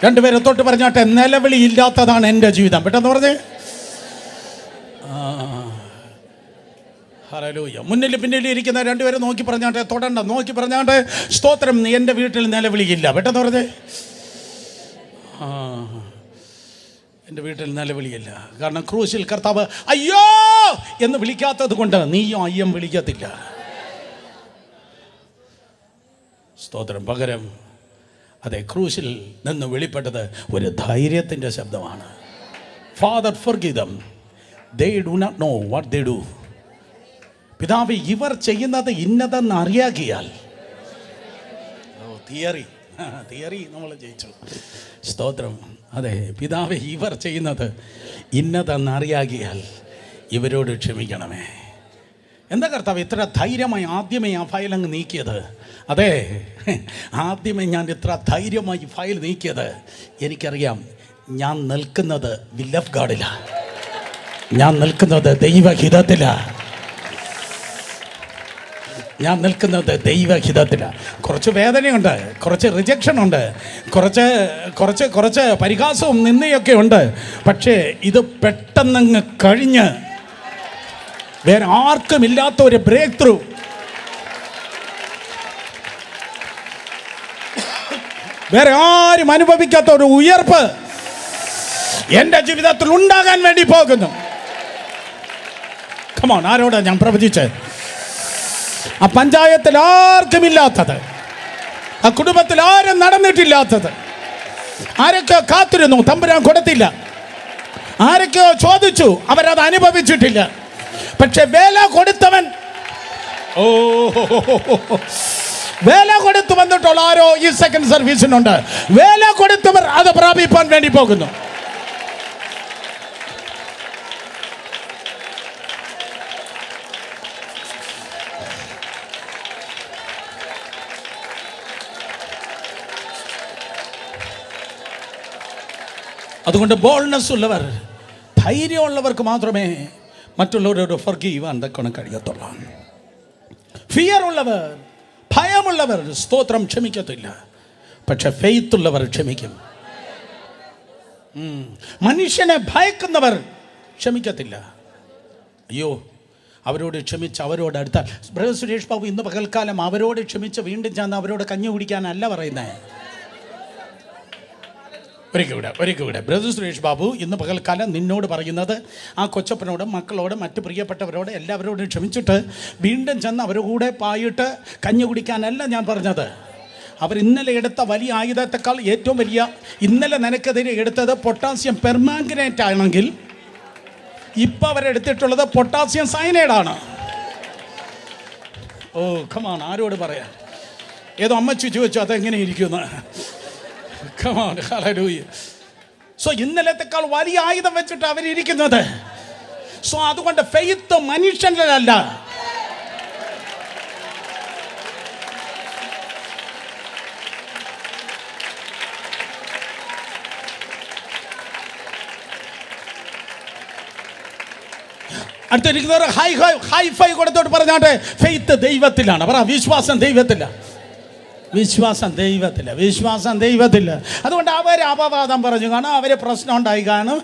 രണ്ടുപേരെ തൊട്ട് പറഞ്ഞാട്ടെ, നിലവിളി ഇല്ലാത്തതാണ് എൻ്റെ ജീവിതം. പെട്ടെന്ന് പറഞ്ഞേ. ഹല്ലേലൂയ. മുന്നിൽ പിന്നിൽ ഇരിക്കുന്ന രണ്ടുപേരെ നോക്കി പറഞ്ഞാട്ടെ, തൊടണ്ട, നോക്കി പറഞ്ഞാട്ടെ, സ്തോത്രം, എൻ്റെ വീട്ടിൽ നിലവിളിയില്ല. പെട്ടെന്ന് പറഞ്ഞേ. എൻ്റെ വീട്ടിൽ നിലവിളിയില്ല. കാരണം ക്രൂശിൽ കർത്താവ് അയ്യോ എന്ന് വിളിക്കാത്തത് കൊണ്ട് നീയും അയ്യം വിളിക്കത്തില്ല. സ്തോത്രം. പകരം അതെ, ക്രൂശിൽ നിന്ന് വെളിപ്പെട്ടത് ഒരു ധൈര്യത്തിൻ്റെ ശബ്ദമാണ്. Father forgive them, they do not know what they do. പിതാവേ, ഇവർ ചെയ്യുന്നത് ഇന്നതെന്ന് അറിയാകിയാൽ. തിയറി നമ്മൾ ജയിച്ചു. സ്തോത്രം. അതെ, പിതാവേ, ഇവർ ചെയ്യുന്നത് ഇന്നതെന്ന് അറിയാകിയാൽ ഇവരോട് ക്ഷമിക്കണമേ. എന്താ കർത്താവ് ഇത്ര ധൈര്യമായി ആദ്യമേ ആ ഫയൽ അങ്ങ് നീക്കിയത്? അതെ, ആദ്യമേ ഞാൻ ഇത്ര ധൈര്യമായി ഫയൽ നീക്കിയത് എനിക്കറിയാം. ഞാൻ നിൽക്കുന്നത് വിൽ ഓഫ് ഗാഡിലാണ്. ഞാൻ നിൽക്കുന്നത് ദൈവഹിതത്തിലാണ്. ഞാൻ നിൽക്കുന്നത് ദൈവഹിതത്തിലാണ്. കുറച്ച് വേദനയുണ്ട്, കുറച്ച് റിജക്ഷനുണ്ട്, കുറച്ച് പരിഹാസവും നിന്നയൊക്കെ ഉണ്ട്. പക്ഷേ ഇത് പെട്ടെന്നങ്ങ് കഴിഞ്ഞ് വേറെ ആർക്കും ഇല്ലാത്ത ഒരു ബ്രേക്ക് ത്രൂ, വേറെ ആരും അനുഭവിക്കാത്ത ഒരു ഉയർപ്പ് എൻ്റെ ജീവിതത്തിൽ ഉണ്ടാകാൻ വേണ്ടി പോകുന്നു. കമോൺ, ആരോടാ ഞാൻ പ്രവചിച്ചത്? ആ പഞ്ചായത്തിൽ ആർക്കും ഇല്ലാത്തത്, ആ കുടുംബത്തിൽ ആരും നടന്നിട്ടില്ലാത്തത്. ആരൊക്കെയോ കാത്തിരുന്നു, തമ്പുരാൻ കൊടുത്തില്ല. ആരൊക്കെയോ ചോദിച്ചു, അവരത് അനുഭവിച്ചിട്ടില്ല. പക്ഷെ വേല കൊടുത്തവൻ, ഓ വേല കൊടുത്തു വന്നിട്ടുള്ള ആരോ ഈ സെക്കൻഡ് സർവീസിനുണ്ട്. വേല കൊടുത്തവർ അത് പ്രാപിപ്പാൻ വേണ്ടി പോകുന്നു. അതുകൊണ്ട് ബോൾനെസ് ഉള്ളവർ, ധൈര്യമുള്ളവർക്ക് മാത്രമേ മറ്റുള്ളവരോട് ഫർഗീവ് ചെയ്യാൻ കഴിയത്തുള്ളൂ. ഫിയർ ഉള്ളവർ, ഭയമുള്ളവർ, സ്തോത്രം, ക്ഷമിക്കത്തില്ല. പക്ഷെ ഫെയ്ത്ത് ഉള്ളവർ ക്ഷമിക്കും. മനുഷ്യനെ ഭയക്കുന്നവർ ക്ഷമിക്കത്തില്ല. അയ്യോ, അവരോട് ക്ഷമിച്ച് അവരോട് അടുത്താൽ. ബ്രദർ സുരേഷ് ബാബു ഇന്ന് പകൽക്കാലം അവരോട് ക്ഷമിച്ച് വീണ്ടും ചെന്ന് അവരോട് കഞ്ഞി കുടിക്കാനല്ല പറയുന്നത്. ഒരിക്കൽ ബ്രദർ സുരേഷ് ബാബു ഇന്ന് പകൽക്കാലം നിന്നോട് പറയുന്നത് ആ കൊച്ചപ്പനോടും മക്കളോടും മറ്റ് പ്രിയപ്പെട്ടവരോട് എല്ലാവരോടും ക്ഷമിച്ചിട്ട് വീണ്ടും ചെന്ന് അവരുടെ കൂടെ പായിട്ട് കഞ്ഞി കുടിക്കാനല്ല ഞാൻ പറഞ്ഞത്. അവർ ഇന്നലെ എടുത്ത വലിയ ആയുധത്തെക്കാൾ ഏറ്റവും വലിയ, ഇന്നലെ നിനക്കെതിരെ എടുത്തത് പൊട്ടാസ്യം പെർമാംഗനേറ്റ് ആണെങ്കിൽ ഇപ്പം അവരെടുത്തിട്ടുള്ളത് പൊട്ടാസ്യം സയനൈഡാണ്. ഓ കമാൺ, ആരോട് പറയാം? ഏതോ അമ്മച്ചി ചോദിച്ചു അതെങ്ങനെ ഇരിക്കുന്നു. Come on, hallelujah. So ഇന്നലത്തെക്കാൾ വലിയ ആയുധം വെച്ചിട്ട് അവരിയ്ക്കുന്നത്. സോ അതുകൊണ്ട് ഫെയ്ത്ത് മനുഷ്യനിലല്ല, അടുത്തിരിക്കുന്നവർ ഹൈ ഫൈ കൊടുത്തോട്ട് പറഞ്ഞാട്ടെ, ഫെയ്ത്ത് ദൈവത്തിലാണ്. പറ, വിശ്വാസം ദൈവത്തിലാണ്. വിശ്വാസം ദൈവത്തില്ല. അതുകൊണ്ട് അവർ അപവാദം പറഞ്ഞു കാണും, അവർ പ്രശ്നം ഉണ്ടായി കാണും,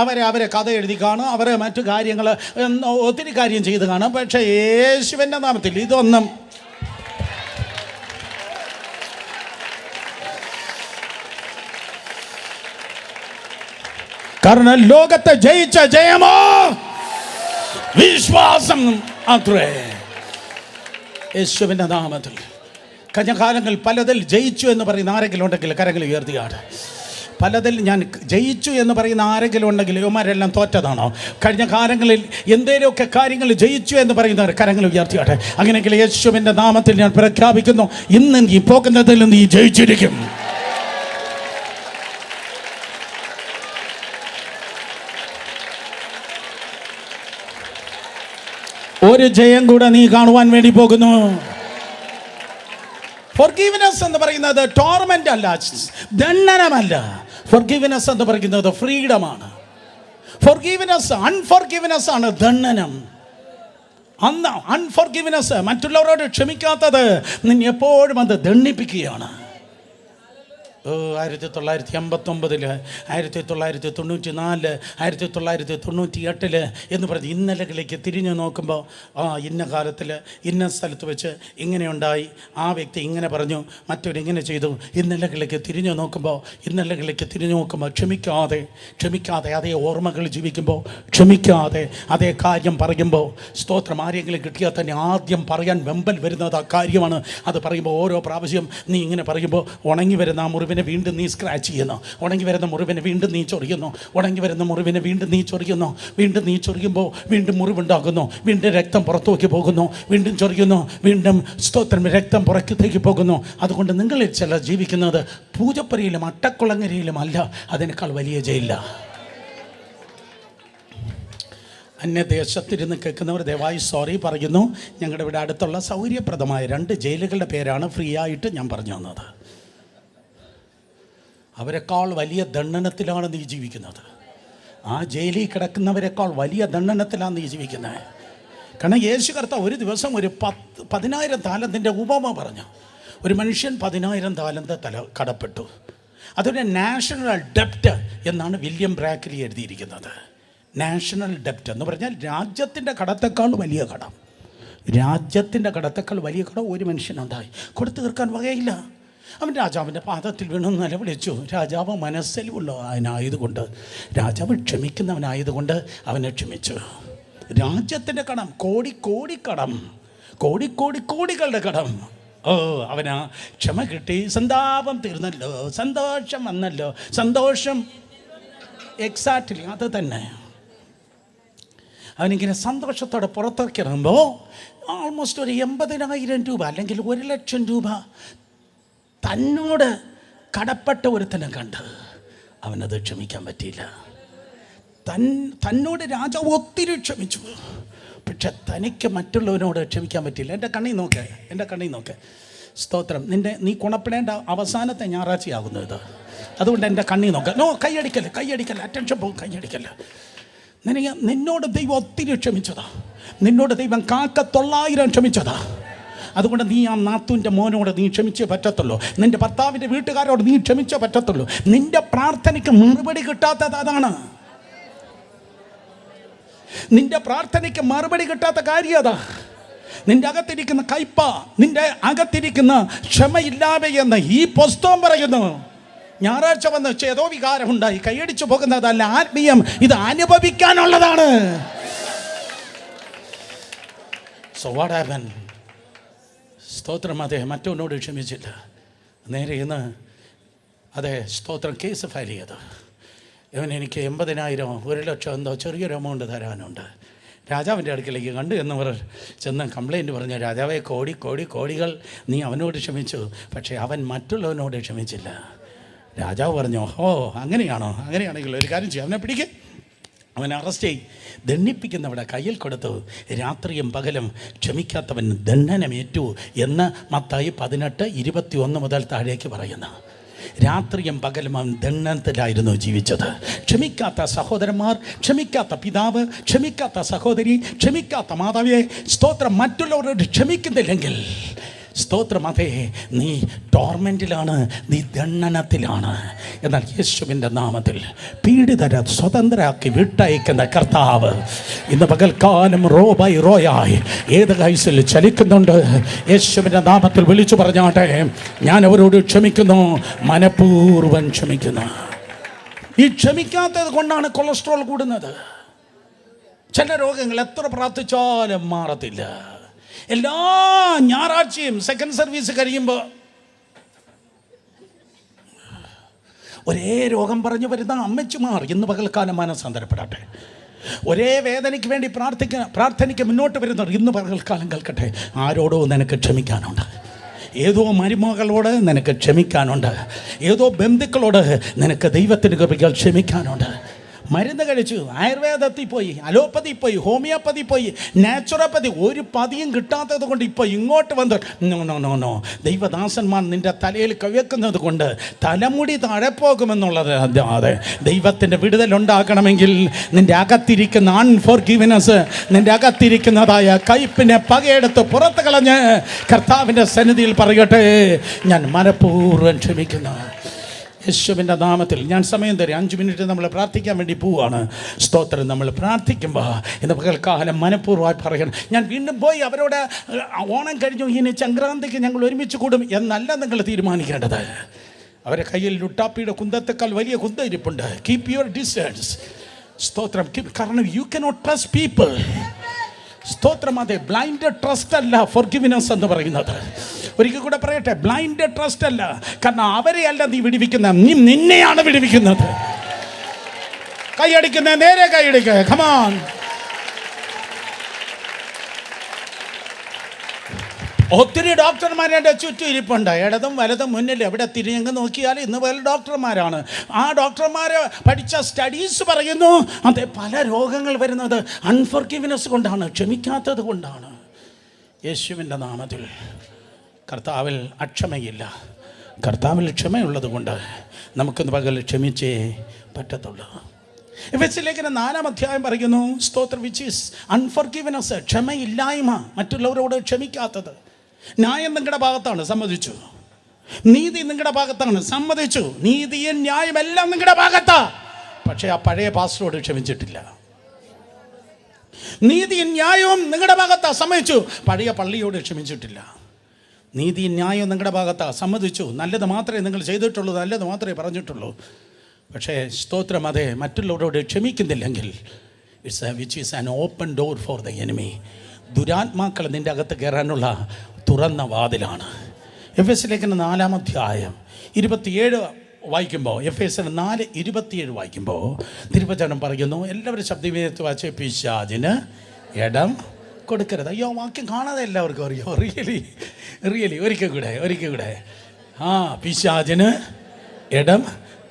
അവരെ കഥ എഴുതി കാണും, അവർ മറ്റു കാര്യങ്ങൾ ഒത്തിരി കാര്യം ചെയ്ത് കാണും. പക്ഷേ യേശുവിൻ്റെ നാമത്തിൽ ഇതൊന്നും കാരണം ലോകത്തെ ജയിച്ച ജയമോ വിശ്വാസം അത്രേ. യേശുവിൻ്റെ നാമത്തിൽ. കഴിഞ്ഞ കാലങ്ങൾ പലതിൽ ജയിച്ചു എന്ന് പറയുന്ന ആരെങ്കിലും ഉണ്ടെങ്കിൽ കരങ്ങൾ ഉയർത്തിയാണ്. പലതിൽ ഞാൻ ജയിച്ചു എന്ന് പറയുന്ന ആരെങ്കിലും ഉണ്ടെങ്കിൽ ഇവന്മാരെല്ലാം തോറ്റതാണോ? കഴിഞ്ഞ കാലങ്ങളിൽ എന്തേലുമൊക്കെ കാര്യങ്ങൾ ജയിച്ചു എന്ന് പറയുന്നവർ കരങ്ങൾ ഉയർത്തിയാട്ടെ. അങ്ങനെയെങ്കിൽ യേശുവിൻ്റെ നാമത്തിൽ ഞാൻ പ്രഖ്യാപിക്കുന്നു, ഇന്ന് നീ പോകുന്നതിൽ നീ ജയിച്ചിരിക്കും. ഒരു ജയം കൂടെ നീ കാണുവാൻ വേണ്ടി പോകുന്നു. ഫോർഗീവ്നെസ് എന്ന് പറയുന്നത് ടോർമെന്റ് അല്ല, ദണ്ഡനമല്ല. ഫോർഗീവ്നെസ് എന്ന് പറയുന്നത് ഫ്രീഡമാണ്. അൺഫോർഗീവ്നെസ് ആണ് ദണ്ഡനം. അൺഫോർഗീവ്നെസ്, മറ്റുള്ളവരോട് ക്ഷമിക്കാത്തത് നിന്നെ എപ്പോഴും അത് ദണ്ഡിപ്പിക്കുകയാണ്. 1989, 1994, 1998 എന്ന് പറഞ്ഞ് ഇന്നലകളിലേക്ക് തിരിഞ്ഞു നോക്കുമ്പോൾ ഇന്ന കാലത്തിൽ ഇന്ന സ്ഥലത്ത് വെച്ച് ഇങ്ങനെയുണ്ടായി, ആ വ്യക്തി ഇങ്ങനെ പറഞ്ഞു, മറ്റൊരിങ്ങനെ ചെയ്തു. ഇന്നലകളിലേക്ക് തിരിഞ്ഞു നോക്കുമ്പോൾ ക്ഷമിക്കാതെ അതേ ഓർമ്മകൾ ജീവിക്കുമ്പോൾ, ക്ഷമിക്കാതെ അതേ കാര്യം പറയുമ്പോൾ, സ്തോത്രം, ആരെങ്കിലും കിട്ടിയാൽ തന്നെ ആദ്യം പറയാൻ വെമ്പൽ വരുന്നത് ആ കാര്യമാണ്. അത് പറയുമ്പോൾ ഓരോ പ്രാവശ്യം നീ ഇങ്ങനെ പറയുമ്പോൾ ഉണങ്ങി വരുന്ന ആ മുറിവിനെ വീണ്ടും നീ സ്ക്രാച്ച് ചെയ്യുന്നു, ഉണങ്ങി വരുന്ന മുറിവിനെ വീണ്ടും നീ ചൊറിയുന്നു, ഉണങ്ങി വരുന്ന മുറിവിനെ വീണ്ടും നീ ചൊറിയുന്നു. വീണ്ടും നീ ചൊറിയുമ്പോൾ വീണ്ടും മുറിവുണ്ടാകുന്നു, വീണ്ടും രക്തം പുറത്തേക്ക് പോകുന്നു, വീണ്ടും ചൊറിയുന്നു, വീണ്ടും സ്തോത്രം രക്തം പുറത്തേക്ക് പോകുന്നു. അതുകൊണ്ട് നിങ്ങളിൽ ചിലർ ജീവിക്കുന്നത് പൂജപ്പുരയിലും അട്ടക്കുളങ്ങരയിലും അല്ല, അതിനേക്കാൾ വലിയ ജയിലില്ല. അന്യദേശത്തിരുന്ന് കേൾക്കുന്നവർ ദയവായി സോറി പറയുന്നു. ഞങ്ങളുടെ ഇവിടെ അടുത്തുള്ള സൗകര്യപ്രദമായ 2 ജയിലുകളുടെ പേരാണ് ഫ്രീ ആയിട്ട് ഞാൻ പറഞ്ഞു തന്നത്. അവരെക്കാൾ വലിയ ദണ്ഡനത്തിലാണ് നീ ജീവിക്കുന്നത്. ആ ജയിലിൽ കിടക്കുന്നവരെക്കാൾ വലിയ ദണ്ഡനത്തിലാണ് നീ ജീവിക്കുന്നത്. കാരണം യേശു കർത്താവ് ഒരു ദിവസം ഒരു 10,000 താലന്തിൻ്റെ ഉപമ പറഞ്ഞു. ഒരു മനുഷ്യൻ 10,000 താലന്ത് കടപ്പെട്ടു. അതൊരു നാഷണൽ ഡെപ്റ്റ് എന്നാണ് വില്യം ബ്രാക്കലി എഴുതിയിരിക്കുന്നത്. നാഷണൽ ഡെപ്റ്റ് എന്ന് പറഞ്ഞാൽ രാജ്യത്തിൻ്റെ കടത്തേക്കാൾ വലിയ കടം. രാജ്യത്തിൻ്റെ കടത്തേക്കാൾ വലിയ കടം ഒരു മനുഷ്യനുണ്ടായി. കൊടുത്തു തീർക്കാൻ വകയില്ല. അവൻ രാജാവിൻ്റെ പാദത്തിൽ വീണു നിലവിളിച്ചു. രാജാവ് മനസ്സലിവുള്ളവനായതുകൊണ്ട്, രാജാവ് ക്ഷമിക്കുന്നവനായതുകൊണ്ട് അവനെ ക്ഷമിച്ചു. രാജ്യത്തിൻ്റെ കടം, കോടിക്കടം, കോടികളുടെ കടം. അവനാ ക്ഷമ കിട്ടി, സന്താപം തീർന്നല്ലോ, സന്തോഷം വന്നല്ലോ. സന്തോഷം എക്സാക്ട്ലി അത് തന്നെ. അവനിങ്ങനെ സന്തോഷത്തോടെ പുറത്തേക്ക് ഇറങ്ങുമ്പോൾ ആൾമോസ്റ്റ് ഒരു 80,000 രൂപ അല്ലെങ്കിൽ 1,00,000 രൂപ തന്നോട് കടപ്പെട്ട ഒരുത്തനെ കണ്ട് അവനത് ക്ഷമിക്കാൻ പറ്റിയില്ല. തന്നോട് രാജാവ് ഒത്തിരി ക്ഷമിച്ചു, പക്ഷെ തനിക്ക് മറ്റുള്ളവനോട് ക്ഷമിക്കാൻ പറ്റിയില്ല. എൻ്റെ കണ്ണിൽ നോക്ക് സ്തോത്രം. നീ കുണപ്പെടേണ്ട അവസാനത്തെ ഞായറാഴ്ചയാകുന്നു ഇത്. അതുകൊണ്ട് എൻ്റെ കണ്ണിൽ നോക്ക്. കൈയടിക്കല്ല, അറ്റൻഷൻ പോകും, കൈയടിക്കല്ല. നിന്നോട് ദൈവം ഒത്തിരി ക്ഷമിച്ചതാ. നിന്നോട് ദൈവം 900 ക്ഷമിച്ചതാ. അതുകൊണ്ട് നീ ആ നാത്തൂൻ്റെ മോനോട് നീ ക്ഷമിച്ചേ പറ്റത്തുള്ളൂ. നിൻ്റെ ഭർത്താവിൻ്റെ വീട്ടുകാരോട് നീ ക്ഷമിച്ചേ പറ്റത്തുള്ളൂ. നിൻ്റെ പ്രാർത്ഥനയ്ക്ക് മറുപടി കിട്ടാത്തത് അതാണ്. നിൻ്റെ പ്രാർത്ഥനയ്ക്ക് മറുപടി കിട്ടാത്ത കാര്യം അതാ. നിൻ്റെ അകത്തിരിക്കുന്ന കയ്പ, നിൻ്റെ അകത്തിരിക്കുന്ന ക്ഷമയില്ലാതെ എന്ന് ഈ പുസ്തകം പറയുന്നു. ഞായറാഴ്ച വന്ന് ചേതോ വികാരമുണ്ടായി കൈയടിച്ചു പോകുന്നതല്ല ആത്മീയം, ഇത് അനുഭവിക്കാനുള്ളതാണ്. So what happened? സ്തോത്രം. അതെ, മറ്റൊന്നോട് ക്ഷമിച്ചില്ല. നേരെ ഇന്ന് അതെ സ്തോത്രം കേസ് ഫയൽ ചെയ്ത് എനിക്ക് 80,000 1,00,000 എന്തോ ചെറിയൊരു എമൗണ്ട് തരാനുണ്ട്. രാജാവിൻ്റെ അടുക്കലേക്ക് കണ്ടു എന്നവർ ചെന്ന് കംപ്ലൈൻറ്റ് പറഞ്ഞു. രാജാവെ, കോടികൾ നീ അവനോട് ക്ഷമിച്ചു, പക്ഷേ അവൻ മറ്റുള്ളവനോട് ക്ഷമിച്ചില്ല. രാജാവ് പറഞ്ഞു, അങ്ങനെയാണോ? അങ്ങനെയാണെങ്കിൽ ഒരു കാര്യം ചെയ്യാം, അവനെ പിടിക്കുക, അവനെ അറസ്റ്റ് ചെയ്യും, ദണ്ഡിപ്പിക്കുന്നവിടെ കയ്യിൽ കൊടുത്തു. രാത്രിയും പകലും ക്ഷമിക്കാത്തവൻ ദണ്ഡനമേറ്റു എന്ന് മത്തായി 18:21 മുതൽ താഴേക്ക് പറയുന്നു. രാത്രിയും പകലും അവൻ ദണ്ഡനത്തിലായിരുന്നു ജീവിച്ചത്. ക്ഷമിക്കാത്ത സഹോദരന്മാർ, ക്ഷമിക്കാത്ത പിതാവ്, ക്ഷമിക്കാത്ത സഹോദരി, ക്ഷമിക്കാത്ത മാതാവിയെ സ്തോത്രം മറ്റുള്ളവരോട് ക്ഷമിക്കുന്നില്ലെങ്കിൽ സ്തോത്രം അതെ, നീ ടോർമെൻറ്റിലാണ്, നീ ദണ്ഡനത്തിലാണ്. എന്നാൽ യേശുവിൻ്റെ നാമത്തിൽ പീഡിതരെ സ്വതന്ത്രരാക്കി വിട്ടയക്കുന്ന കർത്താവ് ഇന്ന് പകൽക്കാലം റോയായി ഏത് കൈസിൽ ചലിക്കുന്നുണ്ട്. യേശുവിൻ്റെ നാമത്തിൽ വിളിച്ചു പറഞ്ഞാട്ടെ, ഞാൻ അവരോട് ക്ഷമിക്കുന്നു, മനഃപൂർവ്വം ക്ഷമിക്കുന്നു. ഈ ക്ഷമിക്കാത്തത് കൊണ്ടാണ് കൊളസ്ട്രോൾ കൂടുന്നത്. ചില രോഗങ്ങൾ എത്ര പ്രാർത്ഥിച്ചാലും മാറത്തില്ല. എല്ലാ ഞായറാഴ്ചയും സെക്കൻഡ് സർവീസ് കഴിയുമ്പോൾ ഒരേ രോഗം പറഞ്ഞു വരുന്ന അമ്മച്ചിമാർ ഇന്ന് പകൽക്കാലം മാനസാന്തരപ്പെടട്ടെ. ഒരേ വേദനയ്ക്ക് വേണ്ടി പ്രാർത്ഥനയ്ക്ക് മുന്നോട്ട് വരുന്നവർ ഇന്ന് പകൽക്കാലം കേൾക്കട്ടെ. ആരോടോ നിനക്ക് ക്ഷമിക്കാനുണ്ട്. ഏതോ മരുമകളോട് നിനക്ക് ക്ഷമിക്കാനുണ്ട്. ഏതോ ബന്ധുക്കളോട് നിനക്ക് ദൈവത്തിൻ്റെ കൃപയാൽ ക്ഷമിക്കാനുണ്ട്. മരുന്ന് കഴിച്ചു, ആയുർവേദത്തിൽ പോയി, അലോപ്പതി പോയി, ഹോമിയോപ്പതി പോയി, നാച്ചുറോപ്പതി, ഒരു പതിയും കിട്ടാത്തത് കൊണ്ട് ഇപ്പോൾ ഇങ്ങോട്ട് വന്ന് നോ ദൈവദാസന്മാർ നിൻ്റെ തലയിൽ കവയ്ക്കുന്നത് കൊണ്ട് തലമുടി താഴെ പോകുമെന്നുള്ളത്. അതെ, ദൈവത്തിൻ്റെ വിടുതലുണ്ടാക്കണമെങ്കിൽ നിൻ്റെ അകത്തിരിക്കുന്ന അൺഫോർഗിവ്നെസ്, നിൻ്റെ അകത്തിരിക്കുന്നതായ കയ്പിനെ പകയെടുത്ത് പുറത്ത് കളഞ്ഞ് കർത്താവിൻ്റെ സന്നിധിയിൽ പറയട്ടെ, ഞാൻ മനഃപൂർവ്വം ക്ഷമിക്കുന്നു. യേശുവിൻ്റെ നാമത്തിൽ ഞാൻ സമയം തരും. 5 മിനിറ്റ് നമ്മൾ പ്രാർത്ഥിക്കാൻ വേണ്ടി പോവുകയാണ്. സ്തോത്രം. നമ്മൾ പ്രാർത്ഥിക്കുമ്പോൾ ഇന്ന് പകൽക്കാലം മനഃപൂർവ്വമായി പറയണം. ഞാൻ വീണ്ടും പോയി അവരോട് ഓണം കഴിഞ്ഞു ഇനി സംക്രാന്തിക്ക് ഞങ്ങൾ ഒരുമിച്ച് കൂടും എന്നല്ല നിങ്ങൾ തീരുമാനിക്കേണ്ടത്. അവരെ കയ്യിൽ ലുട്ടാപ്പിയുടെ കുന്തത്തേക്കാൾ വലിയ കുന്തം ഇരിപ്പുണ്ട്. Keep your distance. സ്തോത്രം. കാരണം യു കനോട്ട് ട്രസ്റ്റ് പീപ്പിൾ. സ്തോത്രം. അതെ, ബ്ലൈൻഡ് ട്രസ്റ്റ് അല്ല ഫോർഗിവ്നെസ് എന്ന് പറയുന്നത്. ഒരിക്കൽ കൂടെ പറയട്ടെ, ബ്ലൈൻഡ് ട്രസ്റ്റ് അല്ല. കാരണം അവരെ അല്ല നീ വിടിവിക്കുന്നത്, നീ നിന്നെയാണ് വിടിവിക്കുന്നത്. കൈയടിക്കുന്ന നേരെ കൈയടിക്കുക. കമാൻ. ഒത്തിരി ഡോക്ടർമാർ എൻ്റെ ചുറ്റും ഇരിപ്പുണ്ട്. ഇടതും വലതും മുന്നിൽ എവിടെ തിരിഞ്ഞെങ്കിൽ നോക്കിയാൽ ഇന്ന് പല ഡോക്ടർമാരാണ്. ആ ഡോക്ടർമാർ പഠിച്ച സ്റ്റഡീസ് പറയുന്നു, അതെ, പല രോഗങ്ങൾ വരുന്നത് അൺഫോർഗിവ്നെസ് കൊണ്ടാണ്, ക്ഷമിക്കാത്തത് കൊണ്ടാണ്. യേശുവിൻ്റെ നാമത്തിൽ കർത്താവിൽ അക്ഷമയില്ല. കർത്താവിൽ ക്ഷമയുള്ളത് കൊണ്ട് നമുക്കൊന്ന് പകൽ ക്ഷമിച്ചേ പറ്റത്തുള്ളൂ. എഫെസ്യലേഖനം 4-ാം അധ്യായം പറയുന്നു, സ്തോത്രം, വിച്ച് ഈസ് അൺഫോർഗിവ്നെസ്, ക്ഷമയില്ലായ്മ, മറ്റുള്ളവരോട് ക്ഷമിക്കാത്തത്. ന്യായം നിങ്ങളുടെ ഭാഗത്താണ്, സമ്മതിച്ചു. നീതി നിങ്ങളുടെ ഭാഗത്താണ്, സമ്മതിച്ചു. നീതിയും ന്യായം എല്ലാം നിങ്ങളുടെ ഭാഗത്താ. പക്ഷേ ആ പഴയ പാസ്റ്ററോട് ക്ഷമിച്ചിട്ടില്ല. നീതിയും ന്യായവും നിങ്ങളുടെ ഭാഗത്താ, സമ്മതിച്ചു. പഴയ പള്ളിയോട് ക്ഷമിച്ചിട്ടില്ല. നീതിയും ന്യായവും നിങ്ങളുടെ ഭാഗത്താ, സമ്മതിച്ചു. നല്ലത് മാത്രമേ നിങ്ങൾ ചെയ്തിട്ടുള്ളൂ, നല്ലത് മാത്രമേ പറഞ്ഞിട്ടുള്ളൂ. പക്ഷേ സ്തോത്രം, അതെ, മറ്റുള്ളവരോട് ക്ഷമിക്കുന്നില്ലെങ്കിൽ which is an open door for the enemy. ദുരാത്മാക്കൾ നിൻ്റെ അകത്ത് കയറാനുള്ള തുറന്ന വാതിലാണ്. എഫെസ്യലേഖനം 4-ാം അധ്യായം 27 വായിക്കുമ്പോൾ, എഫെസ്യർ 4:27 വായിക്കുമ്പോൾ തിരുവചനം പറയുന്നു, എല്ലാവരും ശബ്ദവിധത്തിൽ വായിച്ച്, പിശാചിന് ഇടം കൊടുക്കരുത്. അയ്യോ, വാക്യം കാണാതെ എല്ലാവർക്കും അറിയോ? റിയലി ഒരിക്കൽ കൂടെ പിശാചിന് ഇടം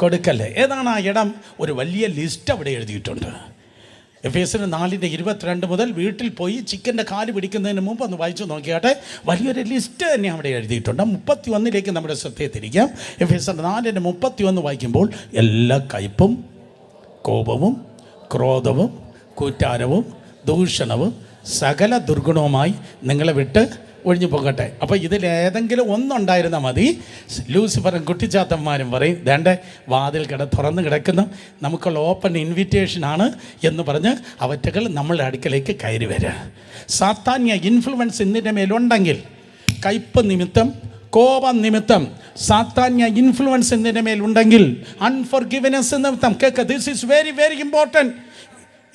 കൊടുക്കല്ലേ. ഏതാണ് ആ ഇടം? ഒരു വലിയ ലിസ്റ്റ് അവിടെ എഴുതിയിട്ടുണ്ട്. എഫെസ്യർ 4:22 മുതൽ വീട്ടിൽ പോയി ചിക്കൻ്റെ കാല് പിടിക്കുന്നതിന് മുമ്പ് ഒന്ന് വായിച്ചു നോക്കിയാട്ടെ. വലിയൊരു ലിസ്റ്റ് തന്നെ അവിടെ എഴുതിയിട്ടുണ്ട്. 31 നമ്മുടെ ശ്രദ്ധയെ തിരിക്കാം. എഫെസ്യർ 4:31 വായിക്കുമ്പോൾ, എല്ലാ കയ്പും കോപവും ക്രോധവും കൂറ്റാരവും ദൂഷണവും സകല ദുർഗുണവുമായി നിങ്ങളെ വിട്ട് ഒഴിഞ്ഞു പോകട്ടെ. അപ്പോൾ ഇതിലേതെങ്കിലും ഒന്നുണ്ടായിരുന്നാൽ മതി. ലൂസിഫറും കുട്ടിച്ചാത്തന്മാരും പറയും, വേണ്ട, വാതിൽ തുറന്ന് കിടക്കുന്നു, നമുക്കുള്ള ഓപ്പൺ ഇൻവിറ്റേഷനാണ് എന്ന് പറഞ്ഞ് അവറ്റകൾ നമ്മളുടെ അടുക്കലേക്ക് കയറി വരിക. സാത്താന്യ ഇൻഫ്ലുവൻസ് ഇതിൻ്റെ മേലുണ്ടെങ്കിൽ, കയ്പ് നിമിത്തം, കോപം നിമിത്തം സാത്താന്യ ഇൻഫ്ലുവൻസ് ഇതിൻ്റെ മേലുണ്ടെങ്കിൽ, അൺഫോർഗിവ്നെസ് നിമിത്തം, കേൾക്ക്, this is very very important.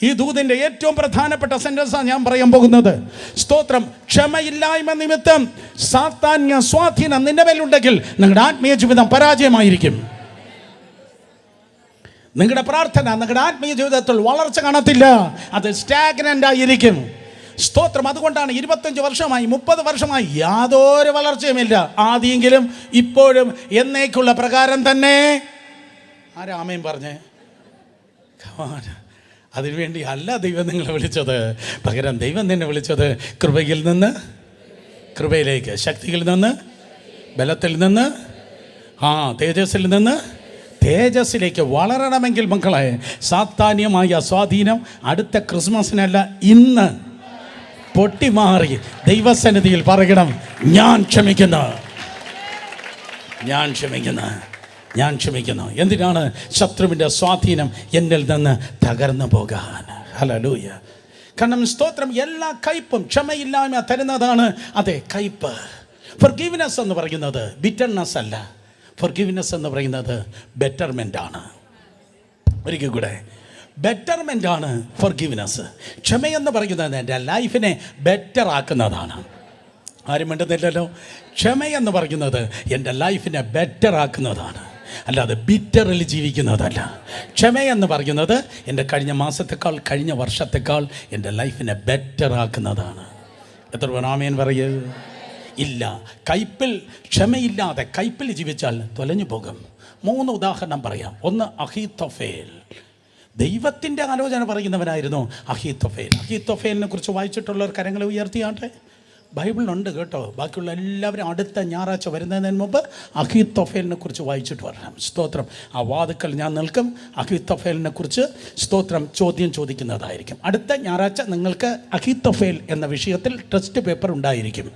ഈ ദൂതിൻ്റെ ഏറ്റവും പ്രധാനപ്പെട്ട സെൻറ്റൻസാണ് ഞാൻ പറയാൻ പോകുന്നത്. സ്തോത്രം. ക്ഷമയില്ലായ്മ നിമിത്തം സാത്താന്യ സ്വാധീനം നിന്റെ മേലുണ്ടെങ്കിൽ നിങ്ങളുടെ ആത്മീയ ജീവിതം പരാജയമായിരിക്കും. നിങ്ങളുടെ പ്രാർത്ഥന, നിങ്ങളുടെ ആത്മീയ ജീവിതത്തിൽ വളർച്ച കാണത്തില്ല, അത് സ്റ്റാഗ്നൻ്റ് ആയിരിക്കും. സ്തോത്രം. അതുകൊണ്ടാണ് 25 വർഷമായി 30 വർഷമായി യാതൊരു വളർച്ചയുമില്ല. ആദ്യെങ്കിലും ഇപ്പോഴും എന്നേക്കുള്ള പ്രകാരം തന്നെ. ആരാമേൻ പറഞ്ഞേ? അതിനുവേണ്ടി അല്ല ദൈവം നിങ്ങളെ വിളിച്ചത്. പകരം ദൈവം നിന്നെ വിളിച്ചത് കൃപയിൽ നിന്ന് കൃപയിലേക്ക്, ശക്തിയിൽ നിന്ന് ബലത്തിൽ നിന്ന്, തേജസ്സിൽ നിന്ന് തേജസ്സിലേക്ക് വളരണമെങ്കിൽ മക്കളെ, സാത്താന്യമായ സ്വാധീനം അടുത്ത ക്രിസ്മസിനല്ല, ഇന്ന് പൊട്ടിമാറി ദൈവസന്നിധിയിൽ പറയണം, ഞാൻ ക്ഷമിക്കുന്നു, ഞാൻ ക്ഷമിക്കുന്നു, ഞാൻ ക്ഷമിക്കുന്നു. എന്തിനാണ്? ശത്രുവിൻ്റെ സ്വാധീനം എന്നിൽ നിന്ന് തകർന്നു പോകാൻ. ഹല്ലേലൂയ. കാരണം സ്തോത്രം, എല്ലാ കയ്പും ക്ഷമയില്ലായ്മ തരുന്നതാണ്. അതെ, കയ്പ്. ഫർഗീവ്നെസ് എന്ന് പറയുന്നത് ബിറ്റർനെസ് അല്ല. ഫർഗീവ്നെസ് എന്ന് പറയുന്നത് ബെറ്റർമെൻ്റ് ആണ്. ഒരിക്കൽ കൂടെ, ബെറ്റർമെൻ്റ് ആണ് ഫർഗീവ്നെസ്. ക്ഷമയെന്ന് പറയുന്നത് എൻ്റെ ലൈഫിനെ ബെറ്റർ ആക്കുന്നതാണ്. ആരും മിണ്ടുന്നില്ലല്ലോ. ക്ഷമയെന്ന് പറയുന്നത് എൻ്റെ ലൈഫിനെ ബെറ്റർ ആക്കുന്നതാണ്, അല്ലാതെ ബിറ്ററിൽ ജീവിക്കുന്നതല്ല. ക്ഷമയെന്ന് പറയുന്നത് എൻ്റെ കഴിഞ്ഞ മാസത്തേക്കാൾ കഴിഞ്ഞ വർഷത്തേക്കാൾ എൻ്റെ ലൈഫിനെ ബെറ്റർ ആക്കുന്നതാണ്. എത്ര ആമേൻ പറയുക? ഇല്ല, കയ്പിൽ ക്ഷമയില്ലാതെ കയ്പിൽ ജീവിച്ചാൽ തൊലഞ്ഞു പോകും. 3 ഉദാഹരണം പറയാം. ഒന്ന്, അഹീത്തോഫേൽ. ദൈവത്തിൻ്റെ ആലോചന പറയുന്നവനായിരുന്നു അഹീത്തോഫേൽ. അഹീത്തോഫേലിനെ കുറിച്ച് വായിച്ചിട്ടുള്ളവർ കരങ്ങളെ ഉയർത്തിയാട്ടെ. ബൈബിളിലുണ്ട് കേട്ടോ. ബാക്കിയുള്ള എല്ലാവരും അടുത്ത ഞായറാഴ്ച വരുന്നതിന് മുമ്പ് അഹീത്തോഫേലിനെ കുറിച്ച് വായിച്ചിട്ട് വരണം. സ്തോത്രം. ആ വാതുക്കൽ ഞാൻ നിൽക്കും. അഹീത്തോഫേലിനെ കുറിച്ച് സ്തോത്രം ചോദ്യം ചോദിക്കുന്നതായിരിക്കും. അടുത്ത ഞായറാഴ്ച നിങ്ങൾക്ക് അഹീത്തോഫേൽ എന്ന വിഷയത്തിൽ ടെസ്റ്റ് പേപ്പർ ഉണ്ടായിരിക്കും.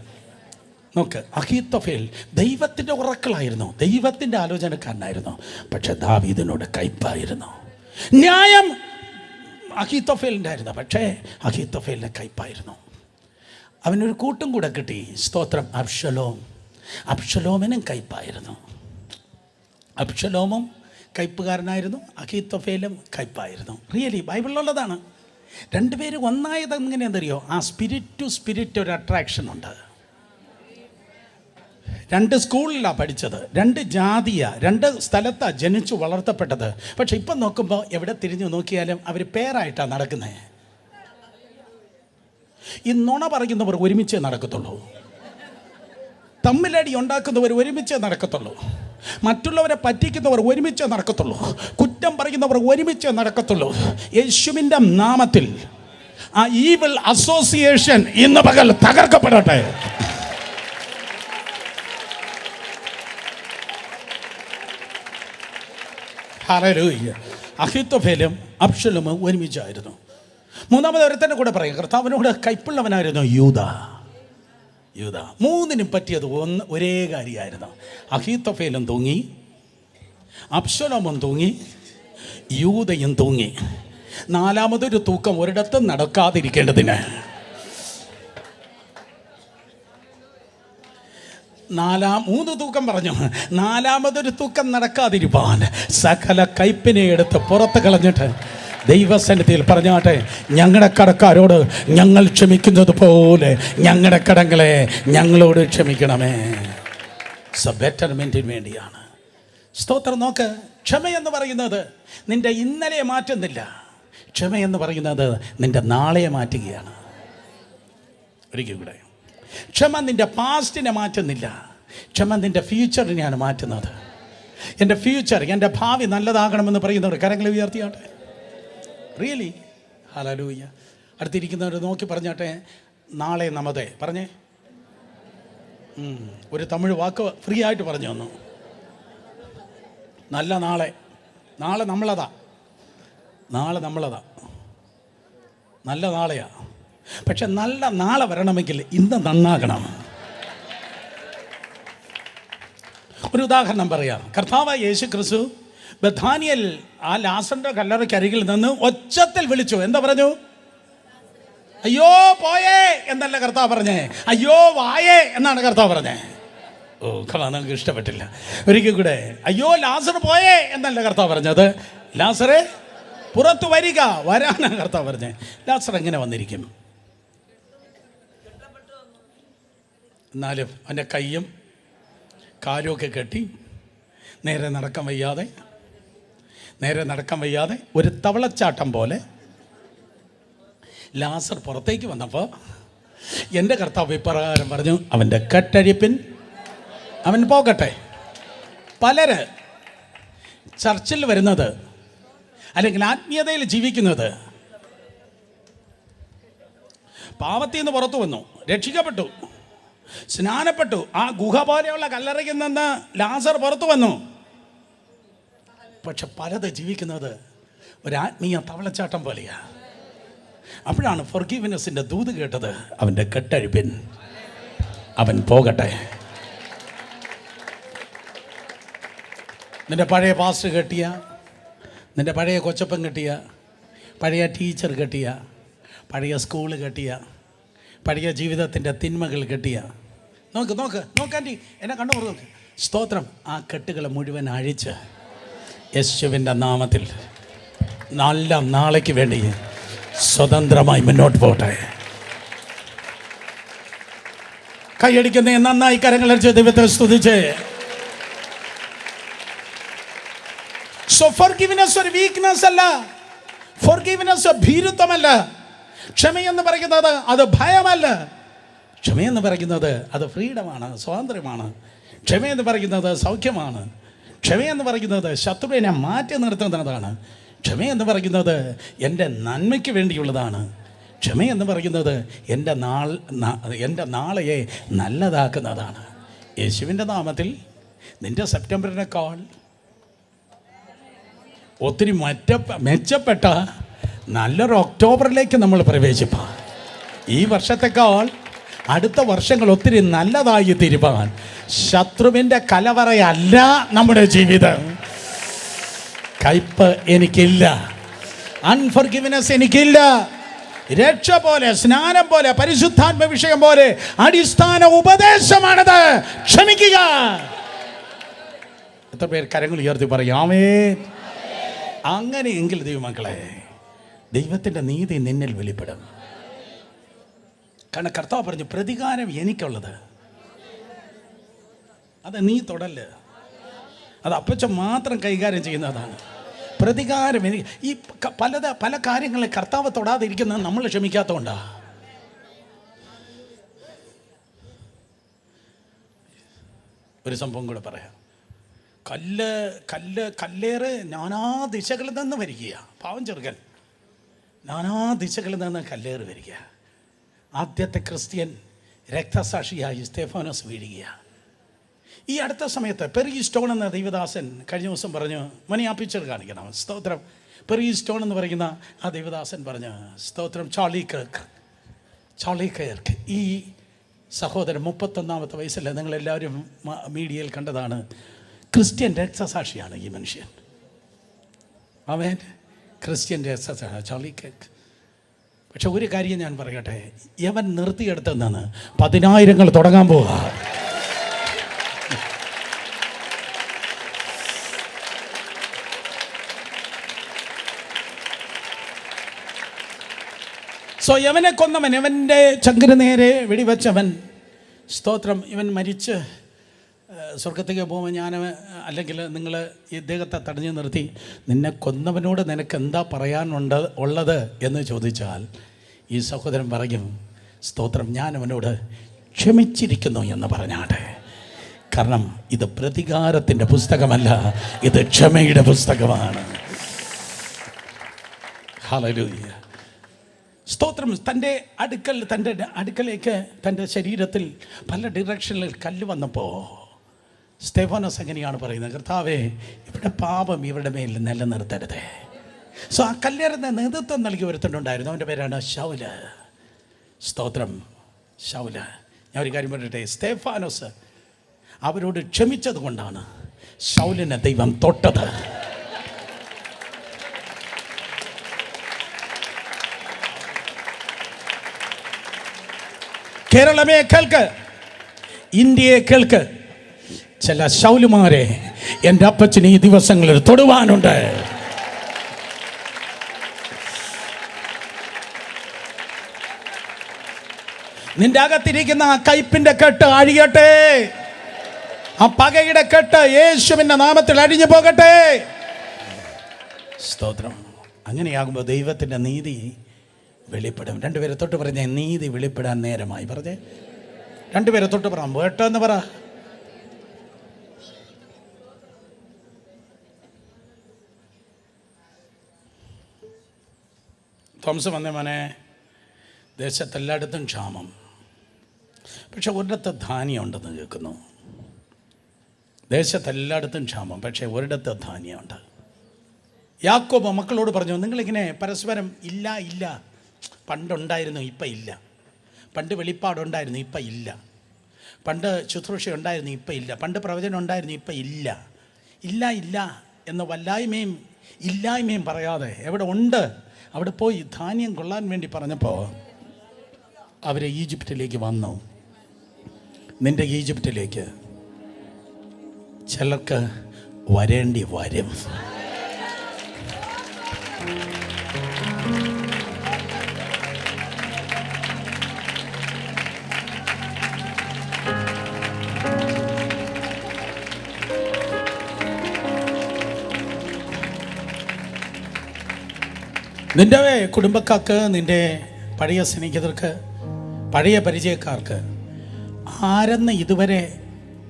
നോക്ക്, അഹീത്തോഫേൽ ദൈവത്തിൻ്റെ ഉറക്കളായിരുന്നു, ദൈവത്തിൻ്റെ ആലോചനക്കാരനായിരുന്നു. പക്ഷെ ദാവീദിനോട് കയ്പായിരുന്നു. ന്യായം അഹീത്തോഫേലിൻ്റെ ആയിരുന്നു, പക്ഷേ അഹീത്തോഫേലിന് കയ്പായിരുന്നു. അവനൊരു കൂട്ടും കൂടെ കിട്ടി. സ്തോത്രം. അബ്ശലോം. അബ്ശലോമിനും കയ്പായിരുന്നു. അബ്ശലോമും കയ്പുകാരനായിരുന്നു, അഹീത്തോഫേലും കയ്പായിരുന്നു. റിയലി ബൈബിളിലുള്ളതാണ്. രണ്ടുപേരും ഒന്നായത് എങ്ങനെയാണെന്നറിയോ? ആ സ്പിരിറ്റ് ടു സ്പിരിറ്റ് ഒരു അട്രാക്ഷൻ ഉണ്ട്. 2 സ്കൂളിലാണ് പഠിച്ചത്, 2 ജാതിയാണ്, 2 സ്ഥലത്താണ് ജനിച്ചു വളർത്തപ്പെട്ടത്. പക്ഷെ ഇപ്പം നോക്കുമ്പോൾ എവിടെ തിരിഞ്ഞു നോക്കിയാലും അവർ പേരായിട്ടാണ് നടക്കുന്നത്. ഈ നുണ പറയുന്നവർ ഒരുമിച്ചേ നടക്കത്തുള്ളൂ. തമ്മിലടി ഉണ്ടാക്കുന്നവർ ഒരുമിച്ചേ നടക്കത്തുള്ളൂ. മറ്റുള്ളവരെ പറ്റിക്കുന്നവർ ഒരുമിച്ചേ നടക്കത്തുള്ളൂ. കുറ്റം പറയുന്നവർ ഒരുമിച്ചേ നടക്കത്തുള്ളൂ. യേശുവിൻ്റെ നാമത്തിൽ ആ ഈവിൾ അസോസിയേഷൻ ഇന്ന് പകൽ തകർക്കപ്പെടട്ടെ. ഹല്ലേലൂയ. അഹീത്തോഫേലും അബ്ശലോമും ഒരുമിച്ചായിരുന്നു. 3-ാമത് ഒരുത്തൻ്റെ കൂടെ പറയും, കർത്താവിനോട് കയ്പുള്ളവനായിരുന്നു യൂദാ. 3നും പറ്റിയത് ഒരേ കാര്യമായിരുന്നു. അഹീത്തോഫേലും തൂങ്ങി, അബ്ശലോമും തൂങ്ങി, യൂദയും തൂങ്ങി. 4-ാമതൊരു തൂക്കം ഒരിടത്തും നടക്കാതിരിക്കേണ്ടതിന് 3 തൂക്കം പറഞ്ഞു. 4-ാമതൊരു തൂക്കം നടക്കാതിരിപ്പാൻ സകല കയ്പിനെ എടുത്ത് പുറത്ത് കളഞ്ഞിട്ട് ദൈവസന്നിധിയിൽ പറഞ്ഞാട്ടെ, ഞങ്ങളുടെ കടക്കാരോട് ഞങ്ങൾ ക്ഷമിക്കുന്നത് പോലെ ഞങ്ങളുടെ കടങ്ങളെ ഞങ്ങളോട് ക്ഷമിക്കണമേ. ബെറ്റർമെൻറ്റിന് വേണ്ടിയാണ്. സ്തോത്രം. നോക്ക്, ക്ഷമയെന്ന് പറയുന്നത് നിൻ്റെ ഇന്നലെ മാറ്റുന്നില്ല. ക്ഷമയെന്ന് പറയുന്നത് നിൻ്റെ നാളെ മാറ്റുകയാണ്. ഒരിക്കൽ കൂടെ, ക്ഷമ നിൻ്റെ പാസ്റ്റിനെ മാറ്റുന്നില്ല, ക്ഷമ നിൻ്റെ ഫ്യൂച്ചറിനെയാണ് മാറ്റുന്നത്. എൻ്റെ ഫ്യൂച്ചർ, എൻ്റെ ഭാവി നല്ലതാകണമെന്ന് പറയുന്നവർ കരങ്ങളെ ഉയർത്തിയാട്ടെ. റിയലി. ഹല്ലേലൂയ. അടുത്തിരിക്കുന്നവർ നോക്കി പറഞ്ഞാട്ടെ, നാളെ നമതേ പറഞ്ഞേ. ഒരു തമിഴ് വാക്ക് ഫ്രീ ആയിട്ട് പറഞ്ഞു തന്നു. നല്ല നാളെ. നാളെ നമ്മളതാ, നാളെ നമ്മളതാ, നല്ല നാളെയാ. പക്ഷെ നല്ല നാളെ വരണമെങ്കിൽ ഇന്ന് നന്നാകണം. ഒരു ഉദാഹരണം പറയാം. കർത്താവായ യേശു ക്രിസ്തു ബഥാനിയൽ ആ ലാസറിന്റെ കല്ലറയ്ക്കരികിൽ നിന്ന് ഒച്ചത്തിൽ വിളിച്ചു. എന്താ പറഞ്ഞു? അയ്യോ പോയേ എന്നല്ല കർത്താവ് പറഞ്ഞേ, അയ്യോ വായേ എന്നാണ് കർത്താവ് പറഞ്ഞേ. ഓ കളാ, നിങ്ങൾക്ക് ഇഷ്ടപ്പെട്ടില്ല. ഒരിക്കൽ കൂടെ, അയ്യോ ലാസർ പോയേ എന്നല്ല കർത്താവ് പറഞ്ഞത്, ലാസറെ പുറത്തു വരിക, വരാനാണ് കർത്താവ് പറഞ്ഞേ. ലാസർ എങ്ങനെ വന്നിരിക്കും? എന്നാലും അവൻ്റെ കൈയും കാലുമൊക്കെ കെട്ടി നേരെ നടക്കാൻ വയ്യാതെ ഒരു തവളച്ചാട്ടം പോലെ ലാസർ പുറത്തേക്ക് വന്നപ്പോൾ എൻ്റെ കർത്താവ് ഇപ്രകാരം പറഞ്ഞു, അവൻ്റെ കെട്ടഴിപ്പിൻ അവൻ പോകട്ടെ. പലര് ചർച്ചിൽ വരുന്നത് അല്ലെങ്കിൽ ആത്മീയതയിൽ ജീവിക്കുന്നത് പാപത്തിൽ നിന്ന് പുറത്തു വന്നു, രക്ഷിക്കപ്പെട്ടു, സ്നാനപ്പെട്ടു, ആ ഗുഹ പോലെയുള്ള കല്ലറയിൽ നിന്ന് ലാസർ പുറത്തു വന്നു. പക്ഷെ പലത് ജീവിക്കുന്നത് ഒരാത്മീയ തവളച്ചാട്ടം പോലെയാ. അപ്പോഴാണ് ഫൊർഗീവ്നെസ്സിൻ്റെ ദൂത് കേട്ടത്, അവൻ്റെ കെട്ടഴിപ്പിൻ അവൻ പോകട്ടെ. നിൻ്റെ പഴയ പാസ്റ്റർ കെട്ടിയ, നിൻ്റെ പഴയ കൊച്ചപ്പൻ കെട്ടിയ, പഴയ ടീച്ചർ കെട്ടിയ, പഴയ സ്കൂള് കെട്ടിയ, പഴയ ജീവിതത്തിൻ്റെ തിന്മകൾ കെട്ടിയ, നോക്കാൻറ്റി എന്നെ കണ്ടു നോക്ക്. സ്തോത്രം. ആ കെട്ടുകൾ മുഴുവൻ അഴിച്ച് യേശുവിൻ്റെ നാമത്തിൽ നല്ല നാളേക്ക് വേണ്ടി സ്വതന്ത്രമായി മുന്നോട്ട് പോട്ടെ. കൈയടിക്കുന്നേ, നന്നായി കരങ്ങളടിച്ച് ദൈവത്തെ സ്തുതിച്ച്. സോ ഫോർഗിവ്നെസ് ഒരു വീക്ക്നെസ് അല്ല, ഫോർഗിവ്നെസ് ഭീരുത്വമല്ല. ക്ഷമയെന്ന് പറയുന്നത് അത് ഭയമല്ല. ക്ഷമയെന്ന് പറയുന്നത് അത് ഫ്രീഡമാണ്, സ്വാതന്ത്ര്യമാണ്. ക്ഷമയെന്ന് പറയുന്നത് സൗഖ്യമാണ്. ക്ഷമയെന്ന് പറയുന്നത് ശത്രുവിനെ മാറ്റി നിർത്തുന്നതാണ്. ക്ഷമയെന്ന് പറയുന്നത് എൻ്റെ നന്മയ്ക്ക് വേണ്ടിയുള്ളതാണ്. ക്ഷമയെന്ന് പറയുന്നത് എൻ്റെ നാളെയെ നല്ലതാക്കുന്നതാണ്. യേശുവിൻ്റെ നാമത്തിൽ നിൻ്റെ സെപ്റ്റംബറിനേക്കാൾ ഒത്തിരി മെച്ചപ്പെട്ട നല്ലൊരു ഒക്ടോബറിലേക്ക് നമ്മൾ പ്രവേശിപ്പാൻ, ഈ വർഷത്തേക്കാൾ അടുത്ത വർഷങ്ങൾ ഒത്തിരി നല്ലതായി തീരുവാൻ. ശത്രുവിൻ്റെ കലവറയല്ല നമ്മുടെ ജീവിതം. കയ്പ് എനിക്കില്ല, അൺഫോർഗിവ്നെസ് എനിക്കില്ല. രക്ഷ പോലെ, സ്നാനം പോലെ, പരിശുദ്ധാത്മ വിഷയം പോലെ അടിസ്ഥാന ഉപദേശമാണത്. ക്ഷമിക്കുക. എത്ര പേർ കരങ്ങൾ ഉയർത്തി പറയാമേ? അങ്ങനെയെങ്കിൽ ദൈവമക്കളെ, ദൈവത്തിൻ്റെ നീതി നിന്നിൽ വെളിപ്പെടും. കാരണം കർത്താവ് പറഞ്ഞു, പ്രതികാരം എനിക്കുള്ളത്, അത് നീ തൊടല്. അത് അപ്പച്ച മാത്രം കൈകാര്യം ചെയ്യുന്നതാണ്. പ്രതികാരം എനിക്ക്. ഈ പല കാര്യങ്ങളെ കർത്താവ് തൊടാതിരിക്കുന്നത് നമ്മൾ ക്ഷമിക്കാത്തതുകൊണ്ടാണ്. ഒരു സംഭവം കൂടെ പറയാം. കല്ലേറ് നാനാ ദിശകളിൽ നിന്ന് വരിക. പാവം ചെറുക്കൻ, നാനാ ദിശകളിൽ നിന്ന് കല്ലേറ് വരിക. ആദ്യത്തെ ക്രിസ്ത്യൻ രക്തസാക്ഷിയായി സ്തെഫാനോസ് വീഴുക. ഈ അടുത്ത സമയത്ത് പെറി സ്റ്റോൺ എന്ന ദൈവദാസൻ കഴിഞ്ഞ ദിവസം പറഞ്ഞു, മണി ആ പിക്ചർ കാണിക്കണം, സ്തോത്രം. പെറി സ്റ്റോൺ എന്ന് പറയുന്ന ആ ദൈവദാസൻ പറഞ്ഞു, സ്തോത്രം, ചാർലി കേർക്ക്. ഈ സഹോദരൻ 31-ാമത്തെ വയസ്സിൽ, നിങ്ങളെല്ലാവരും മീഡിയയിൽ കണ്ടതാണ്, ക്രിസ്ത്യൻ രക്തസാക്ഷിയാണ് ഈ മനുഷ്യൻ. അവൻ ക്രിസ്ത്യൻ രക്തസാക്ഷി ചാർലി കേർക്ക്. പക്ഷെ ഒരു കാര്യം ഞാൻ പറയട്ടെ, യവൻ നിർത്തിയെടുത്തെന്നാണ് 10,000 തുടങ്ങാൻ പോവുക. സോ യവനെ കൊന്നവൻ, യവൻ്റെ ചങ്കിന് നേരെ വെടിവെച്ചവൻ, സ്തോത്രം, ഇവൻ മരിച്ച് സ്വർഗത്തേക്ക് പോകുമ്പോൾ അല്ലെങ്കിൽ നിങ്ങൾ ഇദ്ദേഹത്തെ തടഞ്ഞു നിർത്തി, നിന്നെ കൊന്നവനോട് നിനക്ക് എന്താ ഉള്ളത് എന്ന് ചോദിച്ചാൽ ഈ സഹോദരൻ പറയും, സ്തോത്രം, ഞാൻ അവനോട് ക്ഷമിച്ചിരിക്കുന്നു എന്ന് പറഞ്ഞാട്ടെ. കാരണം ഇത് പ്രതികാരത്തിൻ്റെ പുസ്തകമല്ല, ഇത് ക്ഷമയുടെ പുസ്തകമാണ്. ഹല്ലേലൂയ, സ്തോത്രം. തൻ്റെ അടുക്കലേക്ക് തൻ്റെ ശരീരത്തിൽ പല ഡിറക്ഷനിൽ കല്ല് വന്നപ്പോൾ സ്തെഫാനോസ് എങ്ങനെയാണ് പറയുന്നത്, കർത്താവേ, ഇവിടെ പാപം ഇവരുടെ മേൽ നിലനിർത്തരുത്. സോ ആ കല്ലേറിന് നേതൃത്വം നൽകി ഒരുത്തനുണ്ടായിരുന്നു, അവൻ്റെ പേരാണ് ശൗല്. സ്തോത്രം, ശൗല്. ഞാൻ ഒരു കാര്യം പറയട്ടെ, സ്തെഫാനോസ് അവരോട് ക്ഷമിച്ചത് കൊണ്ടാണ് ശൗലിനെ ദൈവം തൊട്ടത്. കേരളമേ കേൾക്ക്, ഇന്ത്യയെ കേൾക്ക്, ചില ശൗലുമാരെ എൻ്റെ അപ്പച്ചന് ഈ ദിവസങ്ങളിൽ തൊടുവാനുണ്ട്. നിന്റെ അകത്തിരിക്കുന്ന ആ കയ്പിന്റെ കെട്ട് അഴിയട്ടെ. ആ പകയുടെ കെട്ട് യേശുവിന്റെ നാമത്തിൽ അഴിഞ്ഞു പോകട്ടെ. സ്തോത്രം. അങ്ങനെയാകുമ്പോൾ ദൈവത്തിൻ്റെ നീതി വെളിപ്പെടും. രണ്ടുപേരെ തൊട്ട് പറഞ്ഞേ, നീതി വെളിപ്പെടാൻ നേരമായി. പറഞ്ഞേ, രണ്ടുപേരെ തൊട്ട് പറയാം, വേട്ടെന്ന് പറ. തോമസ് വന്നേ മോനെ, ദേശത്തെല്ലായിടത്തും ക്ഷാമം, പക്ഷെ ഒരിടത്ത് ധാന്യമുണ്ടെന്ന് കേൾക്കുന്നു. ദേശത്തെല്ലായിടത്തും ക്ഷാമം, പക്ഷേ ഒരിടത്ത് ധാന്യമുണ്ട്. യാക്കോബ് മക്കളോട് പറഞ്ഞു, നിങ്ങളിങ്ങനെ പരസ്പരം ഇല്ല, പണ്ടുണ്ടായിരുന്നു ഇപ്പം ഇല്ല, പണ്ട് വെളിപ്പാടുണ്ടായിരുന്നു ഇപ്പം ഇല്ല, പണ്ട് ശുശ്രൂഷ ഉണ്ടായിരുന്നു ഇപ്പം ഇല്ല, പണ്ട് പ്രവചനം ഉണ്ടായിരുന്നു ഇപ്പം ഇല്ല എന്ന വല്ലായ്മയും ഇല്ലായ്മയും പറയാതെ എവിടെ ഉണ്ട് അവിടെ പോയി ധാന്യം കൊള്ളാൻ വേണ്ടി പറഞ്ഞപ്പോൾ അവരെ ഈജിപ്തിലേക്ക് വന്നു. നിൻ്റെ ഈജിപ്തിലേക്ക് ചിലർക്ക് വരേണ്ടി വരും. നിൻ്റെ കുടുംബക്കാർക്ക്, നിൻ്റെ പഴയ സ്നേഹിതർക്ക്, പഴയ പരിചയക്കാർക്ക്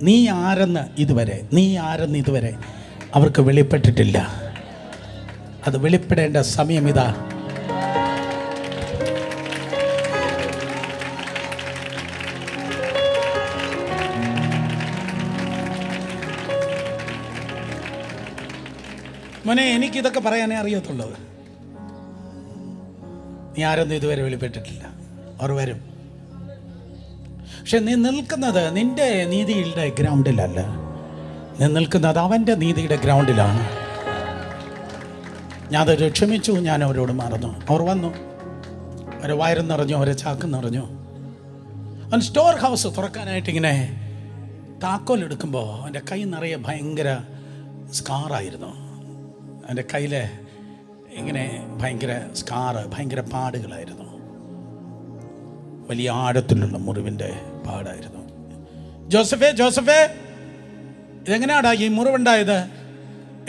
നീ ആരെന്ന് ഇതുവരെ അവർക്ക് വെളിപ്പെട്ടിട്ടില്ല. അത് വെളിപ്പെടേണ്ട സമയം ഇതാ. മോനെ, എനിക്കിതൊക്കെ പറയാനേ അറിയത്തുള്ളൂ. നീ ആരൊന്നും ഇതുവരെ വെളിപ്പെട്ടിട്ടില്ല. അവർ വരും. പക്ഷെ നീ നിൽക്കുന്നത് നിന്റെ നീതിയുടെ ഗ്രൗണ്ടിലല്ല. നീ നിൽക്കുന്നത് അവൻ്റെ നീതിയുടെ ഗ്രൗണ്ടിലാണ്. ഞാനത് ക്ഷമിച്ചു, ഞാൻ അവരോട് മറന്നു. അവർ വന്നു, അവരെ വയറും നിറഞ്ഞു, അവരെ ചാക്ക് നിറഞ്ഞു. അവൻ സ്റ്റോർ ഹൗസ് തുറക്കാനായിട്ട് ഇങ്ങനെ താക്കോൽ എടുക്കുമ്പോൾ അവൻ്റെ കൈ നിറയെ ഭയങ്കര സ്കാറായിരുന്നു. അവൻ്റെ കയ്യിൽ ഇങ്ങനെ ഭയങ്കര പാടുകളായിരുന്നു. വലിയ ആഴത്തിലുള്ള മുറിവിൻ്റെ പാടായിരുന്നു. ജോസഫേ, ഇതെങ്ങനെയാടാ ഈ മുറിവുണ്ടായത്?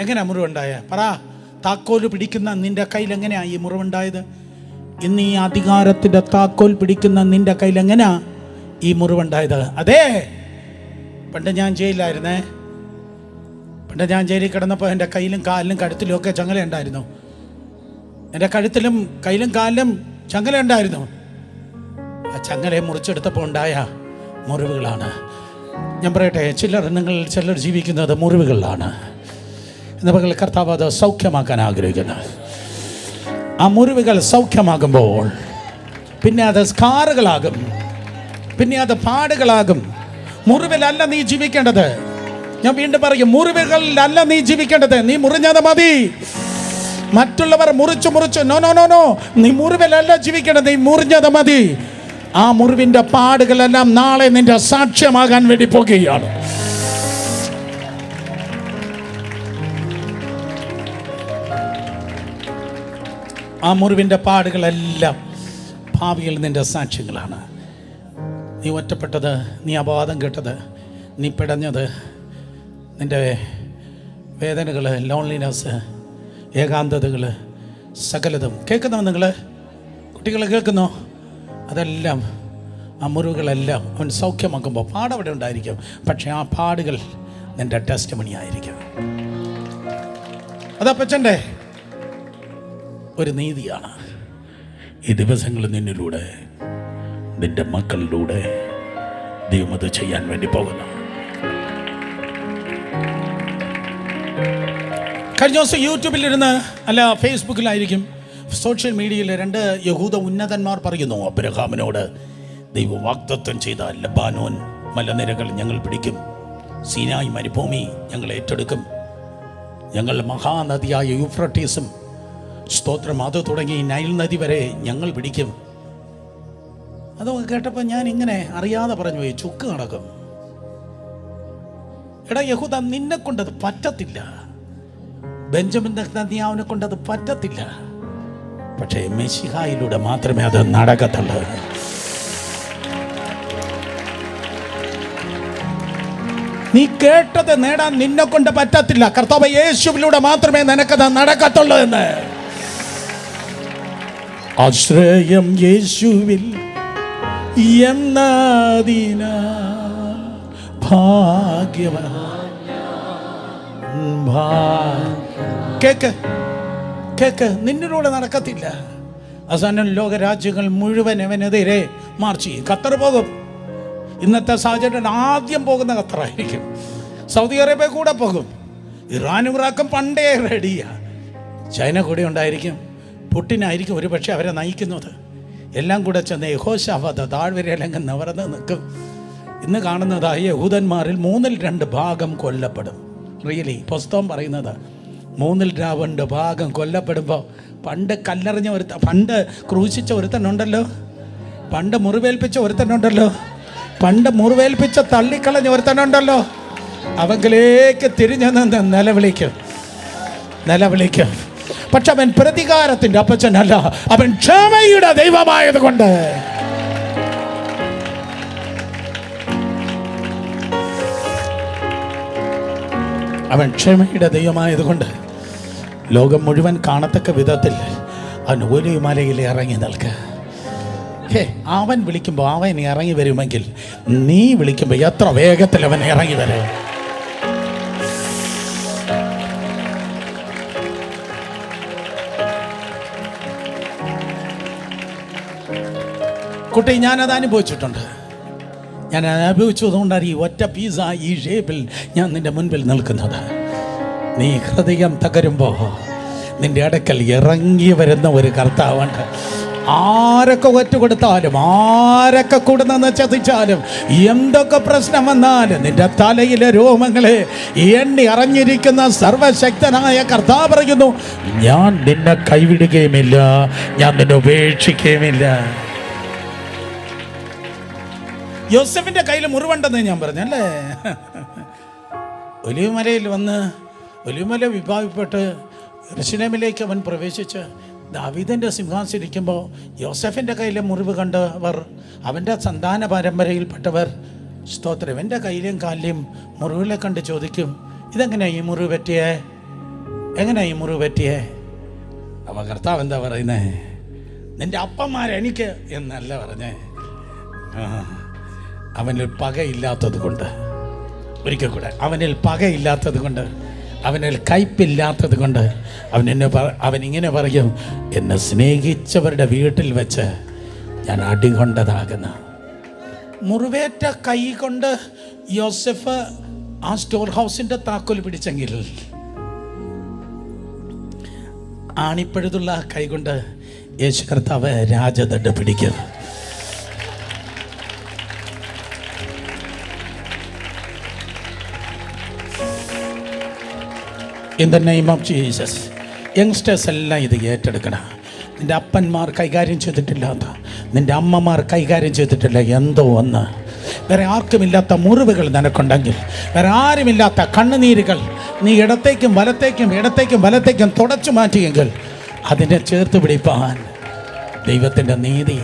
എങ്ങനെയാ മുറിവുണ്ടായ? പറ. താക്കോൽ പിടിക്കുന്ന നിന്റെ കയ്യിൽ എങ്ങനെയാ ഈ മുറിവുണ്ടായത്? ഇന്ന് ഈ അധികാരത്തിൻ്റെ താക്കോൽ പിടിക്കുന്ന നിന്റെ കയ്യിൽ എങ്ങനെയാ ഈ മുറിവുണ്ടായത്? അതെ, പണ്ട് ഞാൻ ജയിലിലായിരുന്നേ. പണ്ട് ഞാൻ ജയിലിൽ കിടന്നപ്പോൾ എൻ്റെ കയ്യിലും കാലിലും കഴുത്തിലും ഒക്കെ ചങ്ങലയുണ്ടായിരുന്നു. എൻ്റെ കഴുത്തിലും കയ്യിലും കാലിലും ചങ്ങലയുണ്ടായിരുന്നു. ആ ചങ്ങലയെ മുറിച്ചെടുത്തപ്പോൾ ഉണ്ടായ മുറിവുകളാണ്. ഞാൻ പറയട്ടെ, ചിലർ ജീവിക്കുന്നത് മുറിവുകളിലാണ്. എന്ന പകൽ കർത്താവ് അത് സൗഖ്യമാക്കാൻ ആഗ്രഹിക്കുന്നു. ആ മുറിവുകൾ സൗഖ്യമാകുമ്പോൾ പിന്നെ അത് സ്കാറുകളാകും, പിന്നെ അത് പാടുകളാകും. മുറിവിലല്ല നീ ജീവിക്കേണ്ടത്. ഞാൻ വീണ്ടും പറയും, മുറിവുകളിലല്ല നീ ജീവിക്കേണ്ടത്. നീ മുറിഞ്ഞത് മതി. മറ്റുള്ളവർ മുറിച്ചു നോ. നീ മുറിവിലല്ല ജീവിക്കേണ്ടത്. നീ മുറിഞ്ഞത് മതി. ആ മുറിവിന്റെ പാടുകളെല്ലാം നാളെ നിന്റെ സാക്ഷ്യമാകാൻ വേണ്ടി പോകുകയാണ്. ആ മുറിവിന്റെ പാടുകളെല്ലാം ഭാവിയിൽ നിന്റെ സാക്ഷ്യങ്ങളാണ്. നീ ഒറ്റപ്പെട്ടത്, നീ അപവാദം കേട്ടത്, നീ പിടഞ്ഞത്, നിന്റെ വേദനകൾ, ലോൺലിനെസ്, ഏകാന്തതകൾ, സകലതും കേൾക്കുന്നോ? കുട്ടികൾ കേൾക്കുന്നോ? അതെല്ലാം, ആ മുറിവുകളെല്ലാം അവൻ സൗഖ്യമാക്കുമ്പോൾ പാടവിടെ ഉണ്ടായിരിക്കും. പക്ഷെ ആ പാടുകൾ നിന്റെ ടെസ്റ്റിമണി ആയിരിക്കും. അതപ്പച്ചൻ്റെ ഒരു നീതിയാണ്. ഈ ദിവസങ്ങൾ നിന്നിലൂടെ, നിന്റെ മക്കളിലൂടെ ദൈവം അത് ചെയ്യാൻ വേണ്ടി പോകുന്നു. കഴിഞ്ഞ ദിവസം യൂട്യൂബിലിരുന്ന്, അല്ല ഫേസ്ബുക്കിലായിരിക്കും, സോഷ്യൽ മീഡിയയിൽ 2 യഹൂദ ഉന്നതന്മാർ പറയുന്നു, അബ്രഹാമിനോട് ദൈവം വാഗ്ദത്തം ചെയ്ത ലബാനോൻ മലനിരകൾ ഞങ്ങൾ പിടിക്കും, സീനായി മരുഭൂമി ഞങ്ങൾ ഏറ്റെടുക്കും, ഞങ്ങൾ മഹാനദിയായ യൂഫ്രട്ടീസും സ്തോത്രം അത് തുടങ്ങി നൈൽ നദി വരെ ഞങ്ങൾ പിടിക്കും. അതൊക്കെ കേട്ടപ്പോൾ ഞാൻ ഇങ്ങനെ അറിയാതെ പറഞ്ഞു പോയി, ചുക്ക് നടക്കും. എടാ യഹൂദ, നിന്നെ കൊണ്ടത് പറ്റത്തില്ല. ബെഞ്ചമിൻ നെതന്യാഹുവിനെ കൊണ്ടത് പറ്റത്തില്ല. പക്ഷേ മെശിഹായിലൂടെ മാത്രമേ അത് നടക്കത്തുള്ളൂ. നീ കേട്ടത് നേടാൻ നിന്നെ കൊണ്ട് പറ്റത്തില്ല. കർത്താവ് യേശുവിലൂടെ മാത്രമേ നിനക്കത് നടക്കത്തുള്ളൂ എന്ന്. ആശ്രയം യേശുവിൽ എന്നതിനാ ഭാഗ്യവാൻ. കേക്ക്, നിന്നിലൂടെ നടക്കത്തില്ല. അവസാനം ലോകരാജ്യങ്ങൾ മുഴുവൻ അവനെതിരെ മാർച്ച് ചെയ്യും. ഖത്തർ പോകും. ഇന്നത്തെ സാഹചര്യം ആദ്യം പോകുന്ന ഖത്തറായിരിക്കും. സൗദി അറേബ്യ കൂടെ പോകും. ഇറാനും ഇറാഖും പണ്ടേ റെഡിയാ. ചൈന കൂടെ ഉണ്ടായിരിക്കും. പുട്ടിനായിരിക്കും ഒരു പക്ഷേ അവരെ നയിക്കുന്നത്. എല്ലാം കൂടെ ചെന്ന് യഹോശാഫാത്ത് താഴ്വരയിലെങ്കിൽ നിവർന്ന് നിൽക്കും. ഇന്ന് കാണുന്നതായ യഹൂദന്മാരിൽ 2 ഭാഗം കൊല്ലപ്പെടും. റിയലി പുസ്തകം പറയുന്നത് 2 ഭാഗം കൊല്ലപ്പെടുമ്പോൾ, പണ്ട് കല്ലെറിഞ്ഞ പണ്ട് ക്രൂശിച്ച ഒരുത്തനുണ്ടല്ലോ, പണ്ട് മുറിവേൽപ്പിച്ച ഒരുത്തനുണ്ടല്ലോ, പണ്ട് മുറിവേൽപ്പിച്ച തള്ളിക്കളഞ്ഞ ഒരുത്തനുണ്ടല്ലോ, അവങ്കിലേക്ക് തിരിഞ്ഞു നിന്ന് നിലവിളിക്കും. പക്ഷെ അവൻ പ്രതികാരത്തിൻ്റെ അപ്പച്ചനല്ല, അവൻ ക്ഷമയുടെ ദൈവമായത് കൊണ്ട് ലോകം മുഴുവൻ കാണത്തക്ക വിധത്തിൽ അവൻ ഒലിവ് മലയിൽ ഇറങ്ങി നിൽക്കുക. അവൻ വിളിക്കുമ്പോൾ അവൻ ഇറങ്ങി വരുമെങ്കിൽ നീ വിളിക്കുമ്പോൾ എത്ര വേഗത്തിൽ അവൻ ഇറങ്ങി വരും. കുട്ടി, ഞാനത് അനുഭവിച്ചിട്ടുണ്ട്. ഞാൻ അനുഭവിച്ചതുകൊണ്ടാണ് ഈ ഒറ്റ പീസ ഈ ഷേപ്പിൽ ഞാൻ നിന്റെ മുൻപിൽ നിൽക്കുന്നത്. നീ ഹൃദയം തകരുമ്പോൾ നിന്റെ അടുക്കൽ ഇറങ്ങി വരുന്ന ഒരു കർത്താവുണ്ട്. ആരൊക്കെ ഒറ്റുകൊടുത്താലും, ആരൊക്കെ കൂടുന്നെന്ന് ചതിച്ചാലും, എന്തൊക്കെ പ്രശ്നം വന്നാലും നിന്റെ തലയിലെ രോമങ്ങളെ എണ്ണി അറിഞ്ഞിരിക്കുന്ന സർവശക്തനായ കർത്താവ് പറയുന്നു, ഞാൻ നിന്നെ കൈവിടുകയുമില്ല, ഞാൻ നിന്നെ ഉപേക്ഷിക്കുകയുമില്ല. യോസെഫിന്റെ കയ്യിൽ മുറിവുണ്ടെന്ന് ഞാൻ പറഞ്ഞല്ലേ. ഒലിവുമലയിൽ വന്ന് ഒലിവുമല വിഭാഗപ്പെട്ട് യെരൂശലേമിലേക്ക് അവൻ പ്രവേശിച്ച് ദാവീദിൻ്റെ സിംഹാസനം ഇരിക്കുമ്പോൾ യോസെഫിൻ്റെ കയ്യിലെ മുറിവ് കണ്ടവർ, അവൻ്റെ സന്താന പരമ്പരയിൽപ്പെട്ടവർ, സ്തോത്രം, എൻ്റെ കയ്യിലും കാലിലും മുറിവിലെ കണ്ട് ചോദിക്കും, ഇതെങ്ങനെയാണ് ഈ മുറിവ് പറ്റിയേ, എങ്ങനെയാണ് ഈ മുറിവ് പറ്റിയേ? അവ കർത്താവ് എന്താ പറയുന്നേ? നിൻ്റെ അപ്പന്മാരെനിക്ക് എന്നല്ല പറഞ്ഞേ, അവനിൽ പകയില്ലാത്തത് കൊണ്ട്, ഒരിക്കൽ കൂടെ, അവനിൽ പകയില്ലാത്തത് കൊണ്ട്, അവനിൽ കയ്പില്ലാത്തത് കൊണ്ട് അവനിങ്ങനെ പറയും, എന്നെ സ്നേഹിച്ചവരുടെ വീട്ടിൽ വെച്ച് ഞാൻ അടികൊണ്ടതാകുന്നു. മുറിവേറ്റ കൈ കൊണ്ട് യോസെഫ് ആ സ്റ്റോർ ഹൗസിൻ്റെ താക്കോൽ പിടിച്ചെങ്കിൽ, ആണിപ്പഴുതുള്ള കൈ കൊണ്ട് യേശു കർത്താവ് രാജദണ്ഡ് പിടിക്കും. In the name of Jesus, youngsters എല്ലാം ഇത് ഏറ്റെടുക്കണം. നിൻ്റെ അപ്പന്മാർ കൈകാര്യം ചെയ്തിട്ടില്ലാത്ത, നിൻ്റെ അമ്മമാർ കൈകാര്യം ചെയ്തിട്ടില്ല എന്തോ ഒന്ന്, വേറെ ആർക്കുമില്ലാത്ത മുറിവുകൾ നിനക്കുണ്ടെങ്കിൽ, വേറെ ആരുമില്ലാത്ത കണ്ണുനീരുകൾ നീ ഇടത്തേക്കും വലത്തേക്കും തുടച്ചു മാറ്റിയെങ്കിൽ അതിനെ ചേർത്ത് പിടിപ്പാൻ ദൈവത്തിൻ്റെ നീതി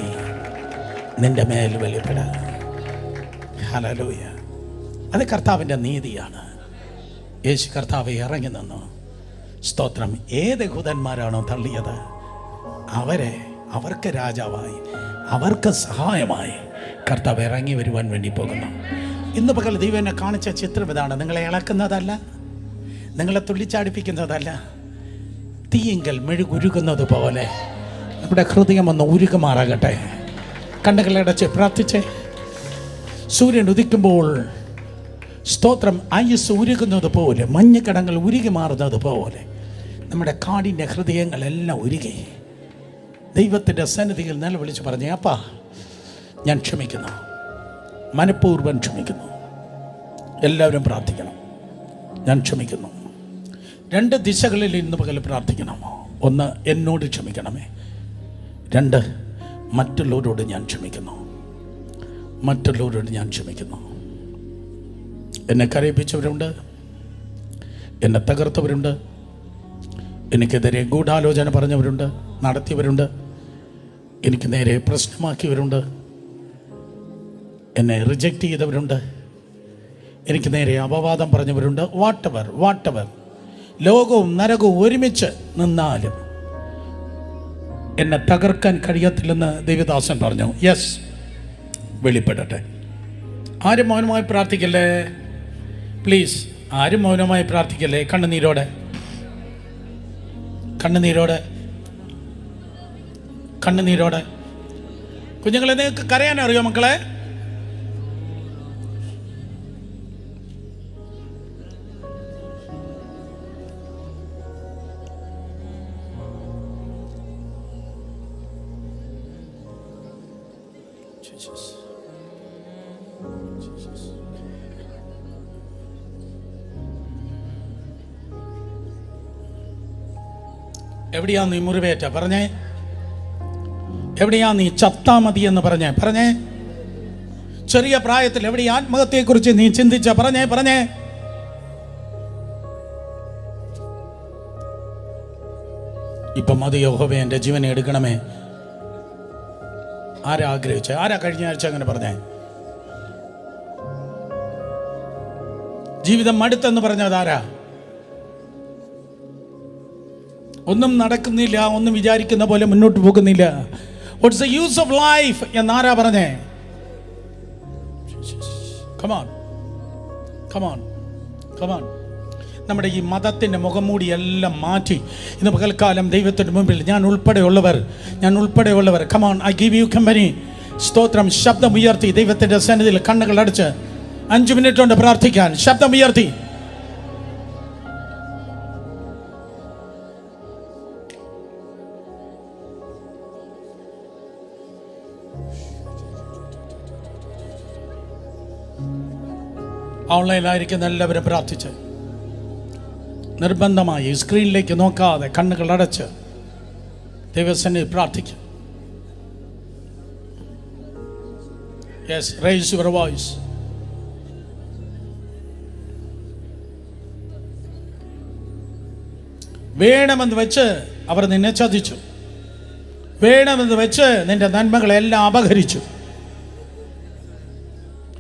നിൻ്റെ മേൽ വെളിപ്പെടാം. ഹല്ലേലൂയ. അത് കർത്താവിൻ്റെ നീതിയാണ്. യേശു കർത്താവ് ഇറങ്ങി നിന്നു. സ്തോത്രം. ഏത് യഹൂദന്മാരാണോ തള്ളിയത് അവർക്ക് രാജാവായി, അവർക്ക് സഹായമായി കർത്താവ് ഇറങ്ങി വരുവാൻ വേണ്ടി പോകുന്നു. ഇന്ന് പകൽ ദൈവം എന്നെ കാണിച്ച ചിത്രം ഇതാണ്. നിങ്ങളെ ഇളക്കുന്നതല്ല, നിങ്ങളെ തുള്ളിച്ചാടിപ്പിക്കുന്നതല്ല, തീയെങ്കിൽ മെഴുകുരുകുന്നത് പോലെ നമ്മുടെ ഹൃദയം ഒന്ന് ഉരുകുമാറാകട്ടെ. കണ്ണുകളടച്ച് പ്രാർത്ഥിച്ചേ. സൂര്യൻ ഉദിക്കുമ്പോൾ സ്തോത്രം ആയുസ് ഉരുകുന്നത് പോലെ, മഞ്ഞക്കടങ്ങൾ ഉരുകി മാറുന്നത് പോലെ നമ്മുടെ കാടിൻ്റെ ഹൃദയങ്ങളെല്ലാം ഉരുകി ദൈവത്തിൻ്റെ സന്നിധിയിൽ നിലവിളിച്ച് പറഞ്ഞേ, അപ്പാ ഞാൻ ക്ഷമിക്കുന്നു, മനഃപൂർവ്വം ക്ഷമിക്കുന്നു. എല്ലാവരും പ്രാർത്ഥിക്കണം. ഞാൻ ക്ഷമിക്കുന്നു. 2 ദിശകളിൽ ഇന്ന് പകൽ പ്രാർത്ഥിക്കണം. 1, എന്നോട് ക്ഷമിക്കണമേ. 2, മറ്റുള്ളവരോട് ഞാൻ ക്ഷമിക്കുന്നു. ഞാൻ ക്ഷമിക്കുന്നു. എന്നെ കരയിപ്പിച്ചവരുണ്ട്, എന്നെ തകർത്തവരുണ്ട്, എനിക്കെതിരെ ഗൂഢാലോചന പറഞ്ഞവരുണ്ട്, നടത്തിയവരുണ്ട്, എനിക്ക് നേരെ പ്രശ്നമാക്കിയവരുണ്ട്, എന്നെ റിജക്റ്റ് ചെയ്തവരുണ്ട്, എനിക്ക് നേരെ അപവാദം പറഞ്ഞവരുണ്ട്. വാട്ടവർ ലോകവും നരകവും ഒരുമിച്ച് നിന്നാലും എന്നെ തകർക്കാൻ കഴിയത്തില്ലെന്ന് ദേവദാസൻ പറഞ്ഞു. യെസ്, വെളിപ്പെടട്ടെ. ആരും മൗനമായി പ്രാർത്ഥിക്കല്ലേ പ്ലീസ്. ആരും മൗനമായി പ്രാർത്ഥിക്കല്ലേ. കണ്ണുനീരോടെ കുഞ്ഞുങ്ങളെ, നിങ്ങൾക്ക് കരയാൻ അറിയോ മക്കളെ? എവിടെയാ നീ മുറിവേറ്റ? പറഞ്ഞേ. എവിടെയാ നീ ചത്താ മതി എന്ന് പറഞ്ഞേ. ചെറിയ പ്രായത്തിൽ എവിടെ ആത്മഹത്യയെക്കുറിച്ച് നീ ചിന്തിച്ച? പറഞ്ഞേ. ഇപ്പം മതി യഹോവേ, എൻ്റെ ജീവനെ എടുക്കണമേ. ആരാ ആഗ്രഹിച്ചേ? ആരാ കഴിഞ്ഞ ആഴ്ച അങ്ങനെ പറഞ്ഞേ? ജീവിതം മടുത്തെന്ന് പറഞ്ഞത് ആരാ? ഒന്നും നടക്കുന്നില്ല, ഒന്നും വിചാരിക്കുന്ന പോലെ മുന്നോട്ട് പോകുന്നില്ല. What's the use of life എന്നാരാ പറഞ്ഞേ? Come on, come on, come on. നമ്മുടെ ഈ മതത്തിൻ്റെ മുഖംമൂടിയെല്ലാം മാറ്റി ഇന്ന് പകൽക്കാലം ദൈവത്തിൻ്റെ മുമ്പിൽ ഞാൻ ഉൾപ്പെടെയുള്ളവർ come on, I give you company. സ്തോത്രം. ശബ്ദം ഉയർത്തി ദൈവത്തിൻ്റെ സന്നിധിയിൽ കണ്ണുകൾ അടച്ച് 5 മിനിറ്റ് കൊണ്ട് പ്രാർത്ഥിക്കാൻ. ശബ്ദം ഉയർത്തി. ഓൺലൈനിലായിരിക്കുന്ന എല്ലാവരും പ്രാർത്ഥിച്ച് നിർബന്ധമായി സ്ക്രീനിലേക്ക് നോക്കാതെ കണ്ണുകൾ അടച്ച് ദൈവസന്നിധിയിൽ പ്രാർത്ഥിക്കും. Yes, raise your voice. വേണമെന്ന് വെച്ച് അവർ നിന്നെ ചതിച്ചു. വേണമെന്ന് വെച്ച് നിന്റെ നന്മകളെല്ലാം അപഹരിച്ചു.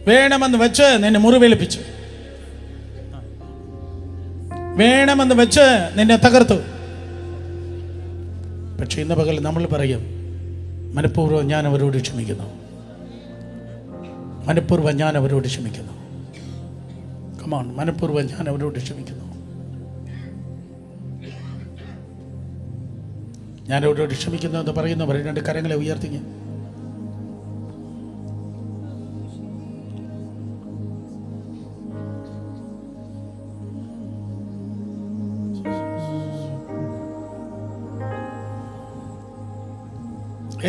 വേണമെന്ന് വെച്ച് നിന്നെ മുറിവേൽപ്പിച്ചു. വേണമെന്ന് വെച്ച് നിന്നെ തകർത്തു. പക്ഷെ ഇന്ന് പകൽ നമ്മൾ പറയും, മനഃപൂർവ്വം ഞാൻ അവരോട് ക്ഷമിക്കുന്നു. മനഃപൂർവ്വം ഞാൻ അവരോട് ക്ഷമിക്കുന്നു. കമാൺ, മനഃപൂർവ്വം ഞാൻ അവരോട് ക്ഷമിക്കുന്നു. ഞാൻ അവരോട് ക്ഷമിക്കുന്നു എന്ന് പറയുന്നവർ 2 കരങ്ങളെ ഉയർത്തിങ്ങ.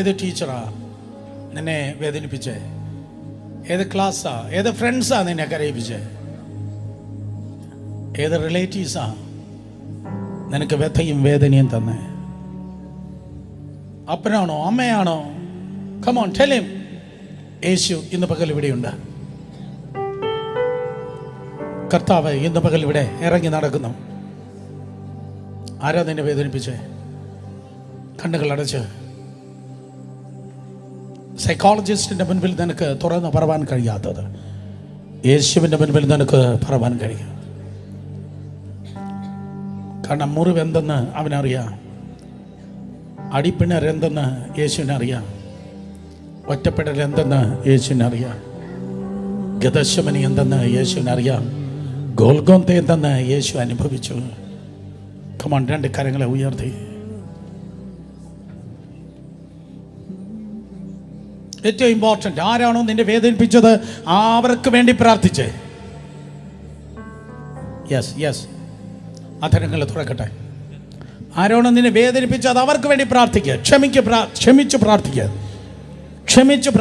ഏത് ടീച്ചറാ നിന്നെ വേദനിപ്പിച്ചേ? ഏത് ക്ലാസ്സാ, ഏത് ഫ്രണ്ട്സാ നിന്നെ കരയിപ്പിച്ചേ? ഏത് റിലേറ്റീവ്സാ നിനക്ക് വ്യഥയും വേദനയും തന്നെ? അപ്പനാണോ അമ്മയാണോ? Come on, tell him. യേശു ഇന്ന് പകൽ ഇവിടെയുണ്ട്. കർത്താവ് ഇന്ന് പകൽ ഇവിടെ ഇറങ്ങി നടക്കുന്നു. ആരാ നിന്നെ വേദനിപ്പിച്ചേ? കണ്ണുകൾ അടച്ച് സൈക്കോളജിസ്റ്റിൻ്റെ മുൻപിൽ നിനക്ക് തുറന്ന് പറവാൻ കഴിയാത്തത് യേശുവിൻ്റെ മുൻപിൽ നിനക്ക് പറവാൻ കഴിയും. കാരണം മുറിവെന്തെന്ന് അവനറിയാം, അടിപ്പിണർ എന്തെന്ന് യേശുവിനറിയാം, ഒറ്റപ്പെടൽ എന്തെന്ന് യേശുവിനറിയാം, ഗദശമനി എന്തെന്ന് യേശുവിനറിയാം, ഗോൽഗോന്ത എന്തെന്ന് യേശു അനുഭവിച്ചു. കമാൺ, 2 കരങ്ങളെ ഉയർത്തി. ഏറ്റവും ഇമ്പോർട്ടൻ്റ്, ആരാണോ നിന്നെ വേദനിപ്പിച്ചത് അവർക്ക് വേണ്ടി പ്രാർത്ഥിച്ചേ. യെസ്, അധരങ്ങൾ തുറക്കട്ടെ. ആരാണോ നിന്നെ വേദനിപ്പിച്ചത് അവർക്ക് വേണ്ടി പ്രാർത്ഥിക്കുക. ക്ഷമിച്ച്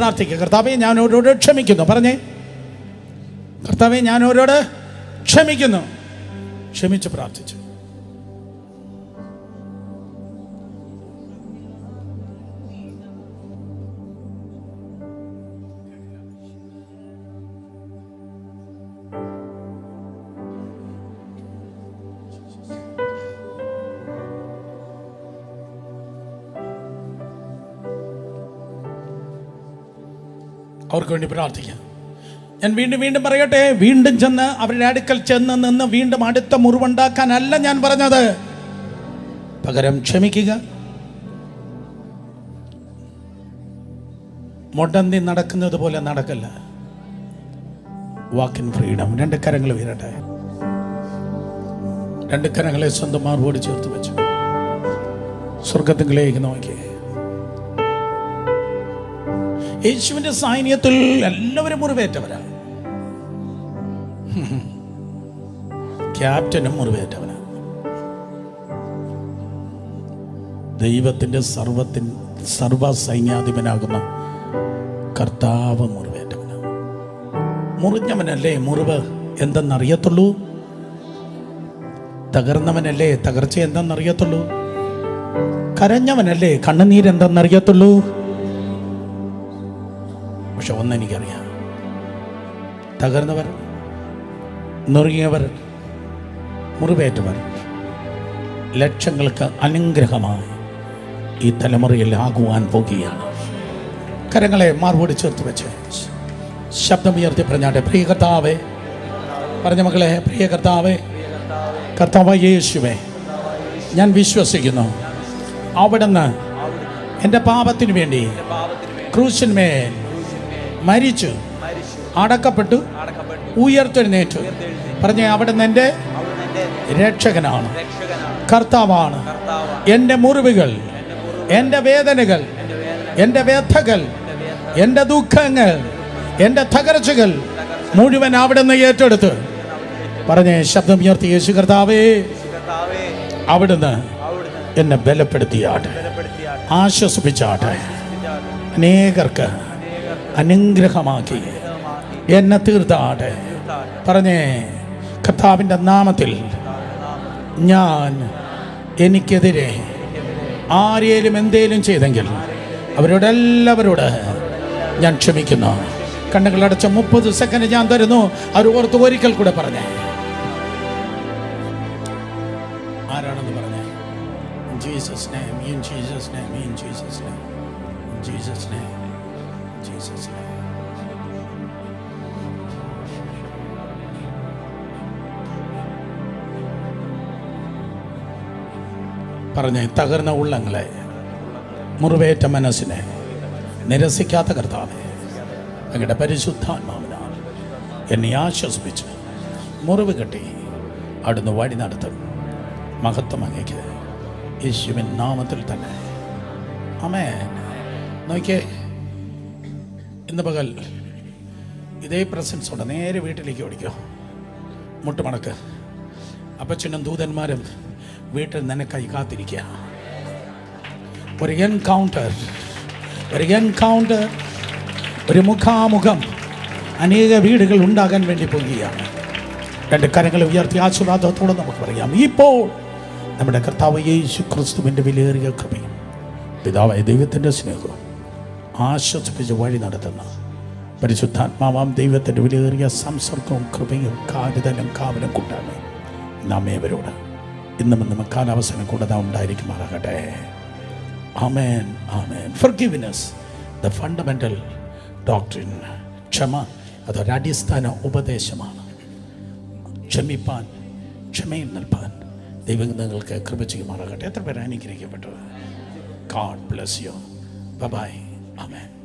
പ്രാർത്ഥിക്കുക. കർത്താവേ, ഞാൻ അവരോട് ക്ഷമിക്കുന്നു. പറഞ്ഞേ, കർത്താവേ, ഞാൻ അവരോട് ക്ഷമിക്കുന്നു. ക്ഷമിച്ച് പ്രാർത്ഥിച്ചു. അവർക്ക് വേണ്ടി പ്രാർത്ഥിക്കാം. ഞാൻ വീണ്ടും പറയട്ടെ, വീണ്ടും ചെന്ന് അവരുടെ അടുക്കൽ ചെന്ന് നിന്ന് വീണ്ടും അടുത്ത മുറിവുണ്ടാക്കാനല്ല ഞാൻ പറഞ്ഞത്. പകരം ക്ഷമിക്കുക. മുടന്തി നടക്കുന്നത് പോലെ നടക്കല്ല. Walk in freedom. 2 കരങ്ങൾ വീരട്ടെ. 2 കരങ്ങളെ സ്വന്തം മാർബോട് ചേർത്ത് വെച്ചു സ്വർഗത്തിലേക്ക് നോക്കി. യേശുവിന്റെ സൈന്യത്തിൽ എല്ലാവരും മുറിവേറ്റവരാണ്. ക്യാപ്റ്റനും മുറിവേറ്റവനാണ്. ദൈവത്തിന്റെ സർവ സൈന്യാധിപനാകുന്ന കർത്താവ് മുറിവേറ്റവനാണ്. മുറിഞ്ഞവനല്ലേ മുറിവ് എന്തെന്നറിയത്തുള്ളൂ. തകർന്നവനല്ലേ തകർച്ച എന്തെന്നറിയത്തുള്ളൂ. കരഞ്ഞവനല്ലേ കണ്ണുനീരെന്തെന്നറിയത്തുള്ളൂ. പക്ഷെ ഒന്നെനിക്കറിയാം, തകർന്നവർ, നുറുങ്ങിയവർ, മുറിവേറ്റവർ ലക്ഷങ്ങൾക്ക് അനുഗ്രഹമായി ഈ തലമുറയിൽ ആകുവാൻ പോകുകയാണ്. കരങ്ങളെ മാർവോട് ചേർത്ത് വെച്ച് ശബ്ദമുയർത്തി പറഞ്ഞാട്ടെ, പ്രിയ കർത്താവേ. പറഞ്ഞ മക്കളെ, പ്രിയ കർത്താവേ, കർത്താവ് യേശുവേ, ഞാൻ വിശ്വസിക്കുന്നു. അവിടുന്ന് എൻ്റെ പാപത്തിന് വേണ്ടി ക്രൂശിന്മേൽ മരിച്ചു, അടക്കപ്പെട്ടു, ഉയർത്തെഴുന്നേറ്റു. പറഞ്ഞേ, അവിടുന്ന് എൻ്റെ രക്ഷകനാണ്, കർത്താവാണ്. എൻ്റെ മുറിവുകൾ, എൻ്റെ വേദനകൾ, എൻ്റെ വ്യഥകൾ, എൻ്റെ ദുഃഖങ്ങൾ, എൻ്റെ തകർച്ചകൾ മുഴുവൻ അവിടുന്ന് ഏറ്റെടുത്ത്. പറഞ്ഞേ, ശബ്ദം ഉയർത്തി, യേശു കർത്താവേ, അവിടുന്ന് എന്നെ ബലപ്പെടുത്തിയാട്ടെ, ആശ്വസിപ്പിച്ചാട്ടെ, അനേകർക്ക് അനുഗ്രഹമാക്കി എന്നെ തീർത്താട്ടെ. പറഞ്ഞേ, കർത്താവിൻ്റെ നാമത്തിൽ ഞാൻ എനിക്കെതിരെ ആരേലും എന്തേലും ചെയ്തെങ്കിൽ അവരോടെല്ലാവരോട് ഞാൻ ക്ഷമിക്കുന്നു. കണ്ണുകളടച്ച 30 സെക്കൻഡ് ഞാൻ തരുന്നു. അവർ ഓർത്ത് ഒരിക്കൽ കൂടെ പറഞ്ഞേ, ആരാണെന്ന് പറഞ്ഞേ. In Jesus' name, in Jesus' name, in Jesus' name, in Jesus' name, in Jesus' name. പറഞ്ഞേ, തകർന്ന ഉള്ളങ്ങളെ, മുറിവേറ്റ മനസ്സിനെ നിരസിക്കാത്ത കർത്താവേ, അങ്ങയുടെ പരിശുദ്ധാത്മാവിനാൽ എന്നെ ആശ്വസിപ്പിച്ച് മുറിവ് കെട്ടി അവിടുന്ന് വഴി നടത്തും. മഹത്വം അങ്ങേക്ക്, യേശുവിൻ നാമത്തിൽ തന്നെ. ആമേൻ. നോക്കിയേ, ഇന്ന് പകൽ ഇതേ പ്രസൻസോടെ നേരെ വീട്ടിലേക്ക് ഓടിക്കോ. മുട്ടുമടക്ക്. അപ്പച്ചനും ദൂതന്മാരും വീട്ടിൽ നിനക്കായി കാത്തിരിക്കുക. ഒരു എൻകൗണ്ടർ, ഒരു മുഖാമുഖം അനേക വീടുകൾ ഉണ്ടാകാൻ വേണ്ടി പോകുകയാണ്. 2 കരങ്ങൾ ഉയർത്തി ആശീർവാദത്തോടെ നമുക്ക് പറയാം, ഇപ്പോൾ നമ്മുടെ കർത്താവ് യേശു ക്രിസ്തുവിൻ്റെ വിലയേറിയ കൃപയും പിതാവായ ദൈവത്തിൻ്റെ സ്നേഹവും ആശ്വസിപ്പിച്ച് വഴി നടത്തുന്ന പരിശുദ്ധാത്മാവാം ദൈവത്തിൻ്റെ വിലയേറിയ സംസർഗവും കൃപയും കാരുതലും കാവലും കൊണ്ടാണ് നാം ഏവരോട് ഇന്നും കാലാവസരം കൂടെ ഉണ്ടായിരിക്കുമാറാകട്ടെ. Amen, amen. Forgiveness, the fundamental doctrine. ക്ഷമ അതൊരു അടിസ്ഥാന ഉപദേശമാണ്. ക്ഷമിപ്പാൻ, ക്ഷമയിൽ നിൽപ്പാൻ ദൈവം നിങ്ങൾക്ക് കൃപ ചെയ്യുമാറാകട്ടെ. എത്ര പേര് അനുഗ്രഹിക്കപ്പെട്ടു? God bless you. Bye bye. Amen.